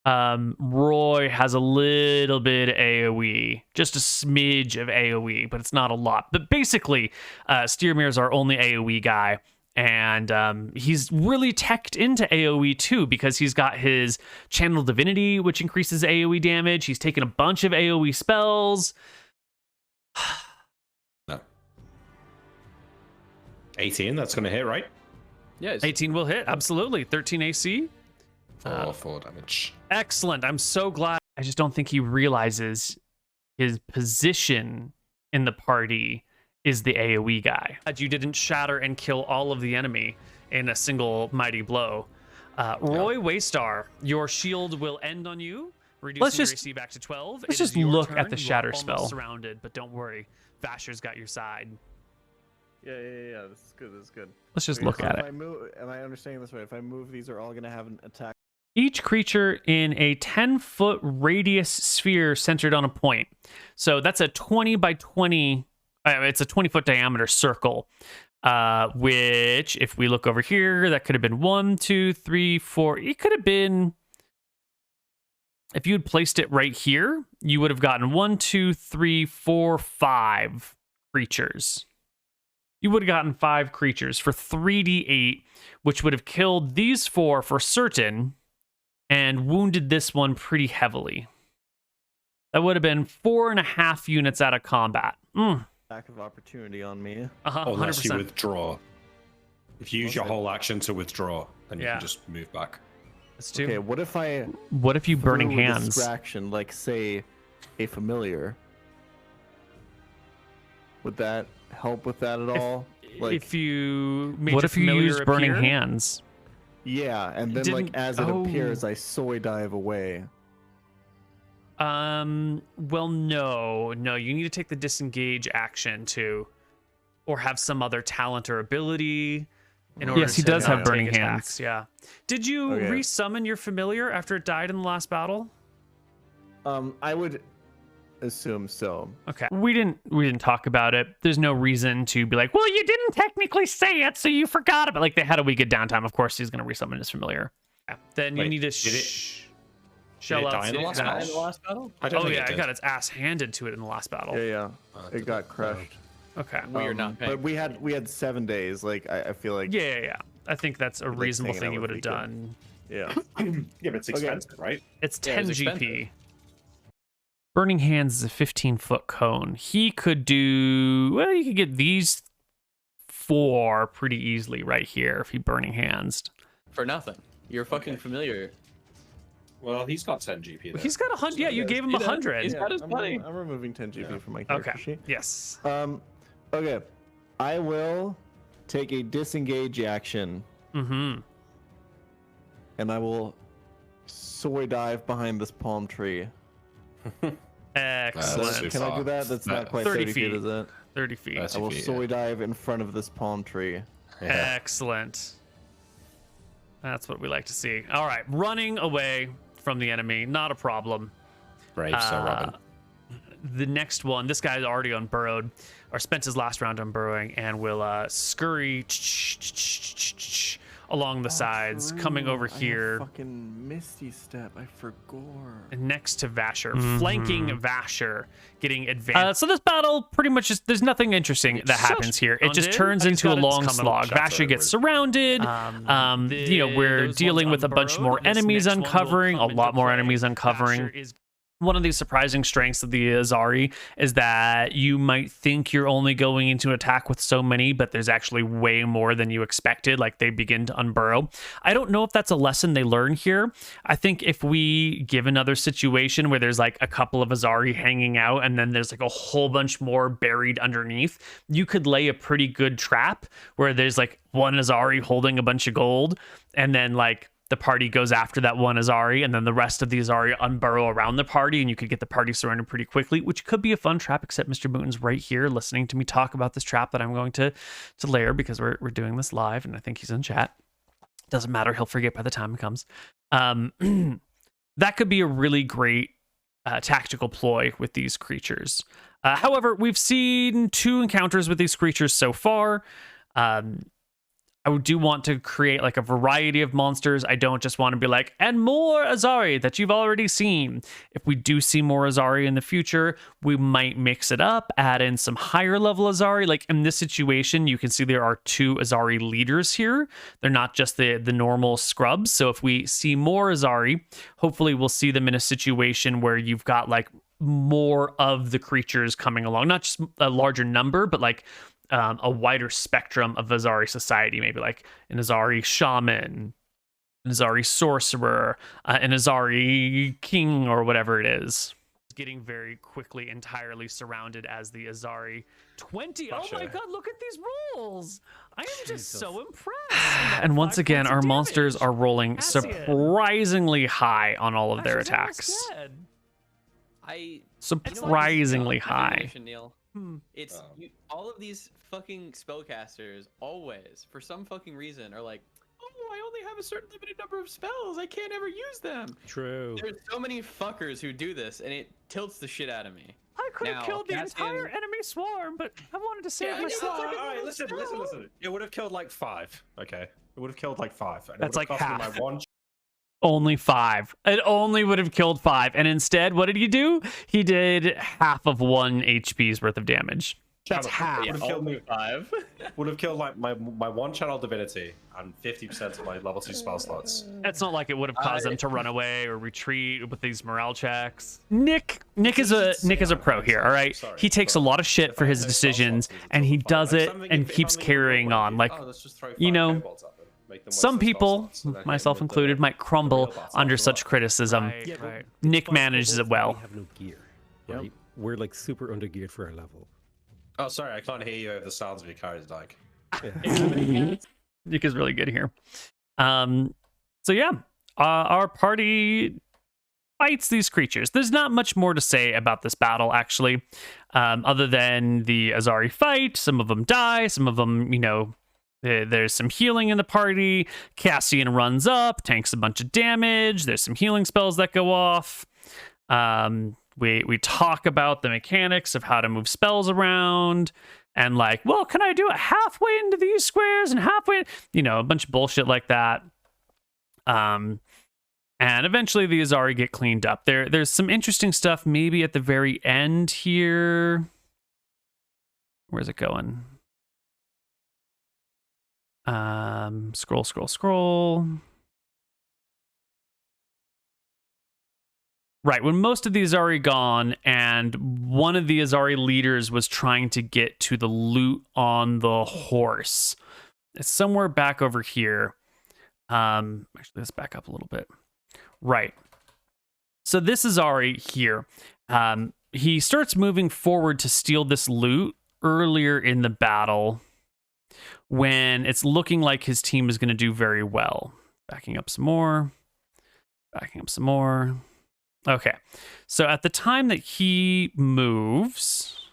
Roy has a little bit of AoE, just a smidge of AoE, but it's not a lot. But basically, Steermere is our only AoE guy. And he's really teched into AoE too, because he's got his Channel Divinity, which increases AoE damage. He's taken a bunch of AoE spells. No. 18, that's going to hit, right? Yeah, 18 will hit, absolutely. 13 AC. 4 damage. Excellent. I'm so glad. I just don't think he realizes his position in the party is the AoE guy. You didn't shatter and kill all of the enemy in a single mighty blow. Roy Waystar, your shield will end on you, reducing your AC back to 12. Let's just look at the shatter spell. Surrounded, but don't worry, Vasher's got your side. Yeah. This is good. This is good. Let's just look at it. Am I understanding this right? If I move, these are all going to have an attack. Each creature in a 10-foot radius sphere centered on a point. So that's a 20 by 20. It's a 20-foot diameter circle, which, if we look over here, that could have been 1, 2, 3, 4. It could have been, if you had placed it right here, you would have gotten 1, 2, 3, 4, 5 creatures. You would have gotten 5 creatures for 3d8, which would have killed these 4 for certain and wounded this one pretty heavily. That would have been 4.5 units out of combat. Lack of opportunity on me. Unless 100%. you withdraw. If you use your whole action to withdraw, then you Yeah. can just move back. That's 2. Okay, what if I What if you burning threw a hands? distraction, like say a familiar? Would that help with that at all? Like, If you made What your if you familiar used burning appear? hands? yeah, and then like Didn't- as it appears, oh. I soy dive away. Well, no, you need to take the disengage action too, or have some other talent or ability. In order Yes, he to does have take burning attacks, hands. Yeah. Did you Okay. resummon your familiar after it died in the last battle? I would assume so. Okay. We didn't talk about it. There's no reason to be like, well, you didn't technically say it, so you forgot about it. Like, they had a week of downtime. Of course, he's going to resummon his familiar. Yeah. Then you Wait, need to did it shell out. die in the some last damage. battle? last battle? I don't Oh think yeah, it it did. got its ass handed to it in the last battle. Yeah, Oh, it got crushed. Okay. We are not paying. But we had 7 days. Like I feel like Yeah. I think that's a like reasonable hanging thing out you with would have Rico. done. yeah. Yeah, but it's Okay. expensive, right? It's Yeah, 10 it's GP. expensive. Burning Hands is a 15-foot cone. He could do, well, you could get these 4 pretty easily right here if he Burning Hands. For nothing. You're fucking familiar. Well, he's got 10 GP. Though. He's got 100. Yeah, you gave him He does. 100. He's got his I'm, money. I'm removing 10 GP from my character Okay. sheet. Yes. Okay. I will take a disengage action, Mm-hmm. and I will soy dive behind this palm tree. Excellent. too Can I do far. that? That's not quite 30 30 feet, feet. is it? 30 feet. That's- I will feet, soy dive in front of this palm tree. Yeah. Excellent. That's what we like to see. All right, running away from the enemy, not a problem. Brave, so Robin. The next one, this guy's already unburrowed, or spent his last round unburrowing, and will scurry along the sides, coming over here. Fucking Misty Step. I forgot. Next to Vasher, flanking Vasher, getting advanced. So this battle pretty much just, there's nothing interesting that happens here. It just turns into a long slog. Vasher gets surrounded. We're dealing with a bunch more enemies uncovering, a lot more enemies uncovering. One of the surprising strengths of the Azari is that you might think you're only going into attack with so many, but there's actually way more than you expected. Like, they begin to unburrow. I don't know if that's a lesson they learn here. I think if we give another situation where there's like a couple of Azari hanging out and then there's like a whole bunch more buried underneath, you could lay a pretty good trap where there's like one Azari holding a bunch of gold, and then like the party goes after that one Azari, and then the rest of the Azari unburrow around the party, and you could get the party surrounded pretty quickly, which could be a fun trap, except Mr. Booton's right here listening to me talk about this trap that I'm going to layer because we're doing this live, and I think he's in chat. Doesn't matter, he'll forget by the time it comes. That could be a really great tactical ploy with these creatures. However, we've seen 2 encounters with these creatures so far. I do want to create like a variety of monsters. I don't just want to be like, and more Azari that you've already seen. If we do see more Azari in the future, we might mix it up, add in some higher level Azari. Like in this situation, you can see there are 2 Azari leaders here. They're not just the normal scrubs. So if we see more Azari, hopefully we'll see them in a situation where you've got like more of the creatures coming along, not just a larger number, but like a wider spectrum of Azari society, maybe like an Azari shaman, an Azari sorcerer, an Azari king, or whatever it is. Getting very quickly entirely surrounded as the Azari 20. Oh my god, look at these rolls! I am just so impressed. And once again, our monsters are rolling surprisingly high on all of their attacks. Surprisingly high. Neal. It's all of these fucking spellcasters always, for some fucking reason, are like, oh, I only have a certain limited number of spells. I can't ever use them. True. There's so many fuckers who do this, and it tilts the shit out of me. I could have Now, killed the Cassian- entire enemy swarm, but I wanted to save Yeah, myself. All right, listen. It would have killed like 5. Okay, it would have killed like 5. And it That's would have like cost me half. my 1 Only 5. It only would have killed 5. And instead, what did he do? He did half of 1 HP's worth of damage. That's half. Would have killed me. 5. Would have killed like my 1 channel divinity and 50% of my level 2 spell slots. It's not like it would have caused them to run away or retreat with these morale checks. Nick is a pro here, all right? He takes a lot of shit for his decisions, and he does it and keeps carrying on. Like, let's just throw 5 you know, kobolds at them. Make them some waste their spell people, slots, so they're hitting myself with the- included, might crumble battle under as such well. criticism. Yeah, but it's Nick fine, manages it but well. We have no gear, Yep. right? We're like super undergeared for our level. Oh, sorry, I can't hear you over the sounds of your character's like. Nick is really good here. So yeah, our party fights these creatures. There's not much more to say about this battle, actually, other than the Azari fight. Some of them die. Some of them, you know, there's some healing in the party. Cassian runs up, tanks a bunch of damage. There's some healing spells that go off. We talk about the mechanics of how to move spells around. And like, well, can I do it halfway into these squares and halfway, you know, a bunch of bullshit like that. And eventually the Azari get cleaned up. There's some interesting stuff maybe at the very end here. Where's it going? Scroll. Right, when most of the Azari gone, and one of the Azari leaders was trying to get to the loot on the horse. It's somewhere back over here. Actually, let's back up a little bit. Right. So this Azari here, he starts moving forward to steal this loot earlier in the battle when it's looking like his team is going to do very well. Backing up some more. Okay, so at the time that he moves,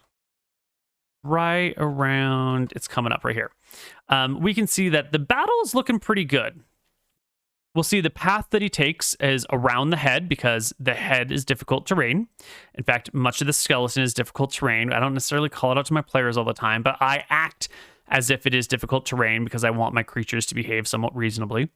right around, it's coming up right here, we can see that the battle is looking pretty good. We'll see the path that he takes is around the head because the head is difficult terrain. In fact, much of the skeleton is difficult terrain. I don't necessarily call it out to my players all the time, but I act as if it is difficult terrain because I want my creatures to behave somewhat reasonably.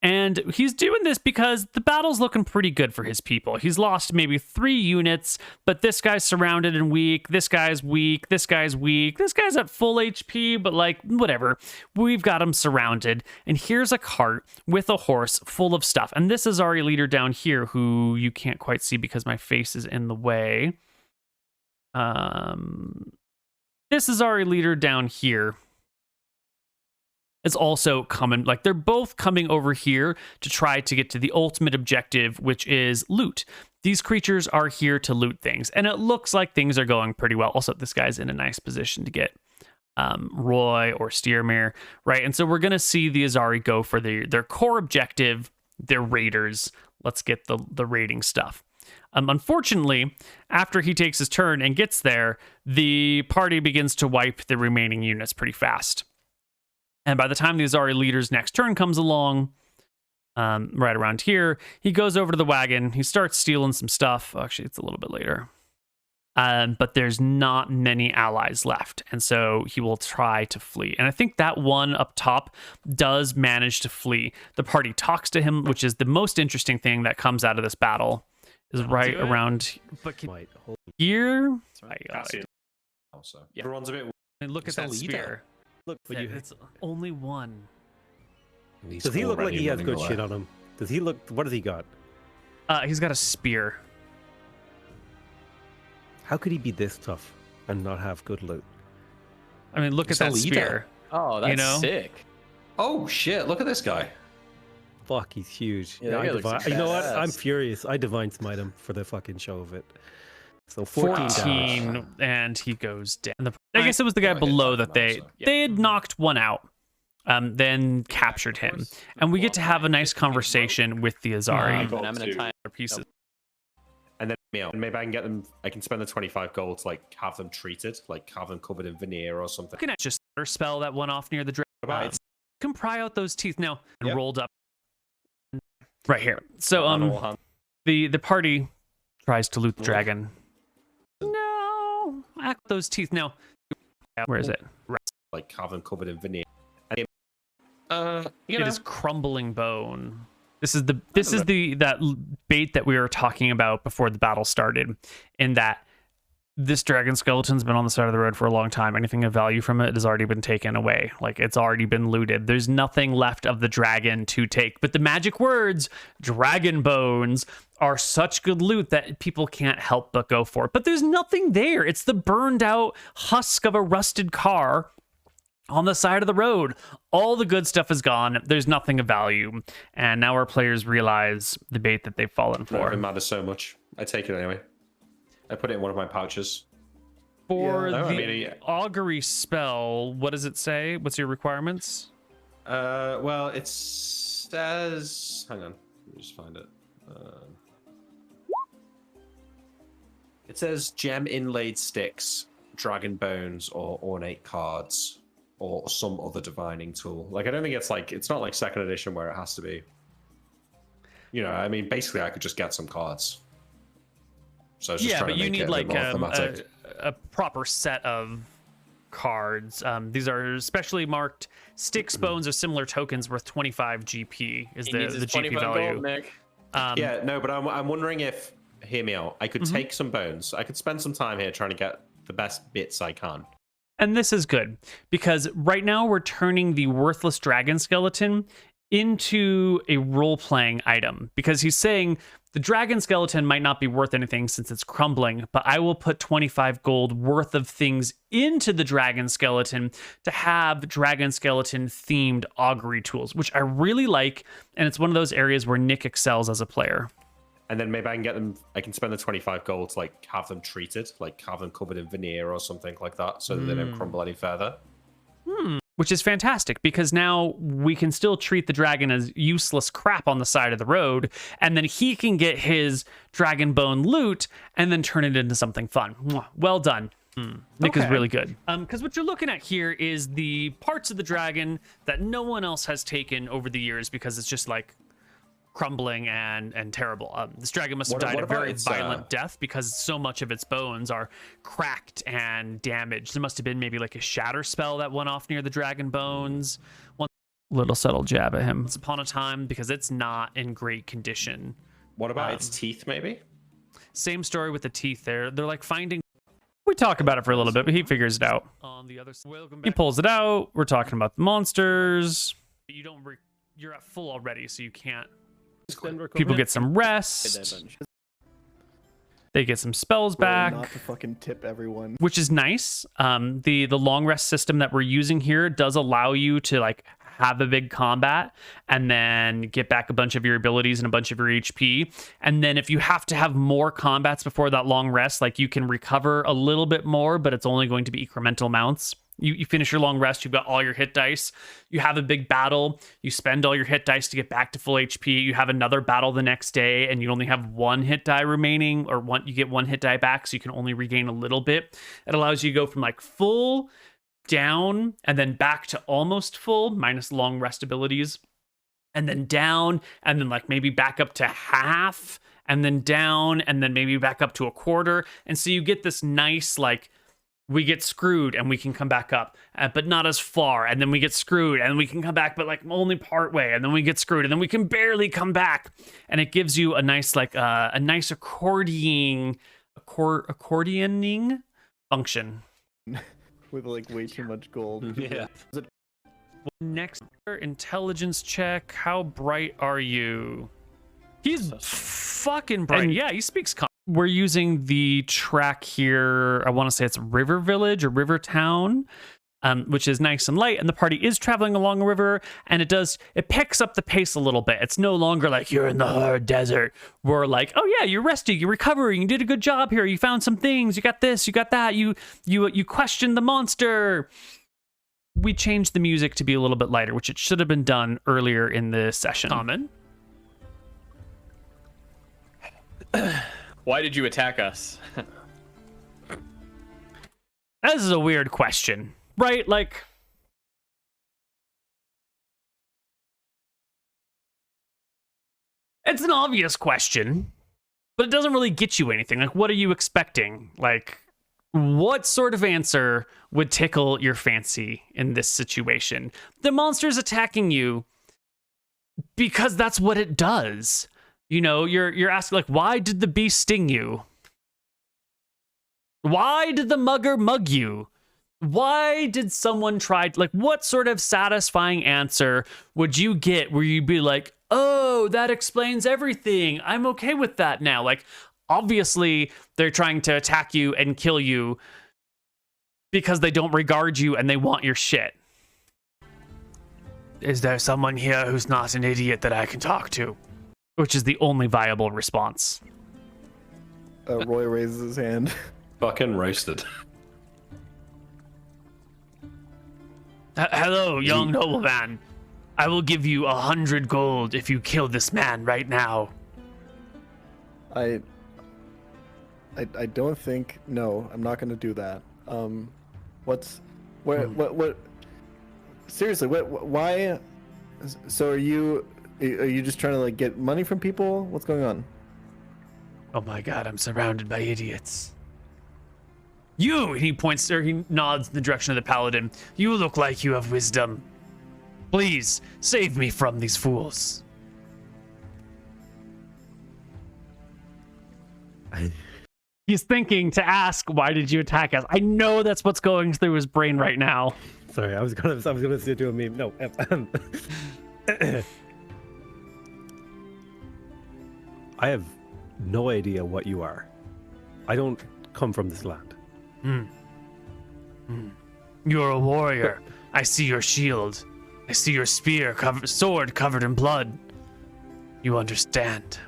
And he's doing this because the battle's looking pretty good for his people. He's lost maybe 3 units, but this guy's surrounded and weak. This guy's weak. This guy's weak. This guy's at full HP, but like, whatever. We've got him surrounded. And here's a cart with a horse full of stuff. And this is our leader down here who you can't quite see because my face is in the way. This is our leader down here. Is also coming, like they're both coming over here to try to get to the ultimate objective, which is loot. These creatures are here to loot things, and it looks like things are going pretty well. Also, this guy's in a nice position to get Roy or Steermere, right? And so we're going to see the Azari go for their core objective, their raiders. Let's get the raiding stuff. Unfortunately, after he takes his turn and gets there, the party begins to wipe the remaining units pretty fast. And by the time the Azari leader's next turn comes along, right around here, he goes over to the wagon. He starts stealing some stuff. Actually, it's a little bit later. But there's not many allies left. And so he will try to flee. And I think that one up top does manage to flee. The party talks to him, which is the most interesting thing that comes out of this battle, is right around here. Also, everyone's a bit. And look at that spear. Look, but it's only one. Does he look like he has good shit on him? Does he look? What has he got? He's got a spear. How could he be this tough and not have good loot? I mean, look at that spear. Oh, that's sick. Oh shit! Look at this guy. Fuck, he's huge. Yeah, you know what? I'm furious. I divine smite him for the fucking show of it. So 14 and he goes down. I guess it was the guy below that they had knocked one out, then captured him, and we get to have a nice conversation with the Azari. And I'm gonna tie their pieces. And then maybe I can get them. I can spend the 25 gold to like have them treated, like have them covered in veneer or something. Can I just spell that one off near the dragon? Can pry out those teeth now. And rolled up right here. So the party tries to loot the dragon. No, act those teeth now. Where is it? Like have them covered in veneer. And It is crumbling bone. This is that bait that we were talking about before the battle started. In that this dragon skeleton's been on the side of the road for a long time. Anything of value from it has already been taken away. Like it's already been looted. There's nothing left of the dragon to take. But the magic words, dragon bones, are such good loot that people can't help but go for it. But there's nothing there. It's the burned out husk of a rusted car on the side of the road. All the good stuff is gone. There's nothing of value. And now our players realize the bait that they've fallen Not for. even matters so much. I take it anyway. I put it in one of my pouches. For Yeah. No, I the mean, augury spell, what does it say? What's your requirements? Well, it says. Hang on, let me just find it. It says gem inlaid sticks, dragon bones, or ornate cards, or some other divining tool. Like, I don't think it's like, it's not like second edition where it has to be. You know, I mean, basically, I could just get some cards. So I was just Yeah, trying but to you make need it a like bit more thematic. a proper set of cards. These are specially marked sticks, bones, or similar tokens worth 25 GP is He needs the his GP 25 value. gold, Nick. Yeah, no, but I'm wondering if, hear me out, I could take some bones. I could spend some time here trying to get the best bits I can. And this is good because right now we're turning the worthless dragon skeleton into a role-playing item, because he's saying the dragon skeleton might not be worth anything since it's crumbling, but I will put 25 gold worth of things into the dragon skeleton to have dragon skeleton themed augury tools, which I really like. And it's one of those areas where Nick excels as a player. And then maybe I can get them, I can spend the 25 gold to like have them treated, like have them covered in veneer or something like that, so that they don't crumble any further. Which is fantastic, because now we can still treat the dragon as useless crap on the side of the road, and then he can get his dragon bone loot and then turn it into something fun. Mwah. Well done. Nick is really good. Because what you're looking at here is the parts of the dragon that no one else has taken over the years, because it's just like crumbling and terrible. This dragon must have died a very violent death, because so much of its bones are cracked and damaged. There must have been maybe like a shatter spell that went off near the dragon bones. One little subtle jab at him. Once upon a time, because it's not in great condition. What about its teeth, maybe? Same story with the teeth there. They're like finding... We talk about it for a little bit, but he figures it out. On the other side, he pulls it out. We're talking about the monsters. You don't... You're at full already, so you can't... People get some rest. They get some spells back, Not to fucking tip everyone. which is nice. The long rest system that we're using here does allow you to like have a big combat and then get back a bunch of your abilities and a bunch of your HP. And then if you have to have more combats before that long rest, like you can recover a little bit more, but it's only going to be incremental amounts. You finish your long rest, you've got all your hit dice, you have a big battle, you spend all your hit dice to get back to full HP, you have another battle the next day, and you only have one hit die remaining, or you get one hit die back, so you can only regain a little bit. It allows you to go from like full down and then back to almost full, minus long rest abilities, and then down, and then like maybe back up to half, and then down, and then maybe back up to a quarter. And so you get this nice like, we get screwed and we can come back up, but not as far. And then we get screwed and we can come back, but like only part way. And then we get screwed and then we can barely come back. And it gives you a nice, like a nice accordioning function. With like way too much gold. Yeah. Next, intelligence check. How bright are you? He's fucking bright. And yeah, he speaks Connar. We're using the track here. I want to say it's River Village or River Town, which is nice and light. And the party is traveling along a river, and it picks up the pace a little bit. It's no longer like you're in the hard desert. We're like, oh yeah, you're resting, you're recovering, you did a good job here. You found some things. You got this, you got that. You questioned the monster. We changed the music to be a little bit lighter, which it should have been done earlier in the session. Common. Why did you attack us? This is a weird question, right? Like, it's an obvious question, but it doesn't really get you anything. Like, what are you expecting? Like, what sort of answer would tickle your fancy in this situation? The monster's attacking you because that's what it does. You know, you're asking, like, why did the beast sting you? Why did the mugger mug you? Why did someone try, like, what sort of satisfying answer would you get where you'd be like, oh, that explains everything. I'm okay with that now. Like, obviously, they're trying to attack you and kill you because they don't regard you and they want your shit. is there someone here who's not an idiot that I can talk to? Which is the only viable response. Roy raises his hand. Fucking roasted. Hello, young nobleman. I will give you 100 gold if you kill this man right now. I don't think. No, I'm not gonna do that. What? Seriously, why? So are you just trying to like get money from people? What's going on? Oh my god, I'm surrounded by idiots. You, and he points, or he nods in the direction of the paladin. You look like you have wisdom. Please, save me from these fools. He's thinking to ask, why did you attack us? I know that's what's going through his brain right now. Sorry, I was gonna do a meme. No. I have no idea what you are. I don't come from this land. You're a warrior. I see your shield. I see your sword covered in blood. You understand.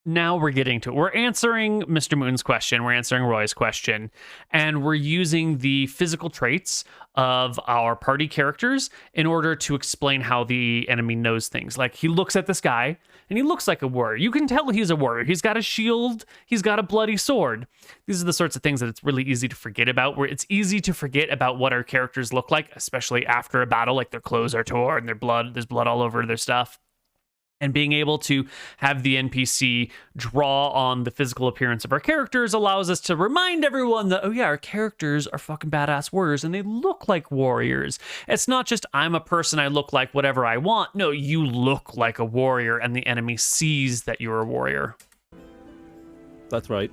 Now we're getting to it. We're answering Mr. Moon's question. We're answering Roy's question. And we're using the physical traits of our party characters in order to explain how the enemy knows things. Like, he looks at this guy, and he looks like a warrior. You can tell he's a warrior. He's got a shield. He's got a bloody sword. These are the sorts of things that it's really easy to forget about, where it's easy to forget about what our characters look like, especially after a battle, like their clothes are torn, there's blood all over their stuff. And being able to have the NPC draw on the physical appearance of our characters allows us to remind everyone that, oh yeah, our characters are fucking badass warriors and they look like warriors. It's not just, I'm a person, I look like whatever I want. No, you look like a warrior and the enemy sees that you're a warrior. That's right.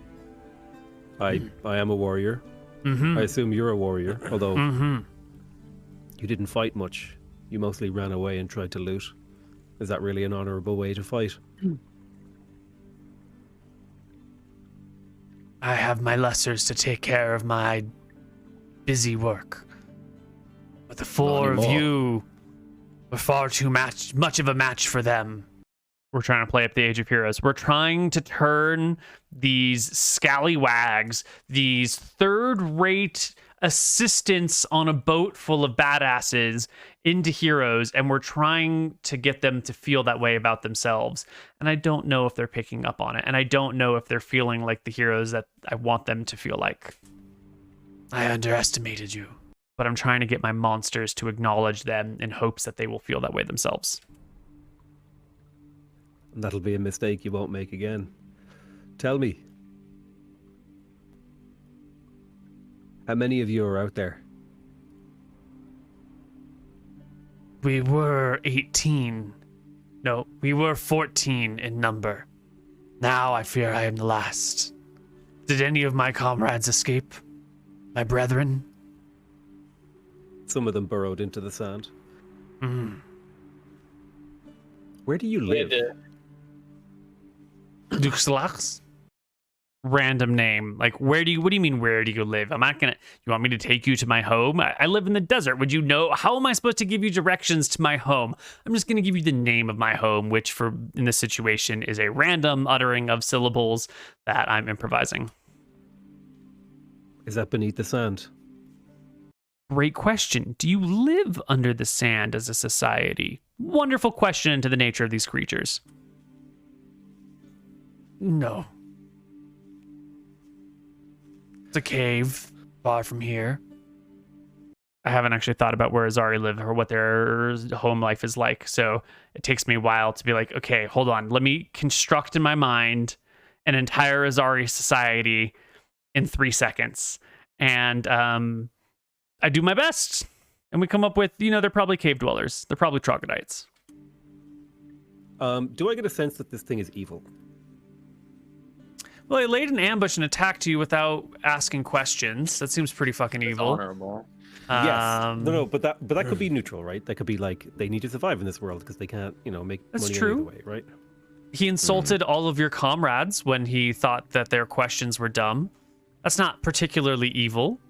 I am a warrior. I assume you're a warrior, although you didn't fight much. You mostly ran away and tried to loot. Is that really an honorable way to fight? I have my lessers to take care of my busy work. But the four of you were far too much of a match for them. We're trying to play up the Age of Heroes. We're trying to turn these scallywags, these third-rate assistants on a boat full of badasses into heroes, and we're trying to get them to feel that way about themselves. And I don't know if they're picking up on it, and I don't know if they're feeling like the heroes that I want them to feel like. I underestimated you, but I'm trying to get my monsters to acknowledge them in hopes that they will feel that way themselves. And that'll be a mistake you won't make again. Tell me, how many of you are out there? We were 18. No, we were 14 in number. Now I fear I am the last. Did any of my comrades escape? My brethren? Some of them burrowed into the sand. Where do you live? Duxlax? Random name. Like, what do you mean, where do you live? I'm not gonna, you want me to take you to my home? I live in the desert. Would you know? How am I supposed to give you directions to my home? I'm just gonna give you the name of my home, which in this situation is a random uttering of syllables that I'm improvising. Is that beneath the sand? Great question. Do you live under the sand as a society? Wonderful question into the nature of these creatures. No. It's a cave far from here. I haven't actually thought about where Azari live or what their home life is like, so it takes me a while to be like, okay, hold on. Let me construct in my mind an entire Azari society in 3 seconds. And I do my best. And we come up with, they're probably cave dwellers. They're probably troglodytes. Do I get a sense that this thing is evil? Well, they laid an ambush and attacked you without asking questions. That seems pretty fucking evil. Honorable. Yes. No, but that could be neutral, right? That could be like they need to survive in this world because they can't, make That's money true. any other way, right? He insulted all of your comrades when he thought that their questions were dumb. That's not particularly evil.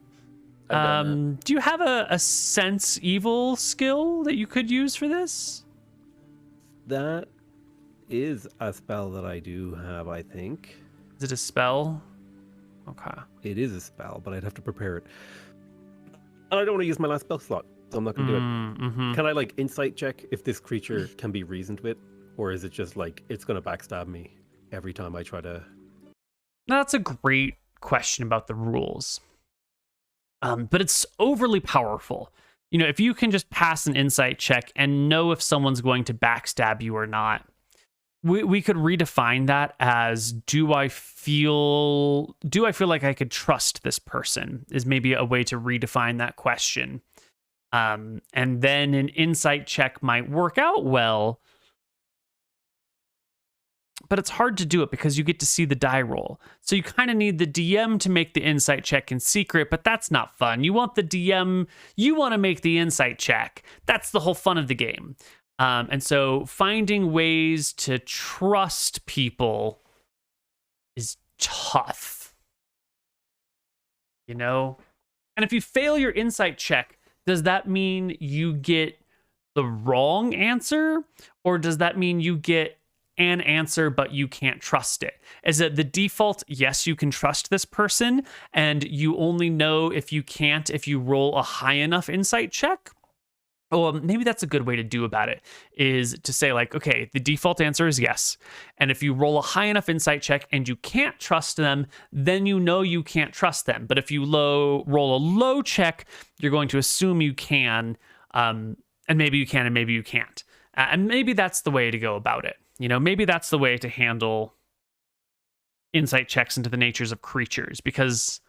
I've done that. Do you have a sense evil skill that you could use for this? That is a spell that I do have, I think. Is it a spell? Okay. It is a spell, but I'd have to prepare it. And I don't want to use my last spell slot, so I'm not going to do it. Mm-hmm. Can I, like, insight check if this creature can be reasoned with? Or is it just, like, it's going to backstab me every time I try to... That's a great question about the rules. But it's overly powerful. You know, if you can just pass an insight check and know if someone's going to backstab you or not, we could redefine that as do I feel like I could trust this person is maybe a way to redefine that question. And then an insight check might work out well, but it's hard to do it because you get to see the die roll. So you kind of need the DM to make the insight check in secret, but that's not fun. You want the DM, you want to make the insight check. That's the whole fun of the game. And so finding ways to trust people is tough. You know? And if you fail your insight check, does that mean you get the wrong answer? Or does that mean you get an answer, but you can't trust it? Is it the default, yes, you can trust this person, and you only know if you can't if you roll a high enough insight check? Well, maybe that's a good way to do about it, is to say like, okay, the default answer is yes. And if you roll a high enough insight check and you can't trust them, then you know you can't trust them. But if you roll a low check, you're going to assume you can, and maybe you can and maybe you can't. And maybe that's the way to go about it. You know, maybe that's the way to handle insight checks into the natures of creatures, because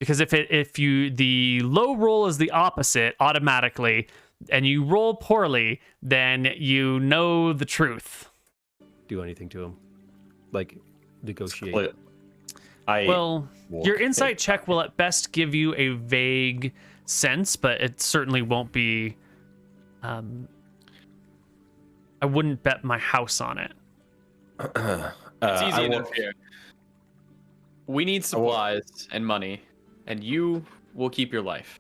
if the low roll is the opposite automatically and you roll poorly, then you know the truth. Do anything to him. Like, negotiate. Your insight check will at best give you a vague sense, but it certainly won't be... I wouldn't bet my house on it. It's easy enough here. We need supplies and money, and you will keep your life.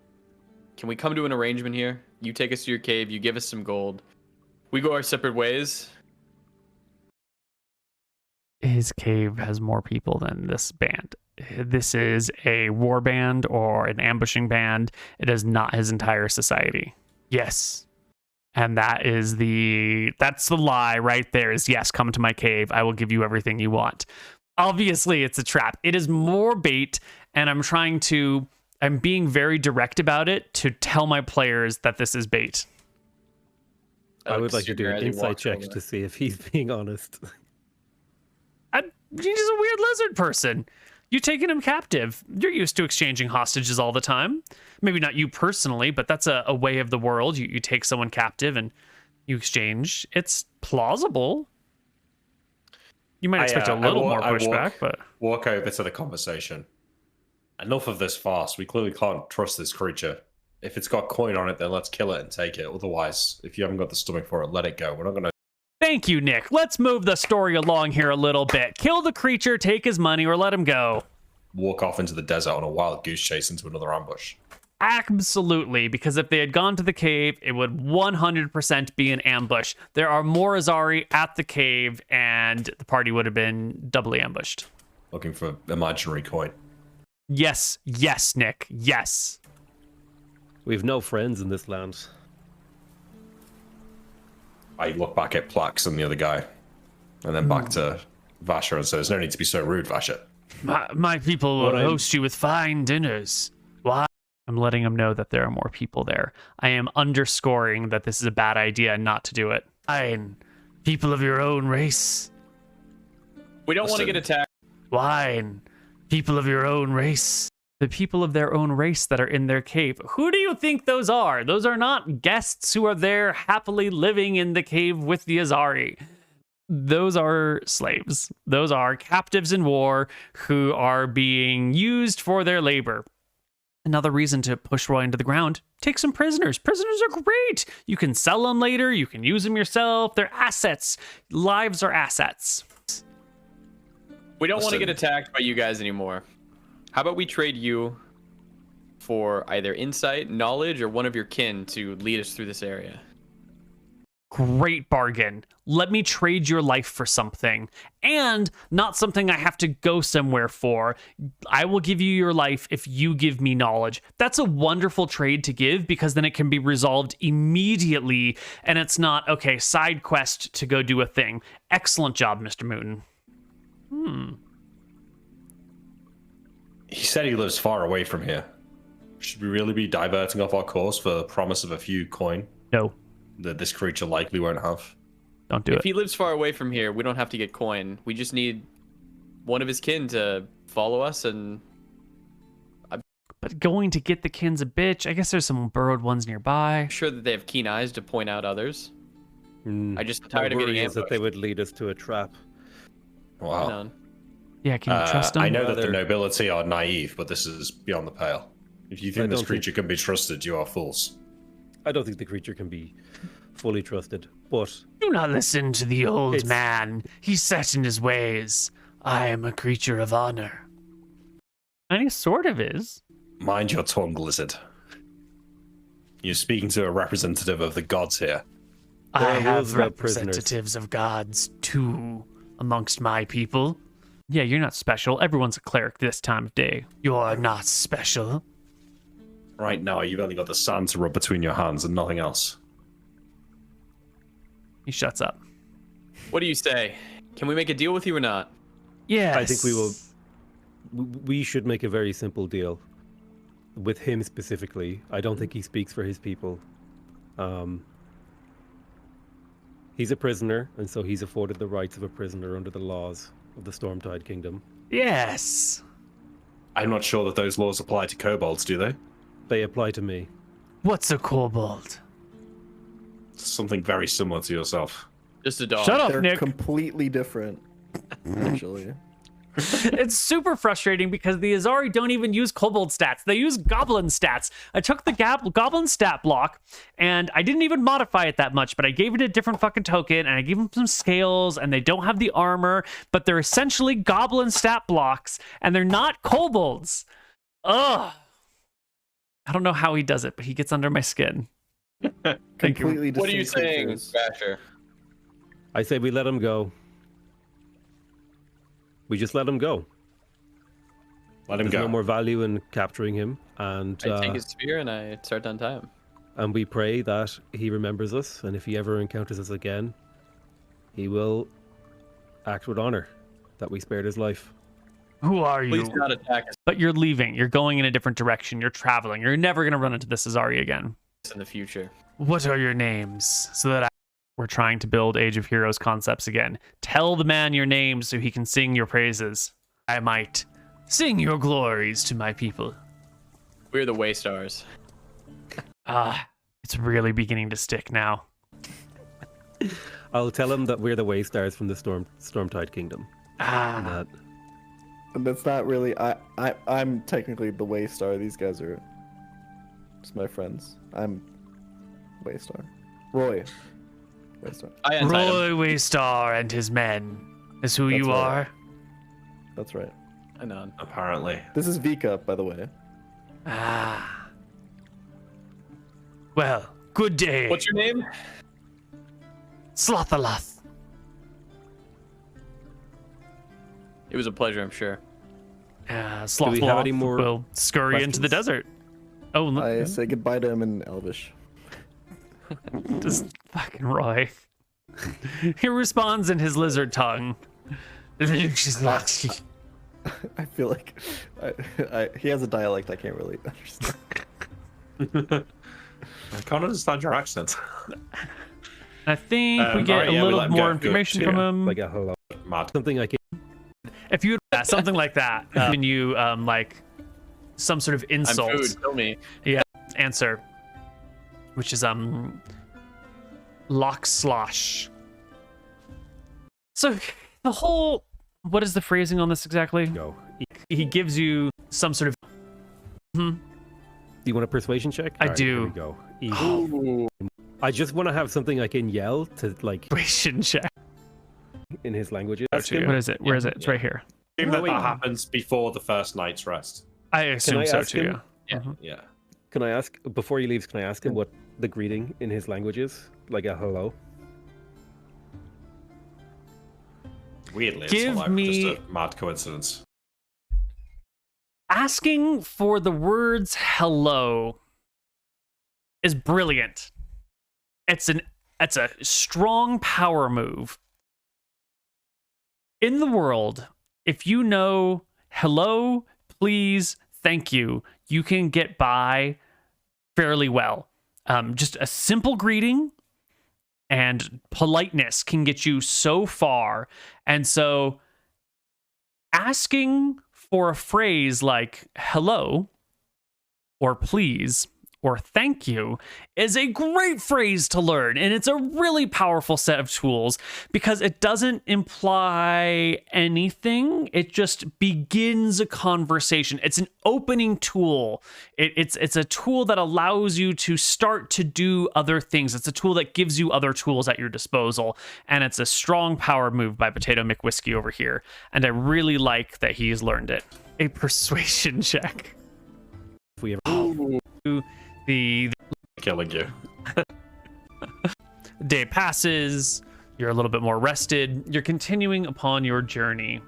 Can we come to an arrangement here? You take us to your cave, you give us some gold. We go our separate ways. His cave has more people than this band. This is a war band or an ambushing band. It is not his entire society. Yes. And that's the lie right there is, yes, come to my cave. I will give you everything you want. Obviously, it's a trap. It is more bait, and I'm being very direct about it to tell my players that this is bait. I would like to do an insight check to see if he's being honest. He's a weird lizard person. You taking him captive. You're used to exchanging hostages all the time. Maybe not you personally, but that's a way of the world. You take someone captive and you exchange. It's plausible. You might expect a little more pushback, but... Walk over to the conversation. Enough of this farce. We clearly can't trust this creature. If it's got coin on it, then let's kill it and take it. Otherwise, if you haven't got the stomach for it, let it go. We're not going to... Thank you, Nick. Let's move the story along here a little bit. Kill the creature, take his money, or let him go. Walk off into the desert on a wild goose chase into another ambush. Absolutely, because if they had gone to the cave, it would 100% be an ambush. There are more Azari at the cave, and the party would have been doubly ambushed. Looking for imaginary coin. Yes, Nick, yes. We have no friends in this land. I look back at Plax and the other guy, and then back to Vasher and says, "No need to be so rude, Vasher. My people will host you with fine dinners. Why?" I'm letting him know that there are more people there. I am underscoring that this is a bad idea and not to do it. Fine. People of your own race. We don't want to get attacked. Wine. People of your own race. The people of their own race that are in their cave. Who do you think those are? Those are not guests who are there happily living in the cave with the Azari. Those are slaves. Those are captives in war who are being used for their labor. Another reason to push Roy into the ground, take some prisoners. Prisoners are great. You can sell them later. You can use them yourself. They're assets. Lives are assets. We don't want to get attacked by you guys anymore. How about we trade you for either insight, knowledge, or one of your kin to lead us through this area. Great bargain. Let me trade your life for something, and not something I have to go somewhere for. I will give you your life if you give me knowledge. That's a wonderful trade to give, because then it can be resolved immediately, and it's not, okay, side quest to go do a thing. Excellent job, Mr. Mooten. He said he lives far away from here. Should we really be diverting off our course for the promise of a few coin No, that this creature likely won't have? don't do If it. he lives far away from here, we don't have to get coin. We just need one of his kin to follow us, and But going to get the kin's a bitch. I guess there's some burrowed ones nearby. I'm sure that they have keen eyes to point out others. I just My tired of getting worry is that ambushed. they would lead us to a trap. Wow. None. Yeah, can you trust them? I know that the Rather- nobility are naive, but this is beyond the pale. If you I think this don't creature can be trusted, you are fools. I don't think the creature can be fully trusted, but Do not listen to the old It's- man. He's set in his ways. I am a creature of honor. And he sort of is. Mind your tongue, lizard. You're speaking to a representative of the gods here. There I are have rules about prisoners. representatives of gods too amongst my people. Yeah, you're not special. Everyone's a cleric this time of day. You're not special. Right now, you've only got the sand to rub between your hands and nothing else. He shuts up. What do you say? Can we make a deal with you or not? Yes. I think we will. We should make a very simple deal with him specifically. I don't think he speaks for his people. He's a prisoner, and so he's afforded the rights of a prisoner under the laws of the Stormtide Kingdom. Yes. I'm not sure that those laws apply to kobolds, do they? They apply to me. What's a kobold? Something very similar to yourself. Just a dog. Shut up, They're Nick. completely different, actually. It's super frustrating because the Azari don't even use kobold stats. They use goblin stats. I took the goblin stat block and I didn't even modify it that much, but I gave it a different fucking token and I gave them some scales, and they don't have the armor, but they're essentially goblin stat blocks and they're not kobolds. Ugh. I don't know how he does it, but he gets under my skin. Thank you. Completely What are you distinct saying, creatures. Basher? I say we let him go. We just let him go. Let him There's go. no more value in capturing him, and I take his spear and I start to untie him. and we pray that he remembers us, and if he ever encounters us again, he will act with honor that we spared his life. Who are you? Please not attack us But you're leaving. You're going in a different direction. You're traveling. You're never going to run into this Azari again. in the future. What are your names? So that we're trying to build Age of Heroes concepts again. Tell the man your name so he can sing your praises. I might sing your glories to my people. We're the Waystars. It's really beginning to stick now. I'll tell him that we're the Waystars from the Stormtide Kingdom. And that And that's not really. I'm technically the Waystar. These guys are just my friends. I'm Waystar. Roy. Waystar. I untied him. Roy Waystar and his men is who That's you right. are. That's right. I know. Apparently. This is Vika, by the way. Well, good day. What's your name? Slothalath. It was a pleasure, I'm sure. we have Slothaloth any more will scurry into the questions? desert. Oh, look, I say goodbye to him in Elvish. just fucking Roy. He responds in his lizard tongue. She's not. I feel like he has a dialect I can't really understand. I can't understand your accent. I think we get alright, a yeah, we little let him more go. information Good. from him. like a hello. Mad. Something I can. If you had something like that, when you like some sort of I'm insult food. Kill me. answer, which is lock slosh. So the whole, what is the phrasing on this exactly? Go. He gives you some sort of Do you want a persuasion check? I Alright, do. Here we go. Easy. I just want to have something I can yell to like persuasion check. in his languages. Ask him. What is it? Where is it? It's right here. Assume that Wait. that happens before the first night's rest. I assume I so ask too. him? Yeah. Yeah. Yeah. Can I ask, before he leaves, can I ask him what the greeting in his language is? Like a hello? Weirdly, it's Give just me- a mad coincidence. Asking for the words hello is brilliant. It's a strong power move. In the world, if you know hello, please, thank you, you can get by fairly well. Just a simple greeting and politeness can get you so far. And so asking for a phrase like hello or please or thank you is a great phrase to learn. And it's a really powerful set of tools because it doesn't imply anything. It just begins a conversation. It's an opening tool. It's a tool that allows you to start to do other things. It's a tool that gives you other tools at your disposal. And it's a strong power move by Potato McWhiskey over here. And I really like that he's learned it. A persuasion check. If we ever... The Killing you. day passes, you're a little bit more rested, you're continuing upon your journey.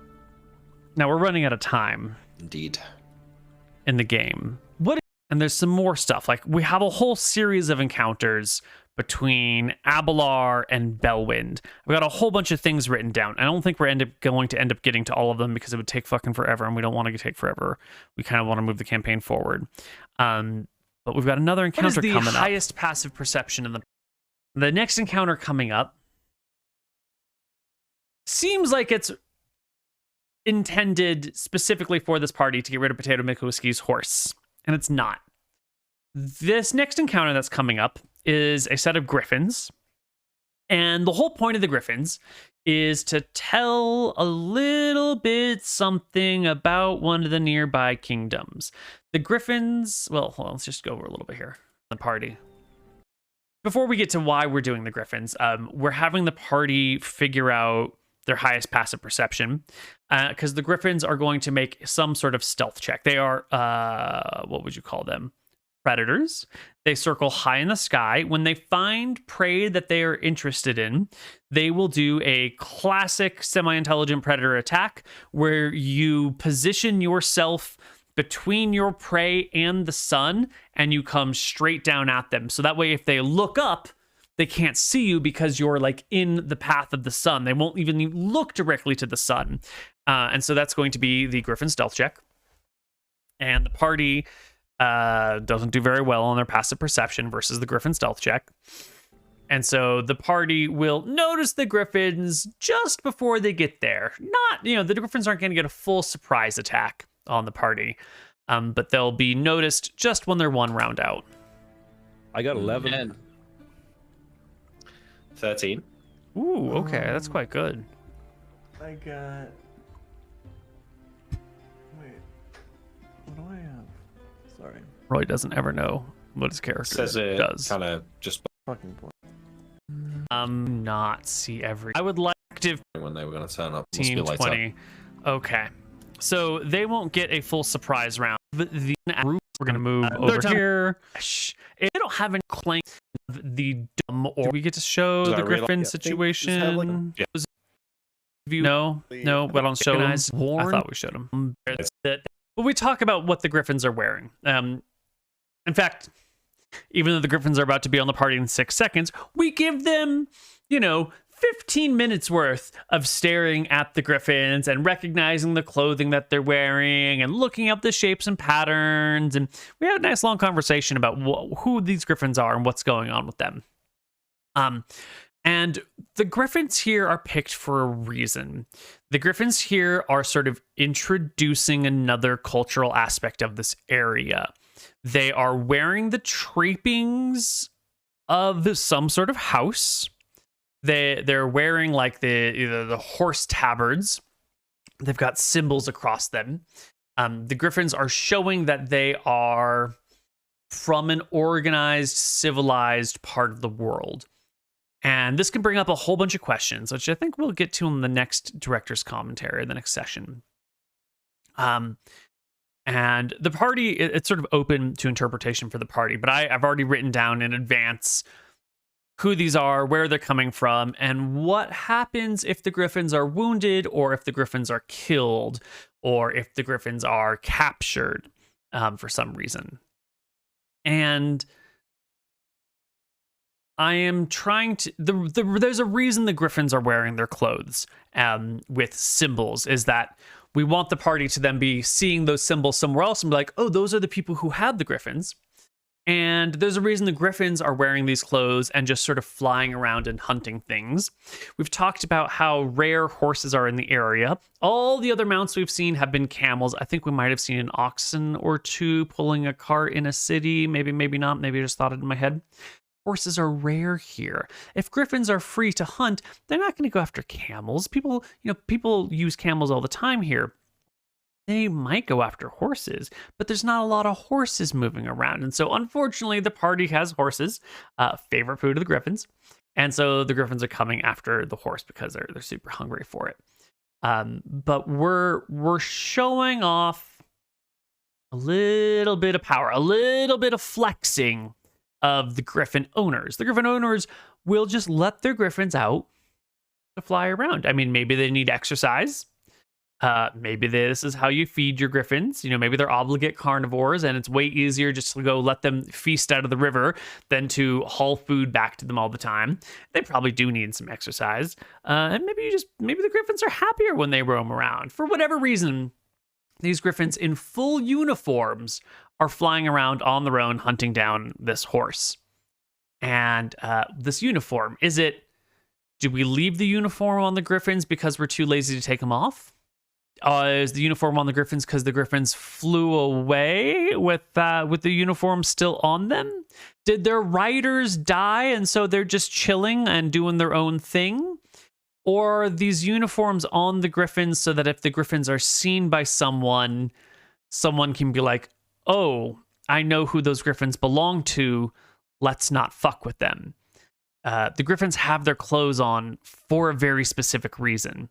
Now we're running out of time Indeed. in the game. And there's some more stuff. Like we have a whole series of encounters between Abelar and Bellwind. I've got a whole bunch of things written down. I don't think we're going to end up getting to all of them because it would take fucking forever, and we don't want to take forever. We kind of want to move the campaign forward. But we've got another encounter coming up. What is the highest passive perception in the next encounter coming up? Seems like it's intended specifically for this party to get rid of Potato McWhiskey's horse, and it's not. This next encounter that's coming up is a set of griffins, and the whole point of the griffins is to tell a little bit something about one of the nearby kingdoms. The griffins, well, hold on, let's just go over a little bit here. The party. Before we get to why we're doing the griffins, we're having the party figure out their highest passive perception, because the griffins are going to make some sort of stealth check. They are, what would you call them? Predators. They circle high in the sky. When they find prey that they are interested in, they will do a classic semi-intelligent predator attack where you position yourself between your prey and the sun and you come straight down at them. So that way, if they look up, they can't see you because you're like in the path of the sun. They won't even look directly to the sun. And so that's going to be the Griffin stealth check. And the party doesn't do very well on their passive perception versus the Griffin stealth check. And so the party will notice the Griffins just before they get there. Not, the Griffins aren't going to get a full surprise attack on the party, but they'll be noticed just when they're one round out. I got 11. 10. 13. Ooh, okay, that's quite good. I got. Wait. What do I have? Sorry. Roy doesn't ever know what his character Says it does. kind of just Fucking point. Not see every. I would like to when they were going to turn up. Must be 15, later. 20. Okay. So they won't get a full surprise round. The group, we're going to move over here. They don't have any claim the dumb or do we get to show Does the that really- Griffin Yeah, situation? have, like, Yeah. No, but on show I thought we showed them. But we talk about what the Griffins are wearing. In fact, even though the Griffins are about to be on the party in 6 seconds, we give them, 15 minutes worth of staring at the Griffins and recognizing the clothing that they're wearing and looking up the shapes and patterns. And we had a nice long conversation about who these Griffins are and what's going on with them. And the Griffins here are picked for a reason. The Griffins here are sort of introducing another cultural aspect of this area. They are wearing the trappings of some sort of house. They're wearing like the horse tabards. They've got symbols across them. The Griffins are showing that they are from an organized, civilized part of the world. And this can bring up a whole bunch of questions, which I think we'll get to in the next director's commentary, the next session. And the party, it's sort of open to interpretation for the party, but I've already written down in advance who these are, where they're coming from, and what happens if the Griffins are wounded, or if the Griffins are killed, or if the Griffins are captured for some reason. And I am trying to... there's a reason the Griffins are wearing their clothes with symbols, is that we want the party to then be seeing those symbols somewhere else and be like, oh, those are the people who had the Griffins. And there's a reason the Griffins are wearing these clothes and just sort of flying around and hunting things. We've talked about how rare horses are in the area. All the other mounts we've seen have been camels. I think we might have seen an oxen or two pulling a cart in a city. Maybe not. Maybe I just thought it in my head. Horses are rare here. If Griffins are free to hunt, they're not going to go after camels. People use camels all the time here. They might go after horses, but there's not a lot of horses moving around. And so unfortunately, the party has horses, favorite food of the Griffins. And so the Griffins are coming after the horse because they're super hungry for it. But we're showing off a little bit of power, a little bit of flexing of the Griffin owners. The Griffin owners will just let their Griffins out to fly around. I mean, maybe they need exercise. Maybe this is how you feed your Griffins. Maybe they're obligate carnivores and it's way easier just to go let them feast out of the river than to haul food back to them all the time. They probably do need some exercise. And maybe the Griffins are happier when they roam around. For whatever reason, these Griffins in full uniforms are flying around on their own, hunting down this horse. And this uniform, do we leave the uniform on the Griffins because we're too lazy to take them off? Is the uniform on the Griffins because the Griffins flew away with the uniform still on them? Did their riders die and so they're just chilling and doing their own thing? Or are these uniforms on the Griffins so that if the Griffins are seen by someone can be like, oh, I know who those Griffins belong to. Let's not fuck with them. The Griffins have their clothes on for a very specific reason.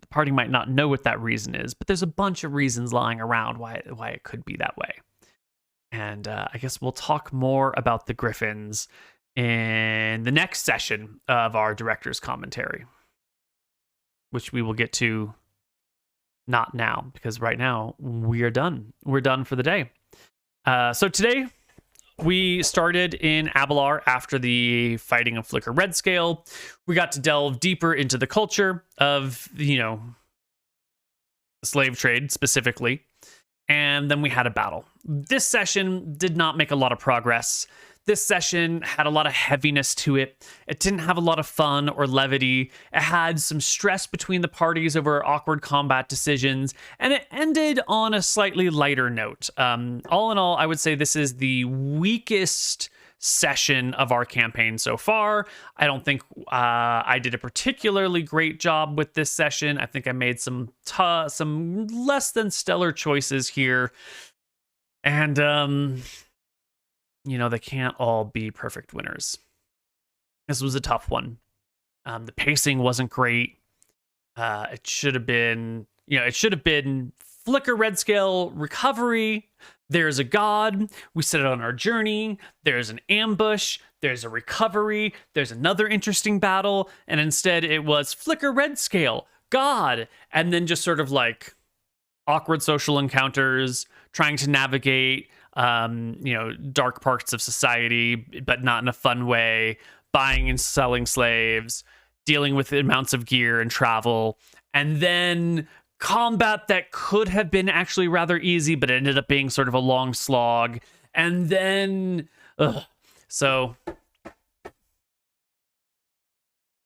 The party might not know what that reason is, but there's a bunch of reasons lying around why it could be that way. And I guess we'll talk more about the Griffins in the next session of our director's commentary, which we will get to not now, because right now we are done. We're done for the day. So today we started in Abelar after the fighting of Flicker Red Scale. We got to delve deeper into the culture of, the slave trade specifically. And then we had a battle. This session did not make a lot of progress. This session had a lot of heaviness to it. It didn't have a lot of fun or levity. It had some stress between the parties over awkward combat decisions, and it ended on a slightly lighter note. All in all, I would say this is the weakest session of our campaign so far. I don't think I did a particularly great job with this session. I think I made some less than stellar choices here. And they can't all be perfect winners. This was a tough one. The pacing wasn't great. It should have been Flicker Red Scale recovery. There's a god. We set it on our journey. There's an ambush. There's a recovery. There's another interesting battle. And instead it was Flicker Red Scale, god. And then just sort of like awkward social encounters, trying to navigate dark parts of society, but not in a fun way, buying and selling slaves, dealing with amounts of gear and travel, and then combat that could have been actually rather easy, but ended up being sort of a long slog. And then, so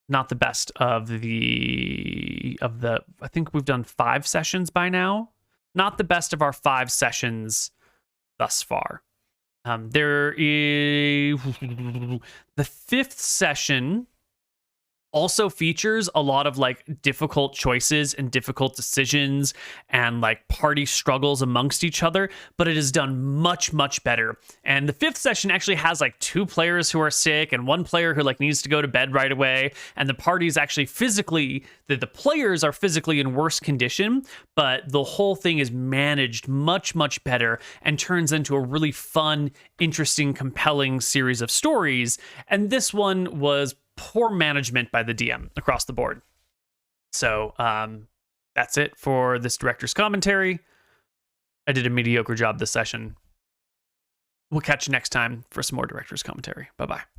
not the best of the, I think we've done 5 sessions by now. Not the best of our 5 sessions thus far. There is the 5th session also features a lot of like difficult choices and difficult decisions and like party struggles amongst each other, but it is done much, much better. And the 5th session actually has like 2 players who are sick and 1 player who like needs to go to bed right away. And the party is actually physically, the players are physically in worse condition, but the whole thing is managed much, much better and turns into a really fun, interesting, compelling series of stories. And this one was poor management by the DM across the board. So that's it for this director's commentary. I did a mediocre job this session. We'll catch you next time for some more director's commentary. Bye-bye.